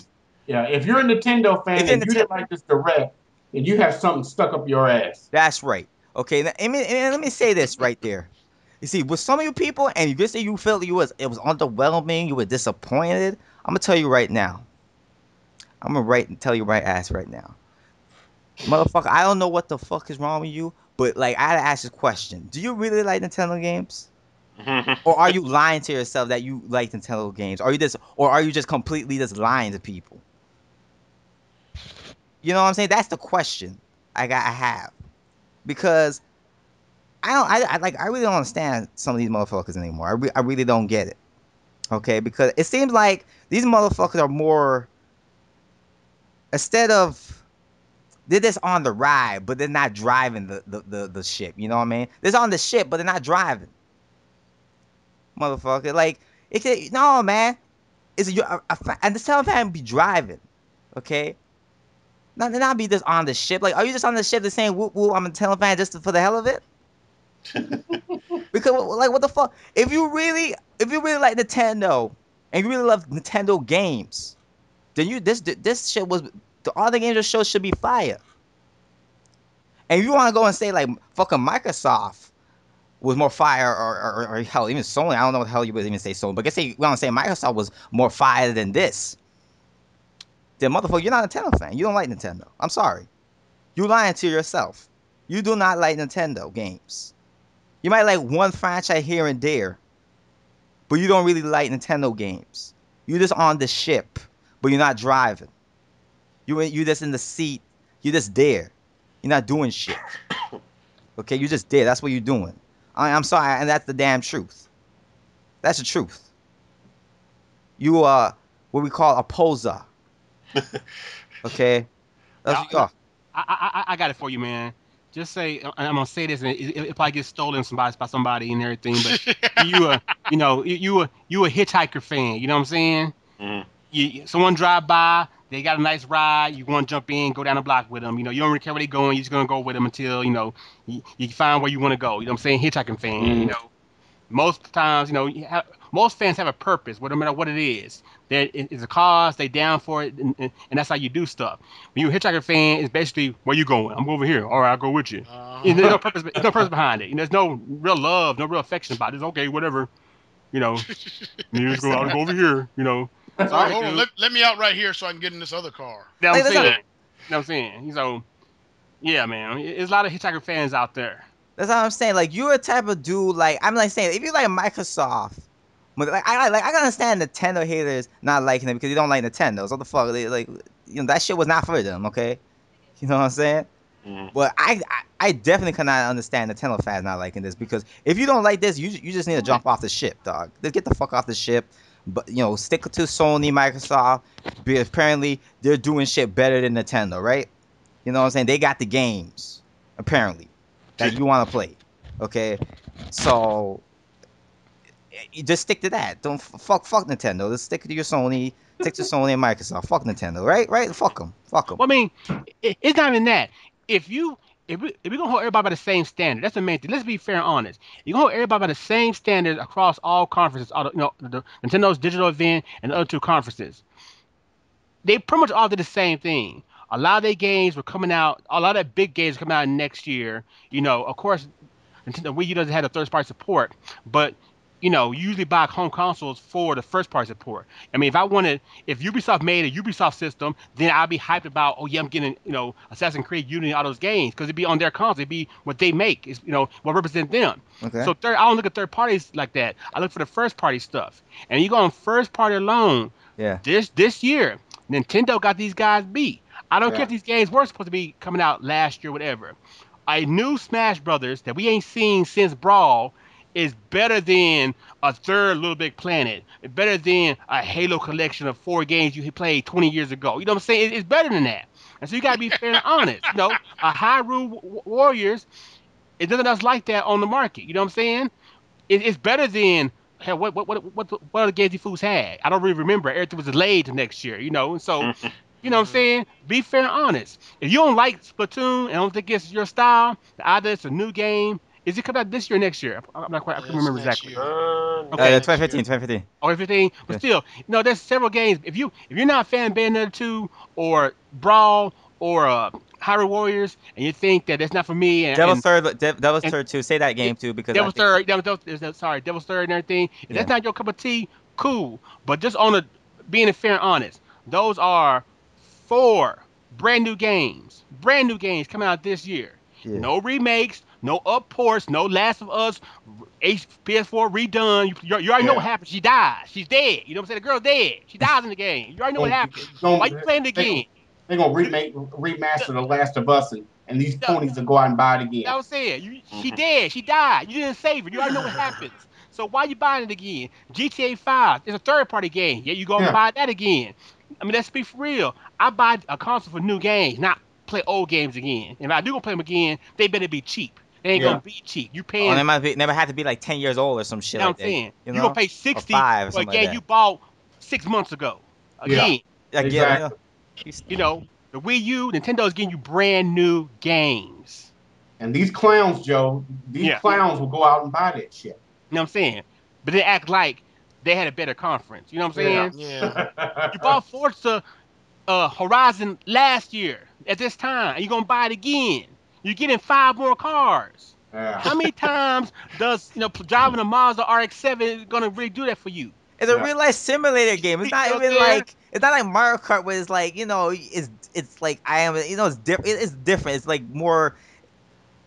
Yeah, if you're a Nintendo fan and you didn't like this direct, then you have something stuck up your ass. That's right. Okay, now, let me say this right there. You see, with some of you people, and you just say you felt it was underwhelming, you were disappointed. I'm gonna tell you right now. I'm gonna tell you right ass right now, motherfucker. I don't know what the fuck is wrong with you, but like I gotta ask this question: do you really like Nintendo games, or are you lying to yourself that you like Nintendo games? Are you just completely just lying to people? You know what I'm saying? That's the question I have, because I really don't understand some of these motherfuckers anymore. I really don't get it. Okay, because it seems like these motherfuckers are more, instead of, they're just on the ride, but they're not driving the ship. You know what I mean? They're on the ship, but they're not driving. Motherfucker, like no, man. It's and the Nintendo fan be driving, okay? Not be just on the ship. Like, are you just on the ship just saying whoop whoop? I'm a Nintendo fan just for the hell of it? Because like, what the fuck? If you really like Nintendo and you really love Nintendo games, then this shit was all the games that show should be fire. And if you want to go and say like fucking Microsoft was more fire, or hell, even Sony, I don't know what the hell you would even say Sony, but we want to say Microsoft was more fire than this, then motherfucker, you're not a Nintendo fan. You don't like Nintendo. I'm sorry. You lying to yourself. You do not like Nintendo games. You might like one franchise here and there, but you don't really like Nintendo games. You're just on the ship, but you're not driving. You just in the seat. You're just there. You're not doing shit. Okay, you're just there. That's what you're doing. I'm sorry, and that's the damn truth. That's the truth. You are what we call a poser. Okay, that's what you are. I got it for you, man. Just say, I'm gonna say this, and it probably gets stolen by somebody and everything. But you a hitchhiker fan. You know what I'm saying? Someone drive by, they got a nice ride. You want to jump in, go down the block with them. You don't really care where they going. You're just gonna go with them until you find where you want to go. You know what I'm saying? Hitchhiking fan. Most times, most fans have a purpose, no matter what it is. It's a cause, they down for it, and that's how you do stuff. When you're a hitchhiker fan, it's basically, where you going? I'm over here. All right, I'll go with you. There's no purpose. There's no purpose behind it. There's no real love, no real affection about it. It's okay, whatever. I'll go over here. Sorry, hold on. Let me out right here so I can get in this other car. You know what I'm saying? So, yeah, man. There's a lot of hitchhiker fans out there. That's what I'm saying. Like, you're a type of dude, like, I'm like saying, if you like Microsoft, but I can understand Nintendo haters not liking it because they don't like Nintendo. So what the fuck, that shit was not for them, okay? You know what I'm saying? But I definitely cannot understand Nintendo fans not liking this, because if you don't like this, you just need to jump off the ship, dog. Just get the fuck off the ship. But stick to Sony, Microsoft, because apparently they're doing shit better than Nintendo, right? You know what I'm saying? They got the games, apparently, that you want to play. Okay, so you just stick to that. Don't fuck Nintendo. Just stick to your Sony. Stick to Sony and Microsoft. Fuck Nintendo, right? Fuck them. Well, I mean, it's not even that. If we're gonna hold everybody by the same standard, that's the main thing. Let's be fair and honest. You're gonna hold everybody by the same standard across all conferences. The Nintendo's digital event and the other two conferences. They pretty much all did the same thing. A lot of their games were coming out. A lot of their big games are coming out next year. Of course, Nintendo Wii U doesn't have the third-party support, but you usually buy home consoles for the first-party support. I mean, if Ubisoft made a Ubisoft system, then I'd be hyped about, oh yeah, I'm getting Assassin's Creed, Unity, all those games, because it'd be on their console. It'd be what they make. Is what represent them. Okay. So I don't look at third parties like that. I look for the first-party stuff. And you go on first-party alone. Yeah. This year, Nintendo got these guys beat. I don't care if these games were supposed to be coming out last year, whatever. A new Smash Brothers that we ain't seen since Brawl is better than a third Little Big Planet. It's better than a Halo collection of 4 games you played 20 years ago. You know what I'm saying? It's better than that. And so you got to be fair and honest. A Hyrule Warriors, there's nothing else like that on the market. You know what I'm saying? It's better than, hell, what other games these fools had? I don't really remember. Everything was delayed to next year, and so... You know what I'm saying? Be fair and honest. If you don't like Splatoon and don't think it's your style, either it's a new game. Is it coming out this year or next year? I'm not quite. I can't remember exactly. Okay, 2015. Oh, 2015. But still, there's several games. If you're not a fan of Bayonetta 2 or Brawl or Hyrule Warriors, and you think that that's not for me, Devil's Third 2. Say that game too, because Devil's Third and everything. If that's not your cup of tea, cool. But just being fair and honest, those are 4 brand new games coming out this year. Yeah. No remakes, no up ports, no Last of Us, PS4 redone. You already know what happened. She died. She's dead. You know what I'm saying? The girl's dead. She dies in the game. You already know what happened. Why you playing the game? They're going to remaster The Last of Us, and these ponies will go out and buy it again. That was it. She dead. She died. You didn't save her. You already know what happens. So why you buying it again? GTA 5 is a third-party game. Yeah, you going to buy that again. I mean, let's be for real. I buy a console for new games, not play old games again. If I do go play them again, they better be cheap. They ain't gonna be cheap. You paying? They never had to be like 10 years old or some shit. You know what I'm saying? You're gonna pay $60 for a game you bought 6 months ago. Again. Yeah. The Wii U, Nintendo's getting you brand new games. And these clowns, Joe, clowns will go out and buy that shit. You know what I'm saying? But they act like they had a better conference. You know what I'm saying? Yeah. You bought Forza Horizon last year at this time, and you're gonna buy it again. You're getting 5 more cars. Yeah. How many times does driving a Mazda RX-7 gonna really do that for you? It's a real life simulator game. It's not You know what even I'm saying? like it's not like Mario Kart where it's like it's like I am it's different. It's different. It's like more.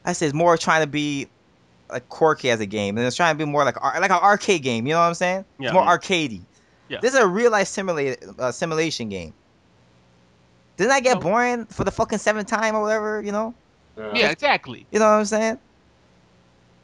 I say it's more trying to be like quirky as a game, and it's trying to be more like an arcade game. You know what I'm saying? Yeah. It's more arcadey. Yeah. This is a real life simulation game. Didn't that get boring for the fucking 7th time or whatever? You know? Yeah, exactly. You know what I'm saying?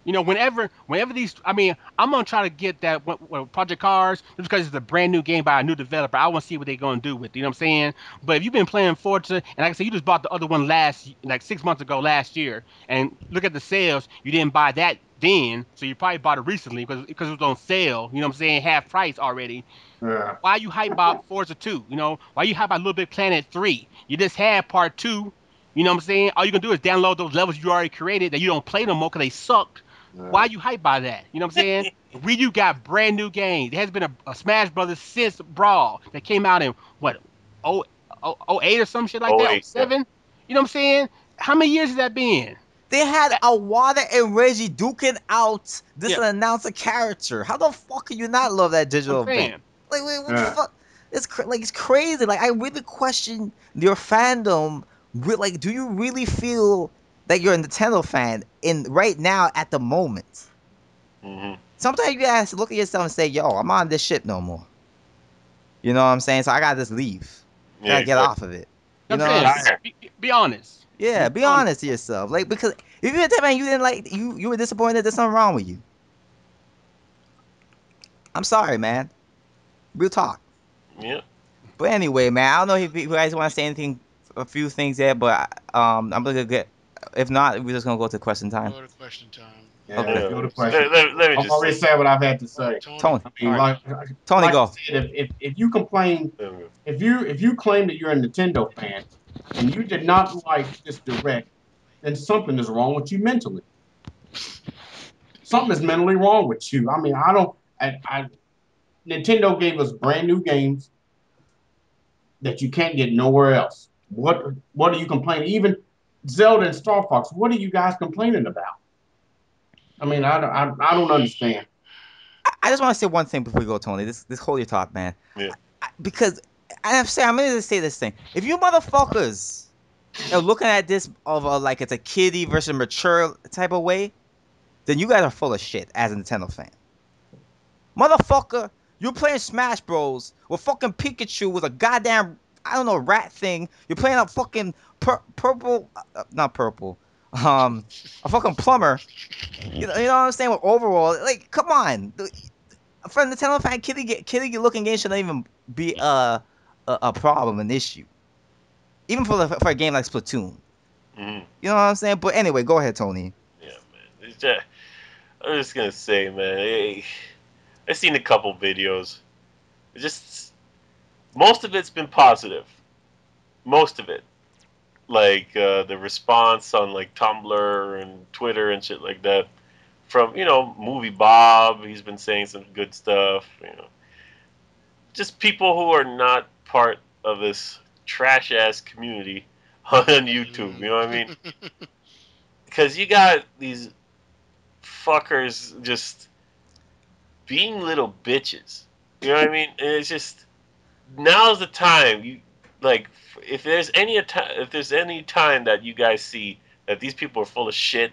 Whenever these, I mean, I'm gonna try to get that Project Cars just because it's a brand new game by a new developer. I want to see what they're gonna do with it. You know what I'm saying? But if you've been playing Forza, and like I said, you just bought the other one like 6 months ago last year, and look at the sales, you didn't buy that then, so you probably bought it recently because it was on sale. You know what I'm saying? Half price already. Yeah. Why you hype about Forza 2? Why you hype about Little Big Planet 3? You just had part 2. You know what I'm saying? All you can do is download those levels you already created that you don't play no more because they sucked. Why you hype by that? You know what I'm saying? Wii U got brand new games. There has been a Smash Brothers since Brawl that came out in what, 08 or some shit like that, 07? You know what I'm saying? How many years has that been? They had Awada and Reggie duking out this Yeah. announcer character. How the fuck can you not love that digital I'm saying. event? Like, wait, what the fuck? It's crazy. Like, I really question your fandom. Like, do you really feel that you're a Nintendo fan right now at the moment? Sometimes you gotta look at yourself and say, "Yo, I'm on this shit no more." You know what I'm saying? So I gotta just leave. Gotta get off of it. You know what I'm saying? Be honest. Yeah, be honest to yourself. Like, because if you're a type man, you didn't like you were disappointed, there's something wrong with you. I'm sorry, man. Real talk. Yeah. But anyway, man, I don't know if you guys want to say anything, a few things there, but I'm gonna get. If not, we're just gonna go to question time. Go to question time. Yeah, Okay. go to question. Let me I've just already say. said what I've had to say. Tony. I mean, Tony, like go. I said, if you complain, if you claim that you're a Nintendo fan and you did not like this direct, then something is wrong with you mentally. Something is mentally wrong with you. I mean, Nintendo gave us brand new games that you can't get nowhere else. What are you complaining? Even Zelda and Star Fox. What are you guys complaining about? I mean, I don't understand. I just want to say one thing before we go, Tony. This hold your thought, man. Yeah. Because I'm gonna just say this thing. If you motherfuckers are looking at this of like it's a kiddie versus mature type of way, then you guys are full of shit as a Nintendo fan. Motherfucker, you're playing Smash Bros. With fucking Pikachu with a goddamn, I don't know, rat thing. You're playing a fucking purple, not purple, a fucking plumber. You know what I'm saying? With overall, like, come on. For a Nintendo fan, kiddie looking game shouldn't even be a problem, an issue. Even for a game like Splatoon. Mm-hmm. You know what I'm saying? But anyway, go ahead, Tony. Yeah, man. I'm just gonna say, man. I've seen a couple videos. Most of it's been positive. Most of it, like the response on like Tumblr and Twitter and shit like that, from Movie Bob. He's been saying some good stuff. Just people who are not part of this trash ass community on YouTube. You know what I mean? Because you got these fuckers just being little bitches. You know what I mean? And it's just now's the time. If there's any time that you guys see that these people are full of shit,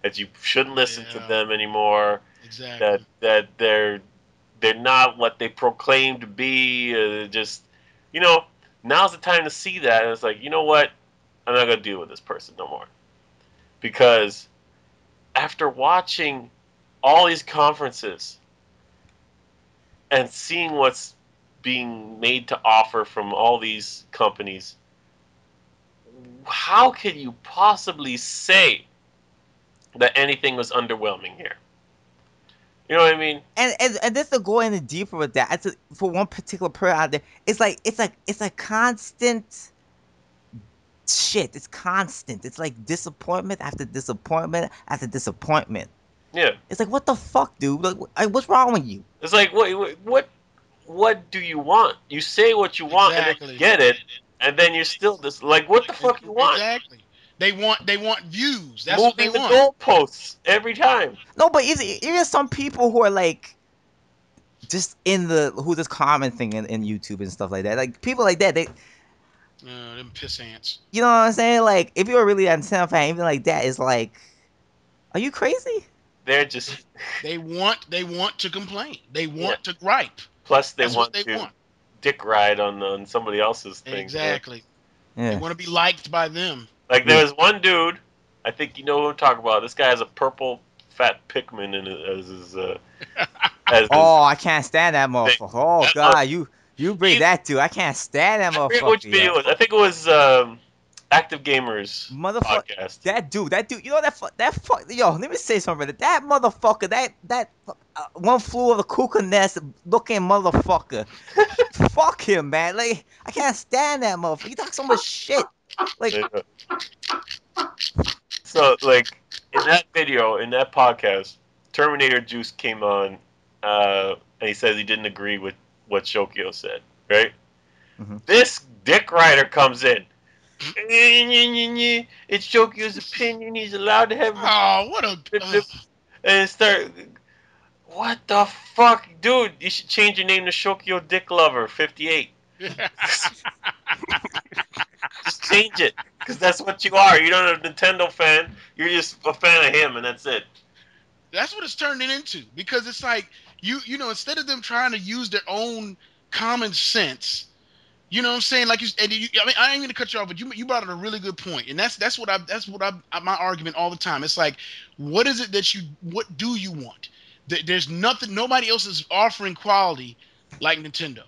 that you shouldn't listen to them anymore. Exactly. That they're not what they proclaim to be. Now's the time to see that. And it's like, you know what? I'm not gonna deal with this person no more, because after watching all these conferences and seeing what's being made to offer from all these companies, how can you possibly say that anything was underwhelming here? You know what I mean? And just to go any deeper with that, for one particular person out there, it's a constant shit. It's constant. It's like disappointment after disappointment after disappointment. Yeah. It's like, what the fuck, dude? Like what's wrong with you? It's like, what do you want? You say what you want and then you get it, and then you're still this like, what the fuck you want? Exactly. They want views. That's what they Moving the want. goalposts every time. No, but even some people who are like just in the who just commenting in YouTube and stuff like that, like people like that, they, Them piss ants. you know what I'm saying? Like if you're really a Nintendo fan, even like that is like, are you crazy? They're just They want to complain. They yeah. want to gripe. Plus they That's what want they to want. dick ride on somebody else's thing. Exactly. They Yeah. want to be liked by them. Like there was one dude, I think you know who I'm talking about. This guy has a purple fat Pikmin in it as his Oh, I can't stand that thing. motherfucker. Oh God, you bring that dude. I can't stand that I forget which motherfucker. video Yeah. it was. I think it was Active Gamers Motherfucker, podcast. that dude, you know yo, let me say something, brother. That motherfucker, that one flew over the cuckoo nest looking motherfucker. Fuck him, man. Like, I can't stand that motherfucker. You talk so much shit. Like, So like in that video, in that podcast, Terminator Juice came on, and he says he didn't agree with what Shokio said. Right? Mhm. This dick rider comes in. It's Shokio's opinion. He's allowed to have. Oh, what a And start. What the fuck, dude? You should change your name to Shokio Dick Lover 58. Just change it, because that's what you are. You're not a Nintendo fan. You're just a fan of him, and that's it. That's what it's turning into, because it's like you know, instead of them trying to use their own common sense, you know what I'm saying? Like I mean, I ain't gonna cut you off, but you brought up a really good point, and that's what my argument all the time. It's like, what is it that what do you want? There's nothing. Nobody else is offering quality like Nintendo.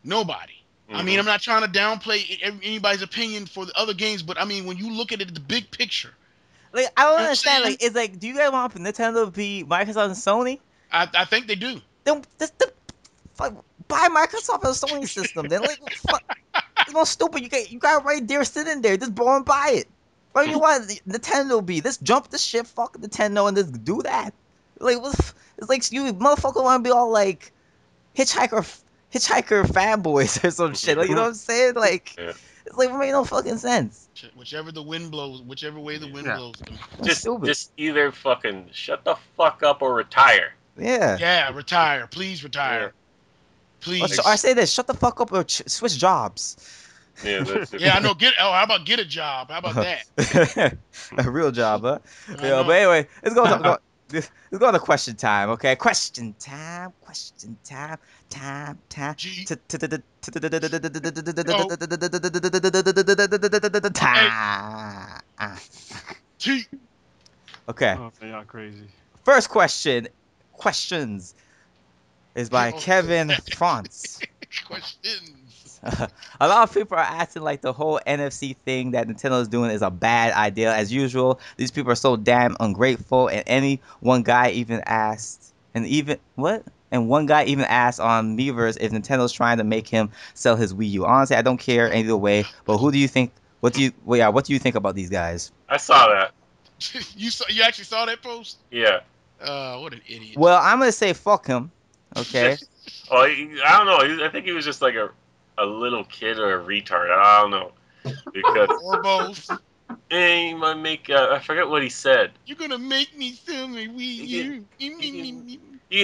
Nobody. I mean, I'm not trying to downplay anybody's opinion for the other games, but I mean, when you look at it, the big picture. like I don't You know what I'm understand. saying? Like, it's like, do you guys want Nintendo to be Microsoft and Sony? I think they do. Then just fuck, buy Microsoft and Sony system. Then like, fuck, it's no stupid. You got it right there sitting there. Just go and buy it. What do you want Nintendo to be? Just jump the shit, fuck Nintendo, and just do that. Like, it's like you motherfucker want to be all like hitchhiker fanboys or some shit. Like, you know what I'm saying? Like, Yeah. it's like, it made no fucking sense. Whichever way the wind blows them. That's stupid. Just either fucking shut the fuck up or retire. Yeah. Yeah, retire. Please retire. Yeah. Please. Or I say this: shut the fuck up or switch jobs. Yeah, that's it. Yeah, I know. How about get a job? How about that? A real job, huh? I Yeah, know. but anyway, let's go to question time, okay? Question time. G- Time. T. Okay. Oh, man, y'all crazy. First questions is by Kevin France. Questions. A lot of people are acting like the whole NFC thing that Nintendo is doing is a bad idea. As usual, these people are so damn ungrateful. And one guy even asked on Miiverse if Nintendo's trying to make him sell his Wii U. Honestly, I don't care either way. But who do you think? What do you think about these guys? I saw that. You actually saw that post? Yeah. What an idiot. Well, I'm gonna say fuck him. Okay. Oh, I don't know. I think he was just like a little kid or a retard. I don't know. Because Or both. he might make. I forget what he said. You're gonna make me sell my Wii U. You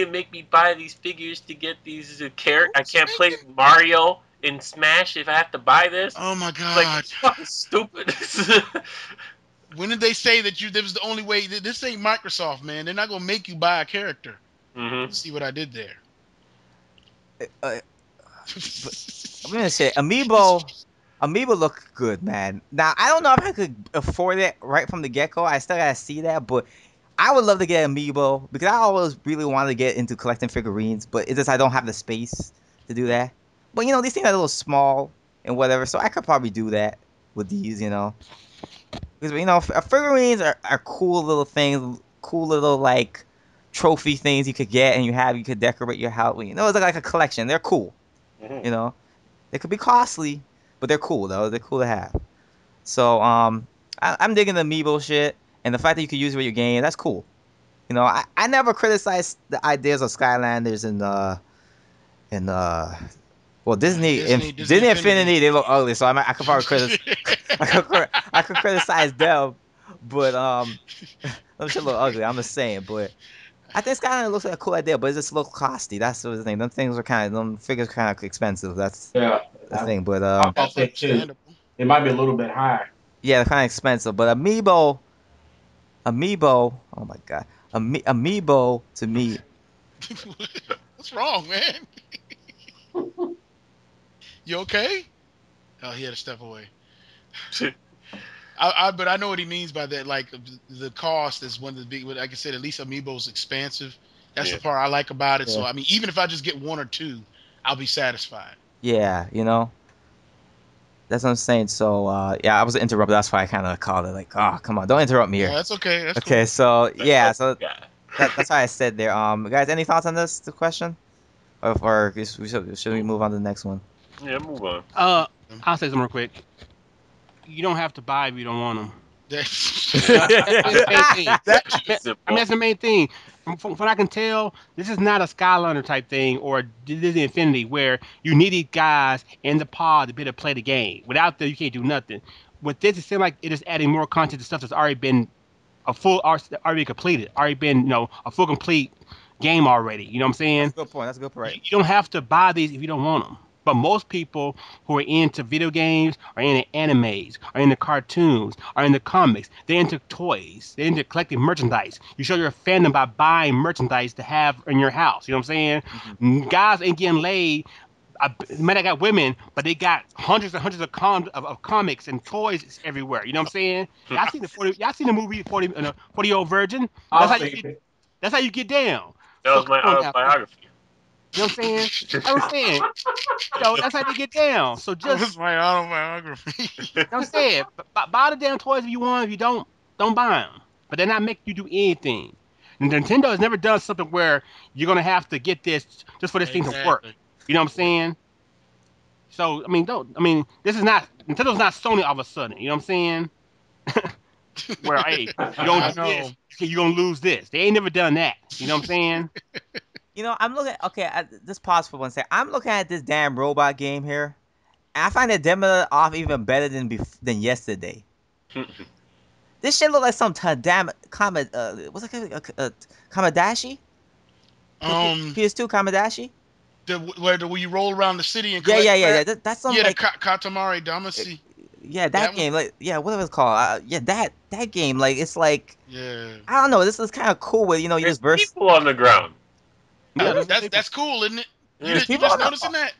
can make me buy these figures to get these characters. I can't play Mario in Smash if I have to buy this. Oh my It's like, god. it's fucking stupid. When did they say that this was the only way? This ain't Microsoft, man. They're not gonna make you buy a character. See what I did there? I'm gonna say Amiibo look good, man. Now I don't know if I could afford it right from the get-go. I still gotta see that, but I would love to get Amiibo because I always really wanted to get into collecting figurines, but it's just I don't have the space to do that. But you know, these things are a little small and whatever, so I could probably do that with these, you know. Because you know, figurines are cool little things, cool little like trophy things you could get and you could decorate your house with. You know, it's like a collection. They're cool. You know, they could be costly, but they're cool though. They're cool to have. So I'm digging the Amiibo shit, and the fact that you can use it with your game, that's cool. You know, I never criticized the ideas of Skylanders and Well, Disney Infinity, they look ugly, so I could probably I could criticize them, but them shit look ugly. I'm just saying, but I think Skyline looks like a cool idea, but it just looks costly. That's the thing. Them figures kind of expensive. That's Yeah, the thing. But I That's say too. understandable. It might be a little bit higher. yeah, they're kind of expensive. But Amiibo. Oh my god, Amiibo to me. What's wrong, man? You okay? Oh, he had to step away. But I know what he means by that. Like the cost is one of the big. Like I said, at least Amiibo's expansive. That's Yeah. the part I like about it. Yeah. So I mean, even if I just get one or two, I'll be satisfied. Yeah, that's what I'm saying. So yeah, I was interrupted. That's why I kind of called it like, oh, come on, don't interrupt me Yeah, here. that's okay. That's Okay, cool. so yeah, so Yeah. that's why I said there. Guys, any thoughts on this question, or should we move on to the next one? Yeah, move on. I'll say something real quick. You don't have to buy if you don't want them. That's That's the main thing. Simple. I mean, that's the main thing. From what I can tell, this is not a Skyliner type thing or Disney Infinity where you need these guys in the pod to be able to play the game. Without them, you can't do nothing. With this, it seems like it is adding more content to stuff that's already been already completed, already been, a full complete game already. You know what I'm saying? That's a good point. That's a good point. Right. You don't have to buy these if you don't want them. But most people who are into video games, are into animes, are into cartoons, are into comics, they're into toys, they're into collecting merchandise. You show your fandom by buying merchandise to have in your house. You know what I'm saying? Mm-hmm. Guys ain't getting laid. I might have got women, but they got hundreds and hundreds of comics and toys everywhere. You know what I'm saying? Y'all seen the movie 40-Year-Old Virgin? I'll say it. That's how you get down. That So was my come on now. autobiography. You know what I'm saying? I was saying, that's how they get down. So just, my autobiography. you know what I'm saying? Buy the damn toys if you want. If you don't buy them. But they're not making you do anything. And Nintendo has never done something where you're gonna have to get this just for this thing to work. Exactly. You know what I'm saying? So this is not Nintendo's not Sony all of a sudden. You know what I'm saying? Where hey, you don't do this, you're gonna lose this. They ain't never done that. You know what I'm saying? I'm looking. Okay, just pause for 1 second. I'm looking at this damn robot game here. And I find the demo off even better than yesterday. This shit look like some damn what's it called? Kamadashi? PS2 Kamadashi? Where you roll around the city and Yeah, collect yeah. crap? That's some Yeah, like the Katamari Damacy. yeah, that game, like whatever it's called. Yeah, that game, like it's like Yeah. I don't know. This is kind of cool with you There's just verse. people on the ground. Yeah, That's cool, isn't it? You There's just people on the- noticing that?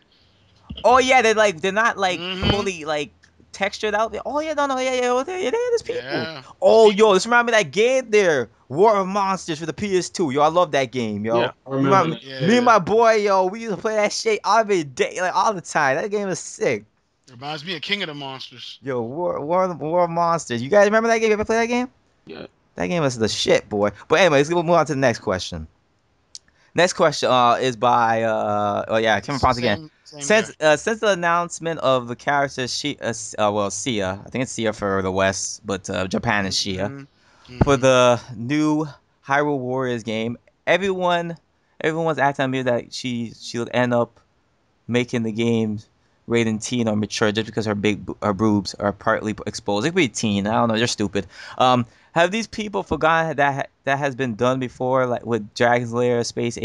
Oh yeah, they're not like Mhm. fully like textured out. Oh yeah, no, yeah, oh, there's people. Yeah. Oh yo, this reminds me of that game there, War of Monsters for the PS2. Yo, I love that game, yo. Yeah. I remember that. Yeah. Me and my boy, yo, we used to play that shit every day, like all the time. That game is sick. Reminds me of King of the Monsters. Yo, War of Monsters. You guys remember that game? You ever play that game? Yeah. That game is the shit, boy. But anyway, let's move on to the next question. Next question is by Kevin Ponce again. Same Since the announcement of the character Sia, I think it's Sia for the West, but Japan is Shia. For the new Hyrule Warriors game, everyone's acting me that she'll end up making the game rated teen or mature just because her boobs are partly exposed. It could be teen. I don't know. They're stupid. Have these people forgotten that has been done before, like with Dragon's Lair, Space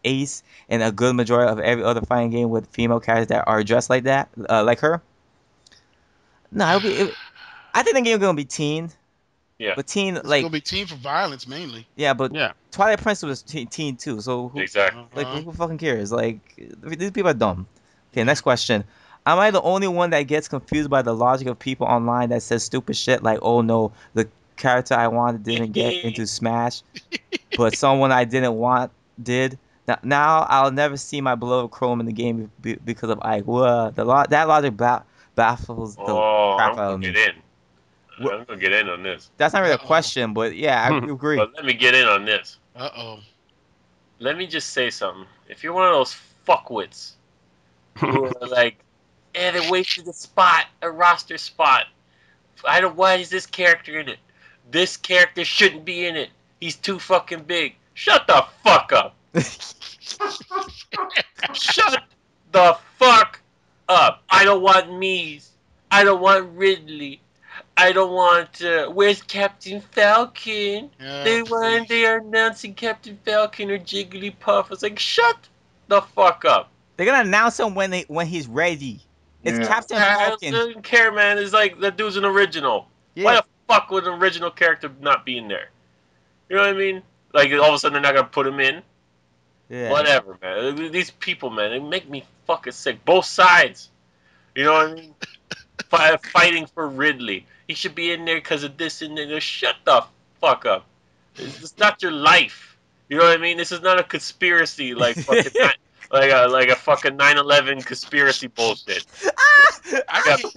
Ace, and a good majority of every other fighting game with female characters that are dressed like that, like her? No, I think the game's gonna be teen. Yeah. But teen, It's like, gonna be teen for violence mainly. yeah, but Yeah. Twilight Princess was teen too. So Exactly. who fucking cares? Like, these people are dumb. Okay, next question. Am I the only one that gets confused by the logic of people online that says stupid shit like, oh no, the character I wanted didn't get into Smash, but someone I didn't want did? Now I'll never see my beloved Chrome in the game because of Ike. That logic baffles the crap I'm out gonna of me. get in. I'm gonna get in on this. That's not really a question, but yeah, I agree. But let me get in on this. Uh-oh. Let me just say something. If you're one of those fuckwits who are like, they wasted a roster spot. Why is this character in it? This character shouldn't be in it. He's too fucking big. Shut the fuck up. Shut the fuck up. I don't want Mies. I don't want Ridley. I don't want. Where's Captain Falcon? They are announcing Captain Falcon or Jigglypuff. It's like, shut the fuck up. They're gonna announce him when he's ready. It's Captain Falcon. I don't care, man. It's like that dude's an original. Yeah. Why the fuck would an original character not be in there? You know what I mean? Like all of a sudden they're not gonna put him in. Yeah. Whatever, man. These people, man, they make me fucking sick. Both sides. You know what I mean? Fighting for Ridley. He should be in there because of this and that. Shut the fuck up. It's not your life. You know what I mean? This is not a conspiracy like fucking like a fucking 9/11 conspiracy bullshit. I gotta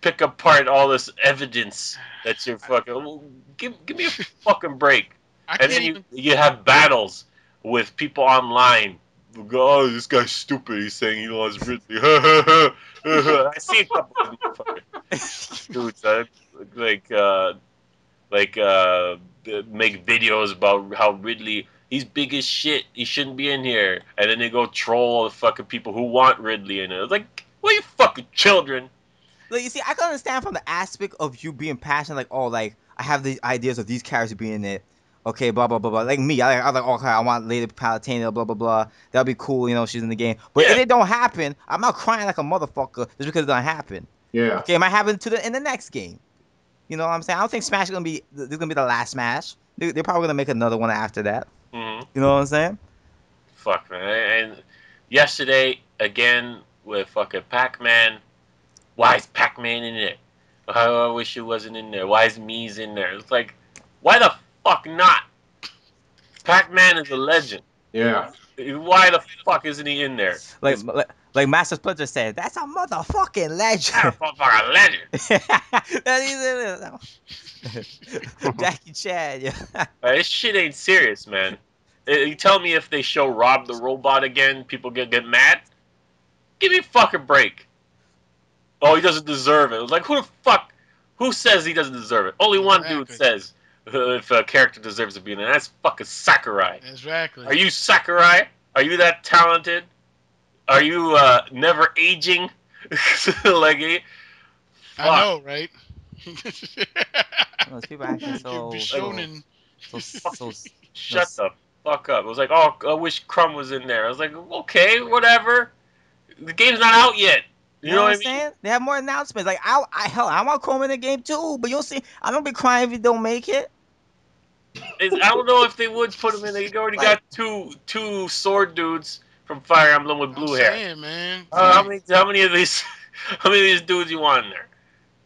pick apart all this evidence that you're fucking. Give me a fucking break. And then you have battles with people online. Go, oh, this guy's stupid. He's saying he loves Ridley. I see a couple of motherfuckers dudes make videos about how Ridley, he's big as shit. He shouldn't be in here. And then they go troll all the fucking people who want Ridley in it. It's like, what are you fucking children? Like, you see, I can understand from the aspect of you being passionate, like, oh, like, I have the ideas of these characters being in it. Okay, blah, blah, blah, blah. Like me, I like, okay, I want Lady Palutena, blah, blah, blah. That'll be cool, you know, she's in the game. But if it don't happen, I'm not crying like a motherfucker just because it don't happen. Yeah. Okay, it might happen in the next game. You know what I'm saying? I don't think Smash is gonna be the last Smash. They're probably gonna make another one after that. Mm-hmm. You know what I'm saying? Fuck, man. And yesterday, again, with fucking Pac-Man. Why is Pac-Man in it? I wish it wasn't in there. Why is Mies in there? It's like, why the fuck not? Pac-Man is a legend. Yeah. Why the fuck isn't he in there? Like Master Splinter said, that's a motherfucking legend. That's a motherfucking legend. Jackie Chan, yeah. This shit ain't serious, man. You tell me if they show Rob the Robot again, people get mad? Give me a fucking break. Oh, he doesn't deserve it. Like, who says he doesn't deserve it? Only one dude says if a character deserves to be in it. That's fucking Sakurai. Exactly. Are you Sakurai? Are you that talented? Are you never aging? Like, I know, right? Those people acting so shut the fuck up. It was like, oh, I wish Crumb was in there. I was like, okay, whatever. The game's not out yet. You know what I'm saying? They have more announcements. Like, I want Chrome in the game too, but you'll see. I don't be crying if you don't make it. I don't know if they would put him in. They already got two sword dudes from Fire Emblem with blue hair. Man. How many of these dudes you want in there?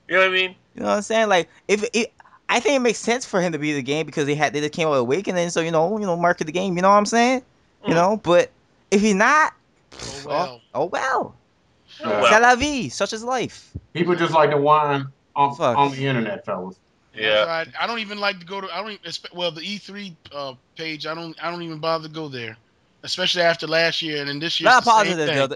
You know what I mean? You know what I'm saying? Like, I think it makes sense for him to be in the game because they just came out with Awakening, so you know, market the game. You know what I'm saying? You know, but if he's not, oh well. C'est la vie, such is life. People just like to whine on the internet, fellas. Yeah. I don't even like to go to. The E3 page. I don't even bother to go there, especially after last year and then this year.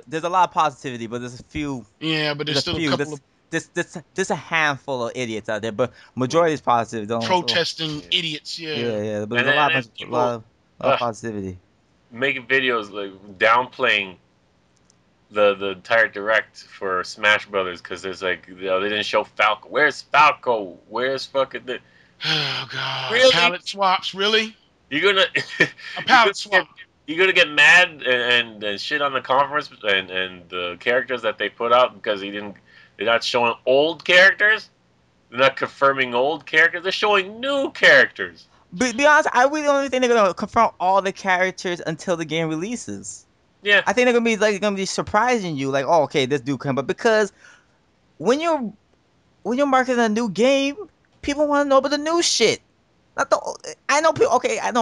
There's a lot of positivity, but there's a few. Yeah, but there's still a couple of. There's a handful of idiots out there, but majority is positive. Protesting idiots. Yeah. But there's a lot of positivity. Making videos like downplaying the entire direct for Smash Brothers because there's like, they didn't show Falco. Where's Falco? Where's fucking the? Oh god! Really? Palette swaps, really? You're gonna a palette swap. You're gonna get mad and shit on the conference and the characters that they put out because they're not showing old characters. They're not confirming old characters. They're showing new characters. But be honest, I really don't think they're gonna confirm all the characters until the game releases. Yeah, I think they're gonna be surprising you, like, oh, okay, this dude come, but because when you're marketing a new game, people want to know about the new shit. Not the I know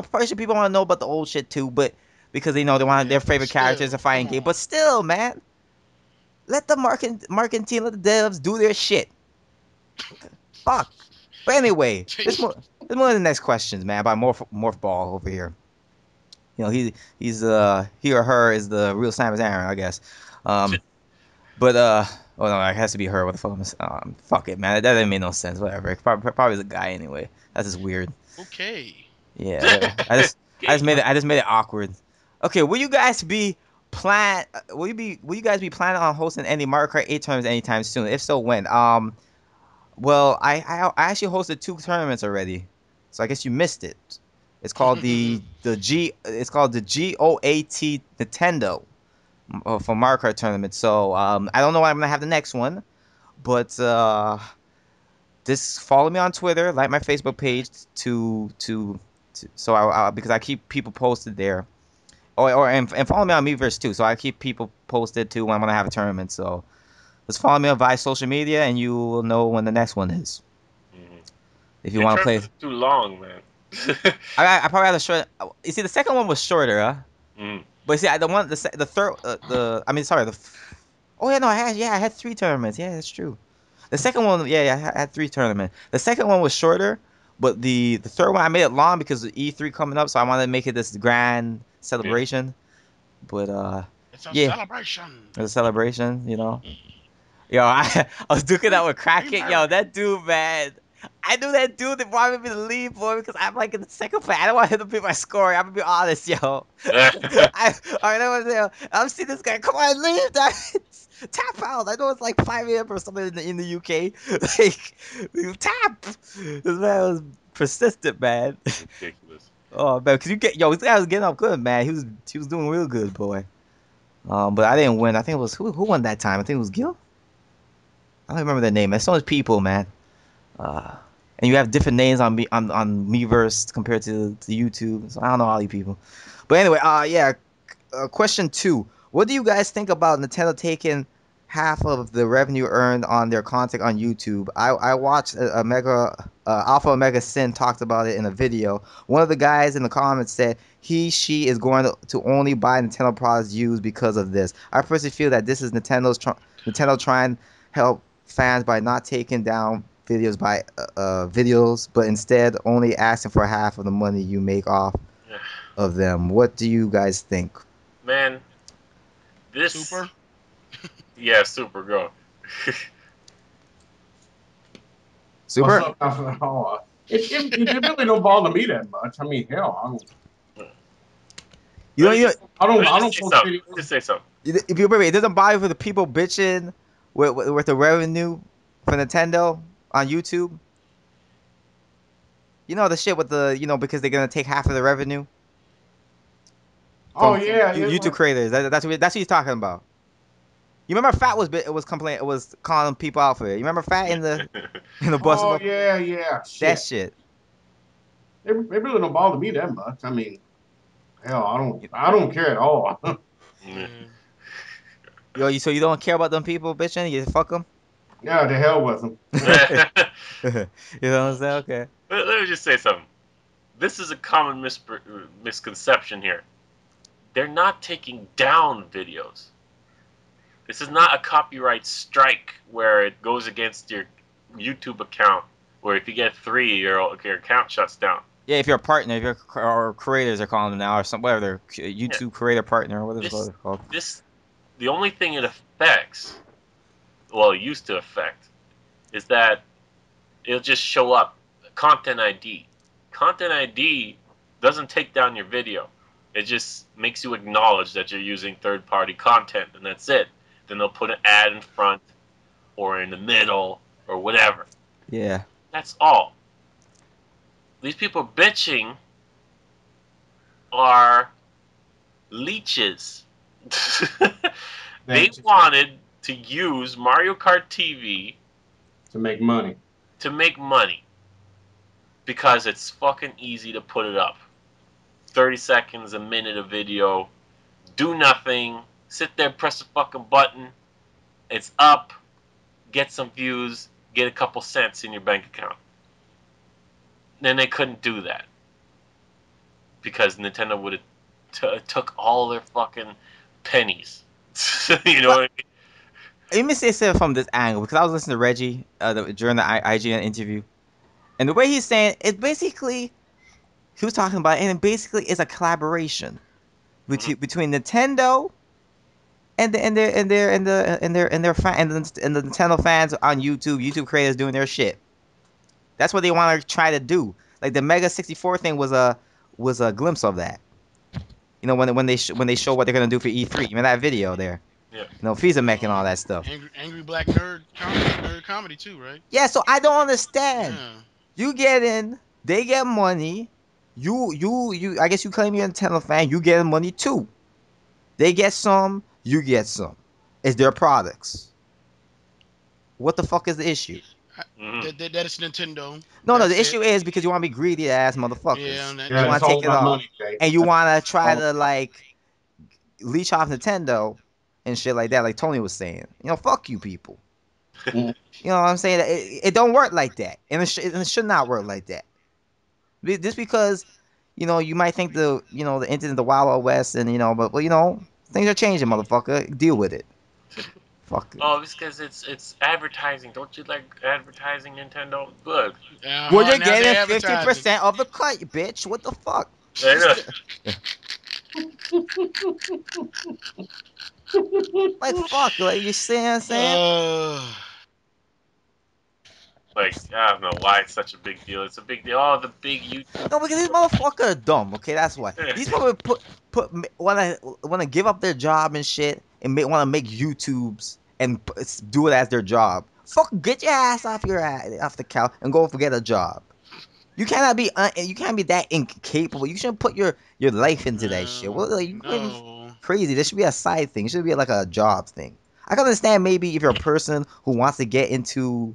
personally people want to know about the old shit too, but because they know they want their favorite characters to fight in game. But still, man, let the marketing team, let the devs do their shit. Fuck. But anyway, let's move to the next questions, man. By Morph Ball over here. You know, he or her is the real Samus Aran, I guess. But oh no, it has to be her. What the fuck? Fuck it, man. That didn't make no sense. Whatever. Probably is a guy anyway. That's just weird. Okay. Yeah. I just made it awkward. Okay, will you guys be will you guys be planning on hosting any Mario Kart 8 tournaments anytime soon? If so, when? Well, I actually hosted 2 tournaments already, so I guess you missed it. It's called it's called the G.O.A.T Nintendo for Mario Kart tournament. So I don't know when I'm gonna have the next one, but just follow me on Twitter, like my Facebook page so because I keep people posted there. And follow me on Miiverse too, so I keep people posted too when I'm gonna have a tournament. So just follow me on via social media, and you will know when the next one is. Mhm. If you Your want to play, tournament's too long, man. I probably had a short. You see, the second one was shorter, huh? Mm. But see, the third, I mean, sorry, oh yeah, no, I had 3 tournaments. Yeah, that's true. The second one, yeah, I had 3 tournaments. The second one was shorter, but the third one I made it long because of E3 coming up, so I wanted to make it this grand Yeah. celebration. But It's a yeah, celebration. it's a celebration, you know. Yo, I was duking out with Kraken. Yo, that dude, man. I knew that dude that wanted me to leave, boy, because I'm like in the second place. I don't want him to be my score. I'm gonna be honest, yo. I'm seeing this guy. Come on, leave that. Tap out. I know it's like 5 a.m. or something in the UK. Like, tap. This man was persistent, man. Ridiculous. Oh man, cause this guy was getting up good, man. He was doing real good, boy. But I didn't win. I think it was who won that time. I think it was Gil. I don't remember their name. There's so much people, man. Uh, and you have different names on Miiverse compared to YouTube. So I don't know all you people. But anyway, yeah. Question 2. What do you guys think about Nintendo taking half of the revenue earned on their content on YouTube? I watched a Mega Alpha Omega Sin talked about it in a video. One of the guys in the comments said she is going to only buy Nintendo products used because of this. I personally feel that this is Nintendo trying to help fans by not taking down videos, but instead only asking for half of the money you make off of them. What do you guys think? Man, this. Super. Yeah, super go. Super? It really don't bother me that much. I mean, hell, You know, you know, I Let don't me post videos. just say something. if you remember, it doesn't bother for the people bitching with the revenue for Nintendo on YouTube. You know the shit with because they're gonna take half of the revenue Oh from yeah, YouTube creators. That's what he's talking about. You remember Fat was complaining, was calling people out for it. You remember Fat in the bus oh about yeah. that Shit, shit. it really don't bother me that much. I mean, hell, I don't care at all. Yeah. So you don't care about them people bitching? You fuck them. Yeah, the hell with them. You know what I'm saying? Okay. Let me just say something. This is a common misconception here. They're not taking down videos. This is not a copyright strike where it goes against your YouTube account, where if you get 3, your account shuts down. Yeah, if you're a partner, if you're or creators are calling them now, or some whatever, YouTube creator partner, or whatever it's called. The only thing it affects, well, it used to affect, is that it'll just show up Content ID. Content ID doesn't take down your video. It just makes you acknowledge that you're using third-party content, and that's it. Then they'll put an ad in front or in the middle or whatever. Yeah. That's all. These people bitching are leeches. They wanted to use Mario Kart TV to make money. Because it's fucking easy to put it up. 30 seconds, a minute of video, do nothing, sit there, press a fucking button, it's up, get some views, get a couple cents in your bank account. Then they couldn't do that because Nintendo would have took all their fucking pennies. You know what I mean? Let me say it from this angle because I was listening to Reggie during the IGN interview, and the way he's saying it basically, he was talking about it, and it basically is a collaboration between Nintendo and the and their and their and the and their fan and the Nintendo fans on YouTube creators doing their shit. That's what they want to try to do. Like the Mega 64 thing was a glimpse of that. You know, when they show what they're gonna do for E3. You remember that video there? Yeah. You know, Frieza making all that stuff. Angry Black nerd comedy too, right? Yeah, so I don't understand. Yeah. You get in, they get money. You. I guess you claim you're a Nintendo fan. You get money too. They get some. You get some. It's their products. What the fuck is the issue? That is Nintendo. No, That's the issue is because you want to be greedy ass Yeah, motherfuckers. You Yeah, want it's to all take it about off, money, Jay. and you want to try All- to like leech off Nintendo and shit like that, like Tony was saying. You know, fuck you people. Mhm. You know what I'm saying? It don't work like that, and it should not work like that. Just because, you know, you might think the internet, the Wild Wild West, and but well, things are changing, motherfucker. Deal with it. Fuck it. Oh, it's because it's advertising. Don't you like advertising, Nintendo? Good. Well, you're Now getting they're advertising. 50% of the cut, bitch. What the fuck? I Like fuck, like you see what I'm saying? Like, I don't know why it's such a big deal. It's a big deal. Oh, the big YouTube. No, because these motherfuckers are dumb. Okay, that's why. These motherfuckers wanna give up their job and shit and wanna make YouTubes and do it as their job. Fuck, get your ass off off the couch and go get a job. You cannot be you can't be that incapable. You shouldn't put your life into that shit. What are you No. crazy? This should be a side thing. It should be like a job thing. I can understand maybe if you're a person who wants to get into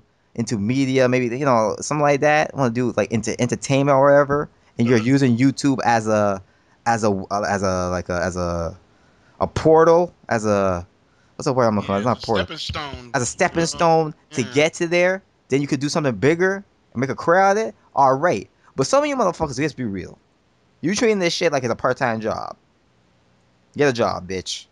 media, maybe something like that. Want to do like into entertainment or whatever, and you're using YouTube as a portal, as a what's the word I'm looking for? It's not portal. Stepping stone. As a stepping stone to get to there, then you could do something bigger and make a career out of it. All right, but some of you motherfuckers, let's be real. You treating this shit like it's a part-time job. Get a job, bitch.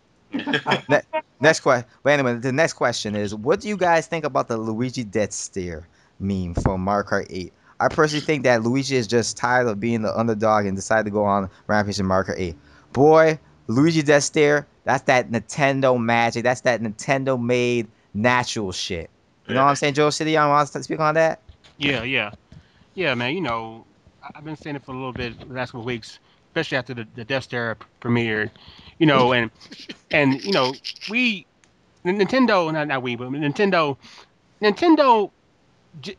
Next question. But anyway, the next question is, what do you guys think about the Luigi Death Stare meme from Mario Kart 8? I personally think that Luigi is just tired of being the underdog and decided to go on Rampage in Mario Kart 8. Boy, Luigi Death Stare, that's that Nintendo magic. That's that Nintendo made natural shit. You know what I'm saying, Joe City? I want to speak on that. Yeah, man. I've been saying it for a little bit the last couple of weeks, especially after the Death Star premiered. And we Nintendo, not we, but Nintendo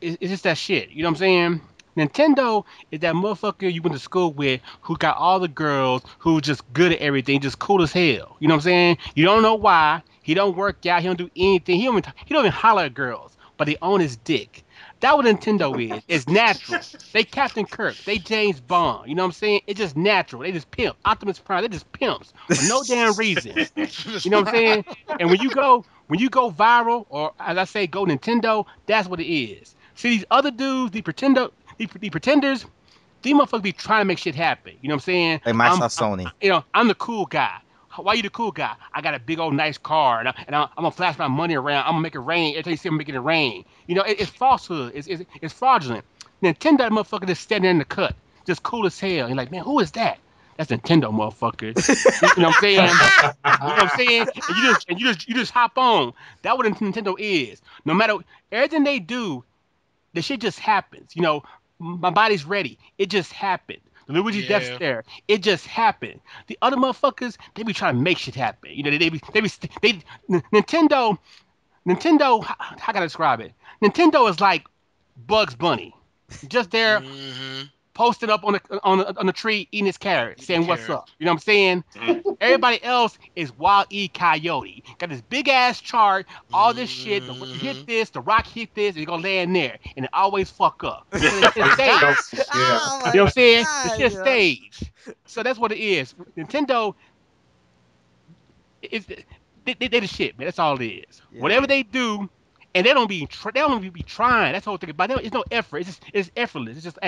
is just that shit. You know what I'm saying? Nintendo is that motherfucker you went to school with who got all the girls, who's just good at everything, just cool as hell. You know what I'm saying? You don't know why. He don't work out. He don't do anything. He don't even holler at girls, but he own his dick. That what Nintendo is. It's natural. They Captain Kirk. They James Bond. You know what I'm saying? It's just natural. They just pimp. Optimus Prime. They just pimps for no damn reason. You know what I'm saying? And when you go viral, or as I say, go Nintendo, that's what it is. See these other dudes, the pretenders, these motherfuckers be trying to make shit happen. You know what I'm saying? Like Microsoft, Sony. I'm the cool guy. Why you the cool guy? I got a big old nice car, and I'm gonna flash my money around. I'm gonna make it rain. Every time you see I'm making it rain. It's falsehood. It's fraudulent. Nintendo motherfucker just standing there in the cut, just cool as hell. You're like, man, who is that? That's Nintendo motherfucker. You know what I'm saying? You know what I'm saying? And you just hop on. That's what Nintendo is. No matter everything they do, the shit just happens. My body's ready. It just happened. The Luigi Death Stare. It just happened. The other motherfuckers, they be trying to make shit happen. Nintendo. How can I describe it? Nintendo is like Bugs Bunny, just there posted up on the tree eating his carrot, saying what's up. You know what I'm saying? Everybody else is Wild E. Coyote. Got this big ass chart, all this shit. Hit this, the rock hit this, and you're gonna land there, and it always fuck up. It's staged. Oh You know what I'm saying? God, The shit staged. So that's what it is. Nintendo is they the shit, man. That's all it is. Yeah. Whatever they do, and they don't even be trying. That's the whole thing. But it's no effort. It's effortless. It's just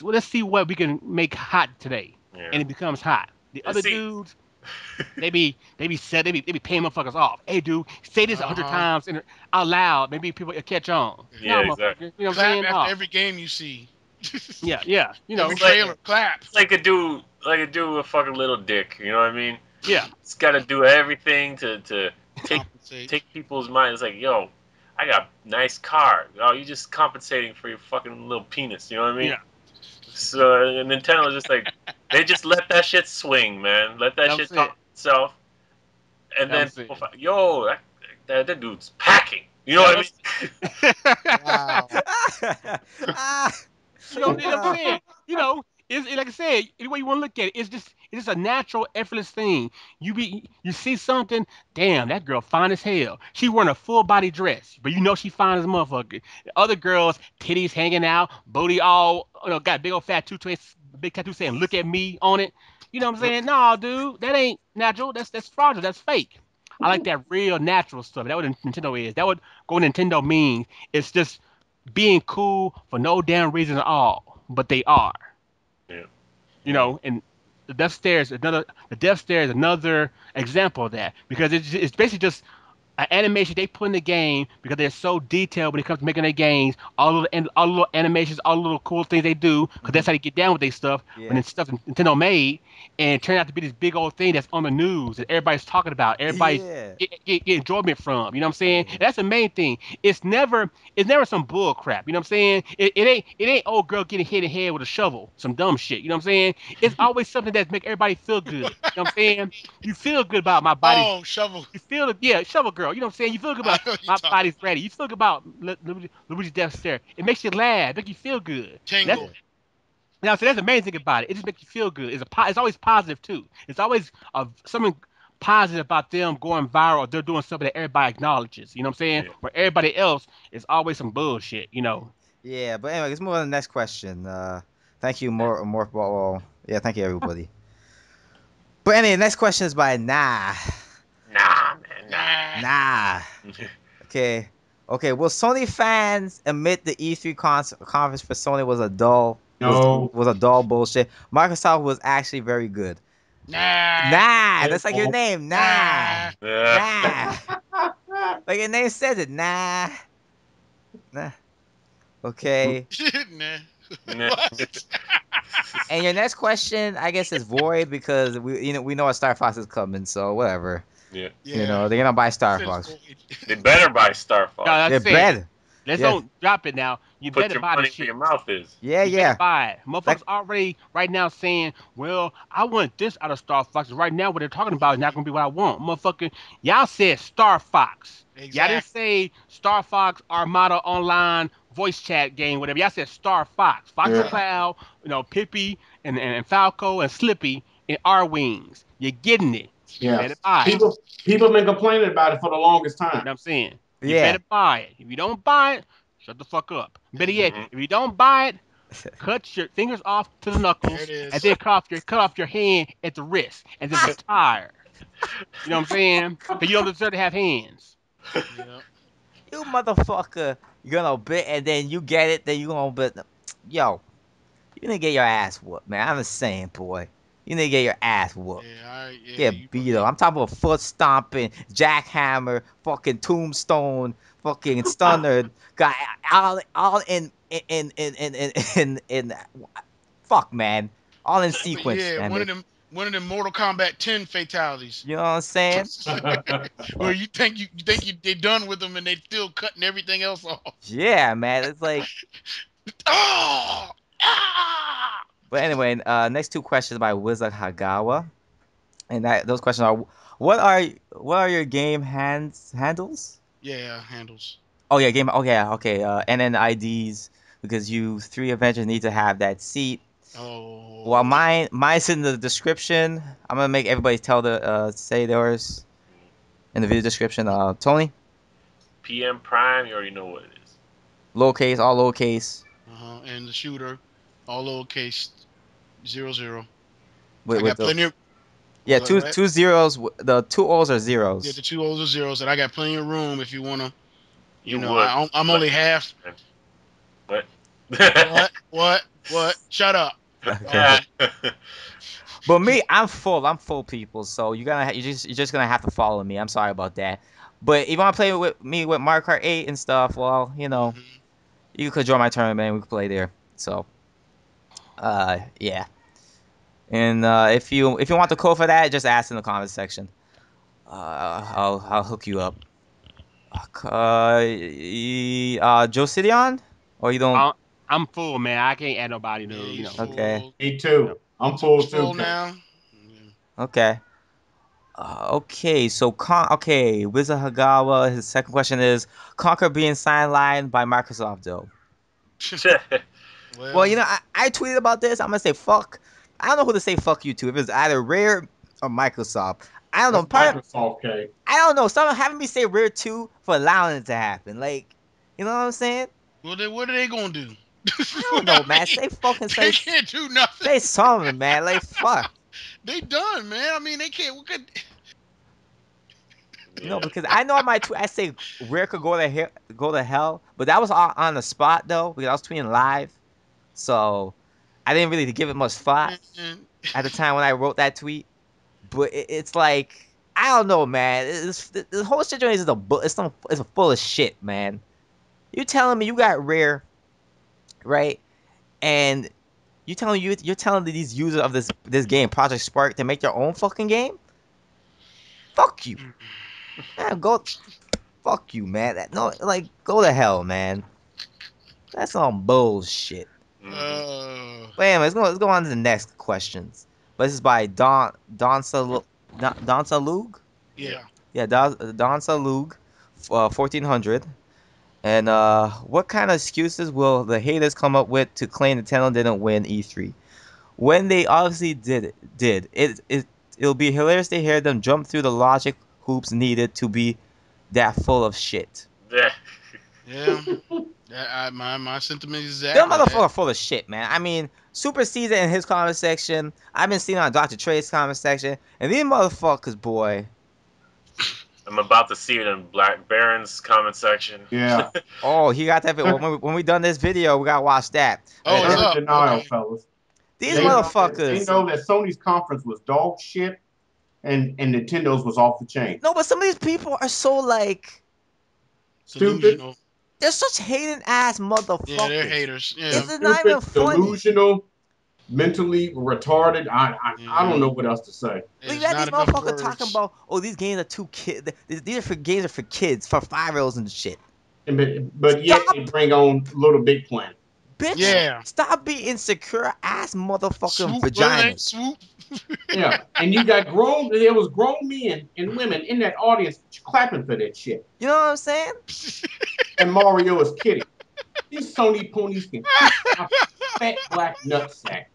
let's see what we can make hot today, and it becomes hot. The other dudes, they be paying motherfuckers off. Hey, dude, say this 100 times out loud. Maybe people will catch on. Yeah, no, exactly. You know what Clap I'm saying? after every game you see. Yeah. Every trailer, clap. It's like a dude with a fucking little dick. You know what I mean? Yeah. It's got to do everything to take people's minds. Like, yo, I got nice car. Oh, you just compensating for your fucking little penis. You know what I mean? Yeah. So Nintendo was just like, they just let that shit swing, man. Let that shit talk itself. And then, yo, that dude's packing. You know what I mean? Wow. You know what I'm saying? You know, it's like I said, the way you want to look at it, it's just a natural, effortless thing. You see something, damn, that girl fine as hell. She wearing a full body dress, but you know she fine as a motherfucker. Other girls, titties hanging out, booty all, got big old big tattoo saying "Look at me" on it. You know what I'm saying? No, dude, that ain't natural. That's fraudulent. That's fake. I like that real natural stuff. That what Nintendo is. That what go Nintendo means. It's just being cool for no damn reason at all, but they are. Yeah. And the death stare is another example of that because it's basically just an animation they put in the game because they're so detailed when it comes to making their games. All the little animations, all the little cool things they do because that's how they get down with their stuff when it's stuff Nintendo made, and it turned out to be this big old thing that's on the news that everybody's talking about, everybody's get enjoyment from. You know what I'm saying? And that's the main thing. It's never some bull crap. You know what I'm saying? It ain't old girl getting hit in the head with a shovel, some dumb shit. You know what I'm saying? It's always something that make everybody feel good. You know what I'm saying? You feel good about my body. Oh, shovel. You feel it, yeah, shovel girl. You know what I'm saying? You feel good about my body's ready. You feel good about Luigi's Death Stare. It makes you laugh, make you feel good. Tingle. Now, so that's the main thing about it. It just makes you feel good. It's always positive too. It's always something positive about them going viral. Or they're doing something that everybody acknowledges. You know what I'm saying? Yeah. Where everybody else is always some bullshit. Yeah, but anyway, let's move on to the next question. Thank you, more. Well, yeah, thank you, everybody. But anyway, the next question is by Nah. Nah, man, Nah. Okay. Will Sony fans admit the E3 conference for Sony was a dull bullshit? Microsoft was actually very good. Nah. That's like your name. Nah. Like your name says it. Nah. Okay. Nah. Nah. What? And your next question, I guess, is void because we know Star Fox is coming, so whatever. Yeah. They're gonna buy Star Fox. They better buy Star No, Fox. They're better. Let's don't drop it now. You Put better your buy money this where shit. your mouth is. Yeah, You better buy it. Motherfuckers already right now saying, well, I want this out of Star Fox. Right now, what they're talking about is not going to be what I want. Motherfucker, y'all said Star Fox. Exactly. Y'all didn't say Star Fox Armada Online voice chat game, whatever. Y'all said Star Fox. Fox and Cloud, Pippi and Falco and Slippy and R-Wings. You're getting it. You better buy it. People have been complaining about it for the longest time. You know what I'm saying? You better buy it. If you don't buy it, shut the fuck up. Better yet, if you don't buy it, cut your fingers off to the knuckles, and then cut off your hand at the wrist, and then retire. You know what I'm saying? Because you don't deserve to have hands. Yeah. You motherfucker, you're gonna bit, and then you get it, then you gonna bit. Yo, you need to get your ass whooped, man. I'm just saying, boy. You need to get your ass whooped. Get beat up. I'm talking about foot stomping, jackhammer, fucking tombstone, fucking stunner, got all in fuck, man, all in sequence. Yeah, damn one it. of them Mortal Kombat 10 fatalities. You know what I'm saying? Where you think they done with them and they still cutting everything else off. Yeah, man. It's like. Oh! Ah! But anyway, next two questions by Wizard Hagawa, and those questions are: what are your game handles? Yeah, handles. Oh yeah, game. Oh yeah, okay. NNIDs, because you three Avengers need to have that seat. Oh. Well, mine's in the description. I'm gonna make everybody say theirs in the video description. Tony. PM Prime, you already know what it is. Lowercase, all lowercase. And the shooter, all lowercase, 00. With, I got plenty of. Yeah, two zeros. The two O's are zeros. Yeah, the two O's are zeros, and I got plenty of room if you wanna. You know, would. I'm only half. What? What? Shut up. Okay. But me, I'm full, people. So you're just gonna have to follow me. I'm sorry about that. But if you want to play with me with Mario Kart 8 and stuff, well, you could join my tournament. We could play there. So, yeah. And if you want the code for that, just ask in the comment section. I'll hook you up. Josidion, or you don't? I'm full, man. I can't add nobody new. Yeah, You know. he's Okay. full. Me too. I'm full too. Full now. Yeah. Okay. Okay, so Wizard Hagawa, his second question is Conquer being sidelined by Microsoft though. Well, Well, I tweeted about this. I'm gonna say fuck. I don't know who to say fuck you to. If it's either Rare or Microsoft. I don't know. That's Microsoft, K. I don't know. Someone having me say Rare too for allowing it to happen. Like, you know what I'm saying? well, what are they gonna do? I don't know, man. Say fucking They say can't do nothing. say something, man. Like fuck. They done, man. I mean, they can't. What could? Yeah. No, because I know on my tweet I say Rare could go to hell, but that was on the spot though because I was tweeting live, so I didn't really give it much thought at the time when I wrote that tweet. But it's like I don't know, man. The whole situation is it's full of shit, man. You telling me you got Rare, right? And you're telling these users of this game, Project Spark, to make their own fucking game? Fuck you, man. Fuck you, man. No, like go to hell, man. That's some bullshit. Mhm. But anyway, let's go on to the next questions. But this is by Don Salug. Yeah. Yeah, Don Salug, 1400. And what kind of excuses will the haters come up with to claim Nintendo didn't win E3 when they obviously did? It'll be hilarious to hear them jump through the logic hoops needed to be that full of shit. Yeah. Yeah. My sentiment is Them exactly motherfucker that. full of shit, man. I mean, Super Caesar in his comment section. I've been seeing on Dr. Trey's comment section, and these motherfuckers, boy. I'm about to see it in Black Baron's comment section. Yeah. Oh, he got that. When we done this video, we gotta watch that. Oh, it's They're in up. denial, Okay. fellas. These They motherfuckers. know that Sony's conference was dog shit and Nintendo's was off the chain. No, but some of these people are so like Stupid, Delusional. they're such hating ass motherfuckers. Yeah, they're haters. Yeah. It's not even stupid, funny. delusional, mentally retarded. I Yeah. don't know what else to say. Look There's at not these enough motherfuckers talking words. about, oh, these games are too kid. Games are for kids, for 5-year-olds and shit. But yet Stop, they bring on Little Big Planet. bitch. Yeah. Stop being insecure ass motherfucking Swoop. What are they? vaginas. Swoop. Yeah, and you got there was grown men and women in that audience clapping for that shit. You know what I'm saying? And Mario is kidding. These Sony ponies can kiss my fat black nutsack.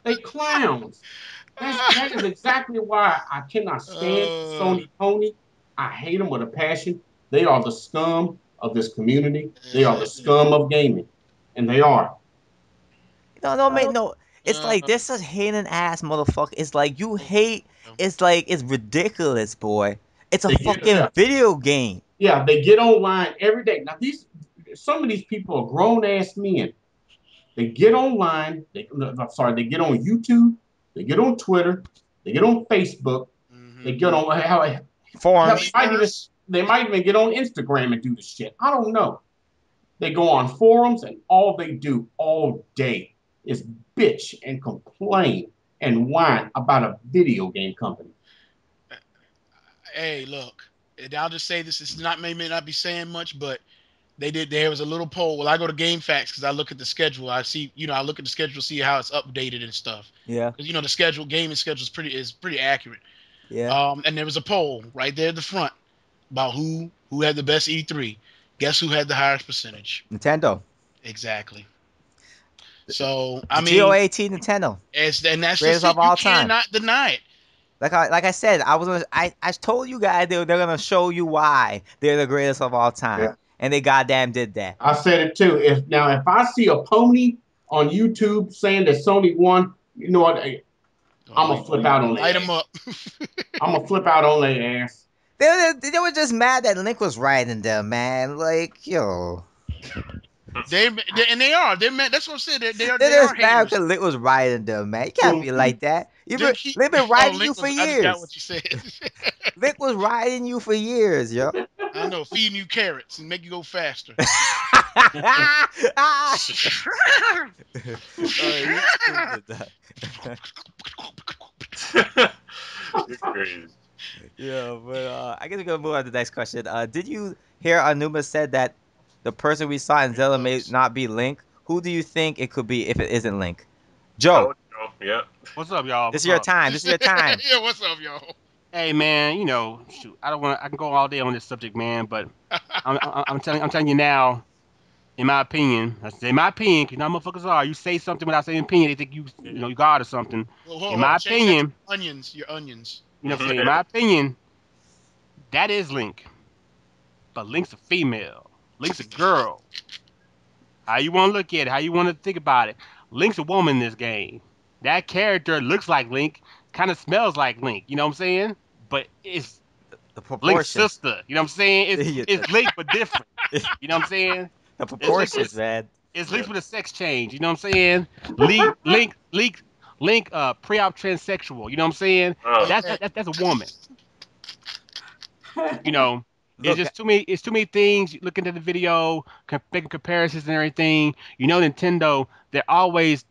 They clowns. That is exactly why I cannot stand Sony pony. I hate them with a passion. They are the scum of this community. They are the scum of gaming, and they are. No, don't make no. It's like they're such hating ass motherfucker. It's like you hate. It's like it's ridiculous, boy. It's a fucking video game. Yeah, they get online every day. Now some of these people are grown ass men. They get online. They get on YouTube. They get on Twitter. They get on Facebook. They get on Forums. they might even get on Instagram and do the shit. I don't know. They go on forums and all they do all day is bitch and complain and whine about a video game company. Hey, look. And I'll just say this. It's not may not be saying much, but there was a little poll. Well, I go to GameFAQs because I look at the schedule. I see, I look at the schedule, see how it's updated and stuff. Yeah. Because the gaming schedule is pretty accurate. Yeah. And there was a poll right there at the front about who had the best E3. Guess who had the highest percentage? Nintendo. Exactly. So I mean, G.O.A.T. Nintendo. And that's Greatest just it. of all You time. cannot deny it. Like I said, I told you guys they're gonna show you why they're the greatest of all time, Yeah. and they goddamn did that. I said it too. If I see a pony on YouTube saying that Sony won, you know what? I'm gonna flip out on Light their them ass. up. I'm gonna flip out on their ass. They were just mad that Link was riding them, man. Like, yo. They are. They're mad. That's what I'm saying. They are Just mad haters. because Link was riding them, man. You can't be like that. Link been Oh, riding you Link for was, I just got years. what you said. Link was riding you for years, yo. I know, feeding you carrots and make you go faster. You're crazy. Yeah, but I guess we're gonna move on to the next question. Did you hear Anuma said that the person we saw in Zelda may not be Link? who do you think it could be if it isn't Link? Joe, Yeah. What's up, y'all? this What's is your up? time. This is your time. Yeah, what's up, y'all? Hey, man, shoot, I don't want. I can go all day on this subject, man, but I'm telling you now. In my opinion, I say in my opinion, because now motherfuckers are. You say something without saying opinion, they think you God or something. Well, In hold my on. Change that to opinion, onions. Your onions. you know what I'm saying? In my opinion, that is Link. But Link's a female. Link's a girl. How you want to look at it, how you want to think about it. Link's a woman in this game. That character looks like Link, kind of smells like Link. You know what I'm saying? But it's The Link's proportions. sister. You know what I'm saying? It's Link but different. You know what I'm saying? The It's Link proportions, man. it's Link with a sex change. You know what I'm saying? Link, pre-op transsexual. You know what I'm saying? Oh. That's a woman. You know, it's Look, just too many. It's too many things. Looking at the video, making comparisons and everything. You know, Nintendo, they're always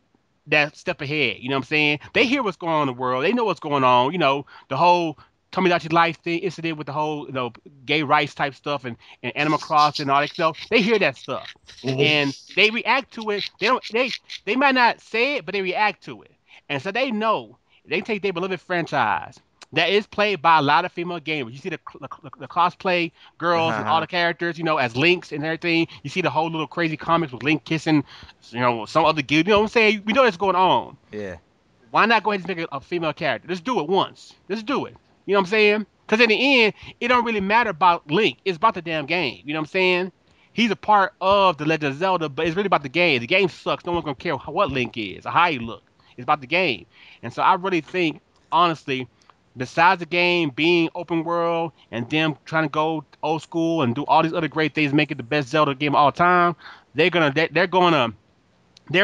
that step ahead. You know what I'm saying? They hear what's going on in the world. They know what's going on. You know, the whole Tell Me About Your Life thing, incident with the whole, gay rights type stuff and Animal Crossing and all that stuff. They hear that stuff and they react to it. They might not say it, but they react to it. And so they know they take their beloved franchise that is played by a lot of female gamers. You see the cosplay girls and all uh-huh. the characters, as Links and everything. You see the whole little crazy comics with Link kissing, some other dude. You know what I'm saying? We know that's going on. Yeah. Why not go ahead and make a female character? Let's do it once. Let's do it. You know what I'm saying? Because in the end, it don't really matter about Link. It's about the damn game. You know what I'm saying? He's a part of the Legend of Zelda, but it's really about the game. The game sucks. No one's gonna care what Link is or how he look. It's about the game. And so I really think, honestly, besides the game being open world and them trying to go old school and do all these other great things, make it the best Zelda game of all time, they're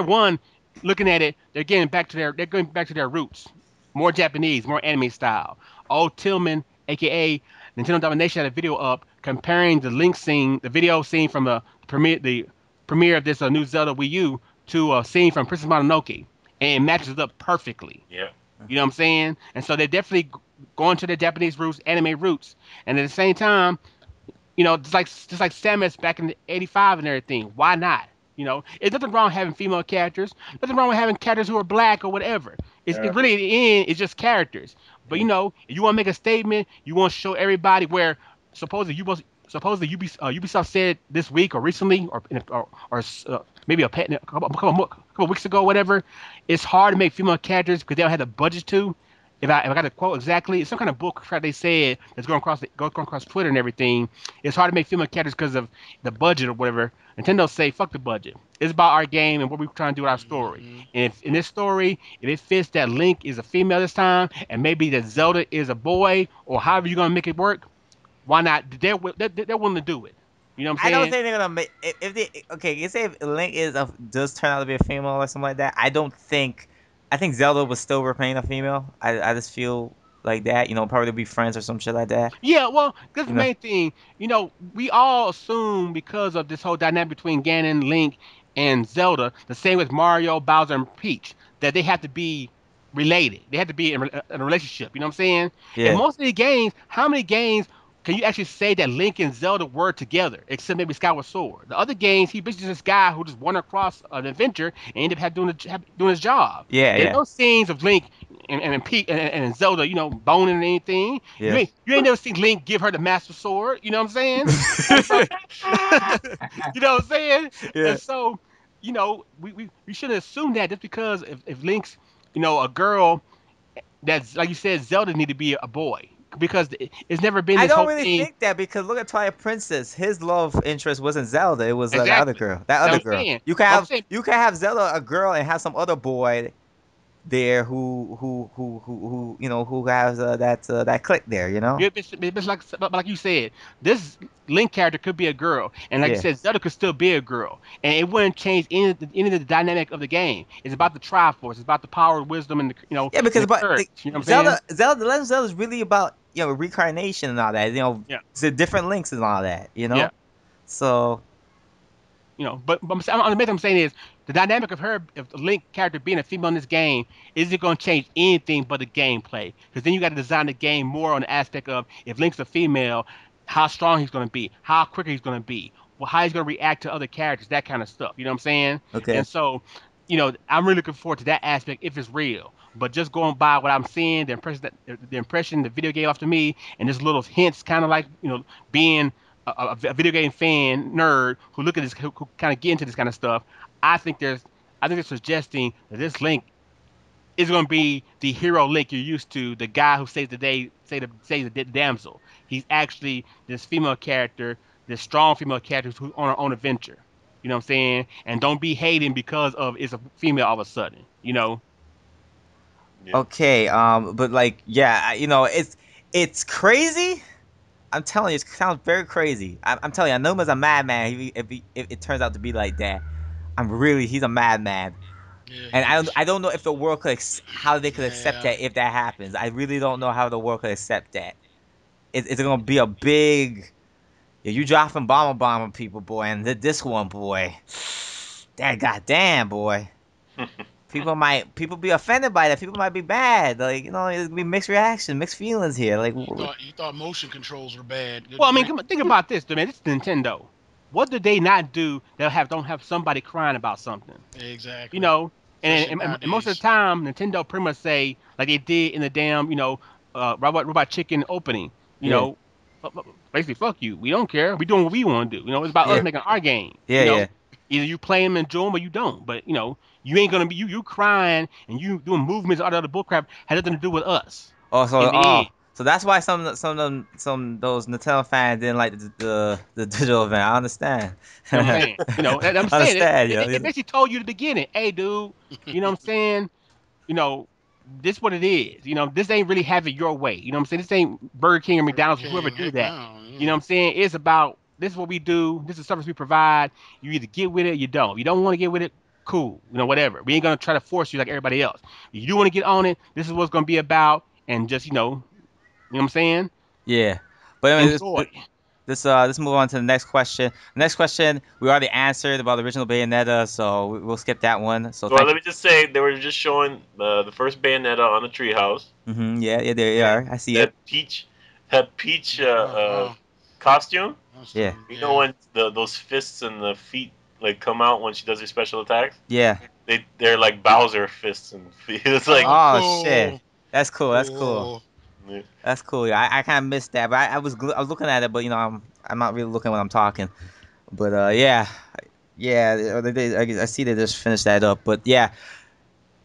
one looking at it. They're going back to their roots, more Japanese, more anime style. Old Tillman, aka Nintendo Domination, had a video up comparing the Link scene, the video scene from the premiere of this new Zelda Wii U to a scene from Princess Mononoke, and it matches up perfectly. Yeah. You know what I'm saying? And so they're definitely going to their Japanese roots, anime roots, and at the same time, just like Samus back in '85 and everything. Why not? It's nothing wrong having female characters. Nothing wrong with having characters who are black or whatever. It really, in the end, it's just characters. But if you want to make a statement, you want to show everybody where supposedly Ubisoft said this week or recently or maybe a couple weeks ago, whatever. It's hard to make female characters because they don't have the budget to. If I got the quote exactly, it's some kind of book they said that's going across Twitter and everything. It's hard to make female characters because of the budget or whatever. Nintendo say fuck the budget. It's about our game and what we're trying to do with our story. Mm-hmm. And if in this story, if it fits that Link is a female this time, and maybe that Zelda is a boy, or however you're gonna make it work, why not? They're willing to do it. You know what I'm I don't saying? think they're gonna make if they okay. You say if Link does turn out to be a female or something like that. I don't think. I think Zelda would still remain a female. I just feel like that. Probably be friends or some shit like that. Yeah, well, that's the You know. main thing. We all assume because of this whole dynamic between Ganon, Link, and Zelda, the same with Mario, Bowser, and Peach, that they have to be related. They have to be in a relationship. You know what I'm saying? And Yeah. most of the games, how many games can you actually say that Link and Zelda were together, except maybe Skyward Sword? The other games, he basically this guy who just went across an adventure and ended up doing his job. Yeah. There's Yeah. no scenes of Link and Pete and Zelda, boning or anything. You Yeah. ain't you ain't never seen Link give her the Master Sword. You know what I'm saying? And so, you know what I'm saying? Yeah. And so, we shouldn't assume that just because if Link's, a girl, that's like you said, Zelda need to be a boy because it's never been I this don't whole really thing. think that because look at Twilight Princess. His love interest wasn't Zelda. It was the other Exactly. girl. That That's other what I'm girl. saying. You can What I'm have saying. you can have Zelda a girl and have some other boy there who has that click there. It's like you said, this Link character could be a girl, and like you Yeah. said, Zelda could still be a girl, and it wouldn't change any of the dynamic of the game. It's about the Triforce, it's about the power, wisdom, and Yeah, and because the courage. You know what I'm saying? Zelda, Legend of Zelda is really about reincarnation and all that. Yeah, It's the different links and all that. yeah. So I'm saying is the dynamic of her, of the Link character being a female in this game, isn't going to change anything but the gameplay. Because then you got to design the game more on the aspect of if Link's a female, how strong he's going to be, how quick he's going to be, how he's gonna react to other characters, that kind of stuff. You know what I'm saying? Okay. And so, I'm really looking forward to that aspect if it's real. But just going by what I'm seeing, the video game off to me, and just little hints, kind of like being a video game fan nerd who look at this, who kind of get into this kind of stuff. I think they're suggesting that this Link is going to be the hero Link you're used to, the guy who saves the day, saves the damsel. He's actually this female character, this strong female character who's on her own adventure. You know what I'm saying? And don't be hating because of it's a female all of a sudden. Yeah. Okay. But like, yeah, it's crazy. I'm telling you, it sounds very crazy. I'm telling you, I know him as a madman. If it turns out to be like that, he's a madman. Yeah, And I don't know if the world how they could accept Yeah. that if that happens. I really don't know how the world could accept that. It's gonna be a big. Yeah, you dropping bomb on people, boy, and this one, boy. That goddamn, boy. People be offended by that. People might be mad. Like, it's gonna be mixed reaction, mixed feelings here. Like, You thought motion controls were bad. Good Well, I mean, grief. think about this, man. This is Nintendo. What do they not do that don't have somebody crying about something? You Exactly. know, Especially and most of nowadays. the time, Nintendo pretty much say like they did in the damn, Robot Chicken opening. You yeah, know, basically, fuck you. We don't care. We doing what we want to do. It's about yeah, us making our game. yeah, yeah, Either you play them and enjoy them or you don't. But you ain't gonna be you crying and you doing movements out of the bullcrap had nothing to do with us. In the end, So that's why some of those Nintendo fans didn't like the digital event. I understand. you know what I'm saying. And I'm saying Understand, it basically told you at the beginning, hey, dude. You know what I'm saying. you know, this what it is. This ain't really have it your way. You know what I'm saying? This ain't Burger King or Burger McDonald's or whoever King, do heck that. no. You know what I'm saying? It's about this is what we do. This is service we provide. You either get with it or you don't. If you don't want to get with it, cool. Whatever. We ain't gonna try to force you like everybody else. If you do want to get on it, this is what it's gonna be about. And just you know what I'm saying? Yeah, but I mean, Enjoy. let's move on to the next question. The next question we already answered about the original Bayonetta, so we'll skip that one. So Well, thank let you. me just say they were just showing the first Bayonetta on the treehouse. Yeah, there you are. I see it. That Peach Wow. costume. Yeah, You know when those fists and the feet like come out when she does her special attacks? yeah. They're like Bowser fists and feet. It's like Oh shit, Cool. that's cool. That's cool. Cool. yeah. That's cool. Yeah, I kind of missed that, but I was looking at it, but I'm not really looking when I'm talking. But yeah, I see they just finished that up. But yeah,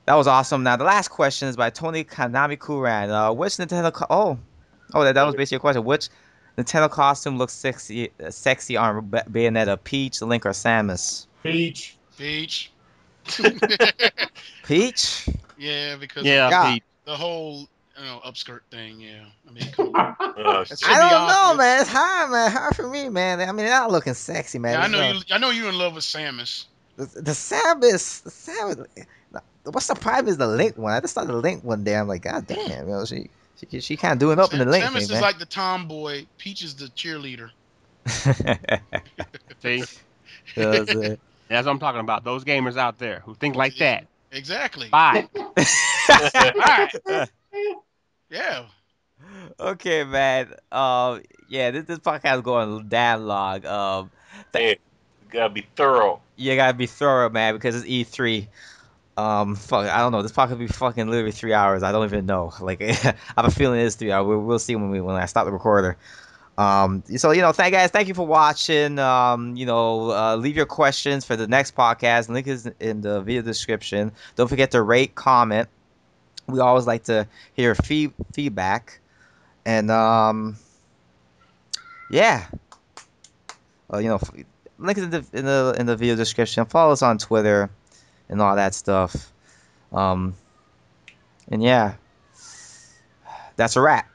that was awesome. Now the last question is by Tony Kanami Kuran. Which Nintendo? That was basically a question. Which Nintendo costume looks sexy on Bayonetta? Peach, Link, or Samus? Peach. Peach. Peach. Yeah, because of Yeah, Yeah. Pete. the whole upskirt thing. Yeah, I mean, come on. Oh, That shit. should I be don't know, obvious. man. It's hard, man. Hard for me, man. I mean, they're not looking sexy, man. Yeah, I It's, know you. I know you're in love with Samus. the Samus, what's the problem is the Link one. I just saw the Link one day. I'm like, God damn, she kind of doing up in the Link Samus thing, is man. like the tomboy. Peach is the cheerleader. See, That's it. that's what I'm talking about. Those gamers out there who think like that. Exactly. Bye. Right. Yeah. Okay, man. Yeah, this podcast is going damn long. Hey, gotta be thorough. You gotta be thorough, man, because it's E3. Fuck, I don't know. This podcast will be fucking literally 3 hours. I don't even know. Like, I have a feeling it is 3 hours. We'll see when I stop the recorder. So thank you for watching. Leave your questions for the next podcast. Link is in the video description. Don't forget to rate, comment. We always like to hear feedback. And yeah, link is in the video description. Follow us on Twitter and all that stuff. And yeah, that's a wrap.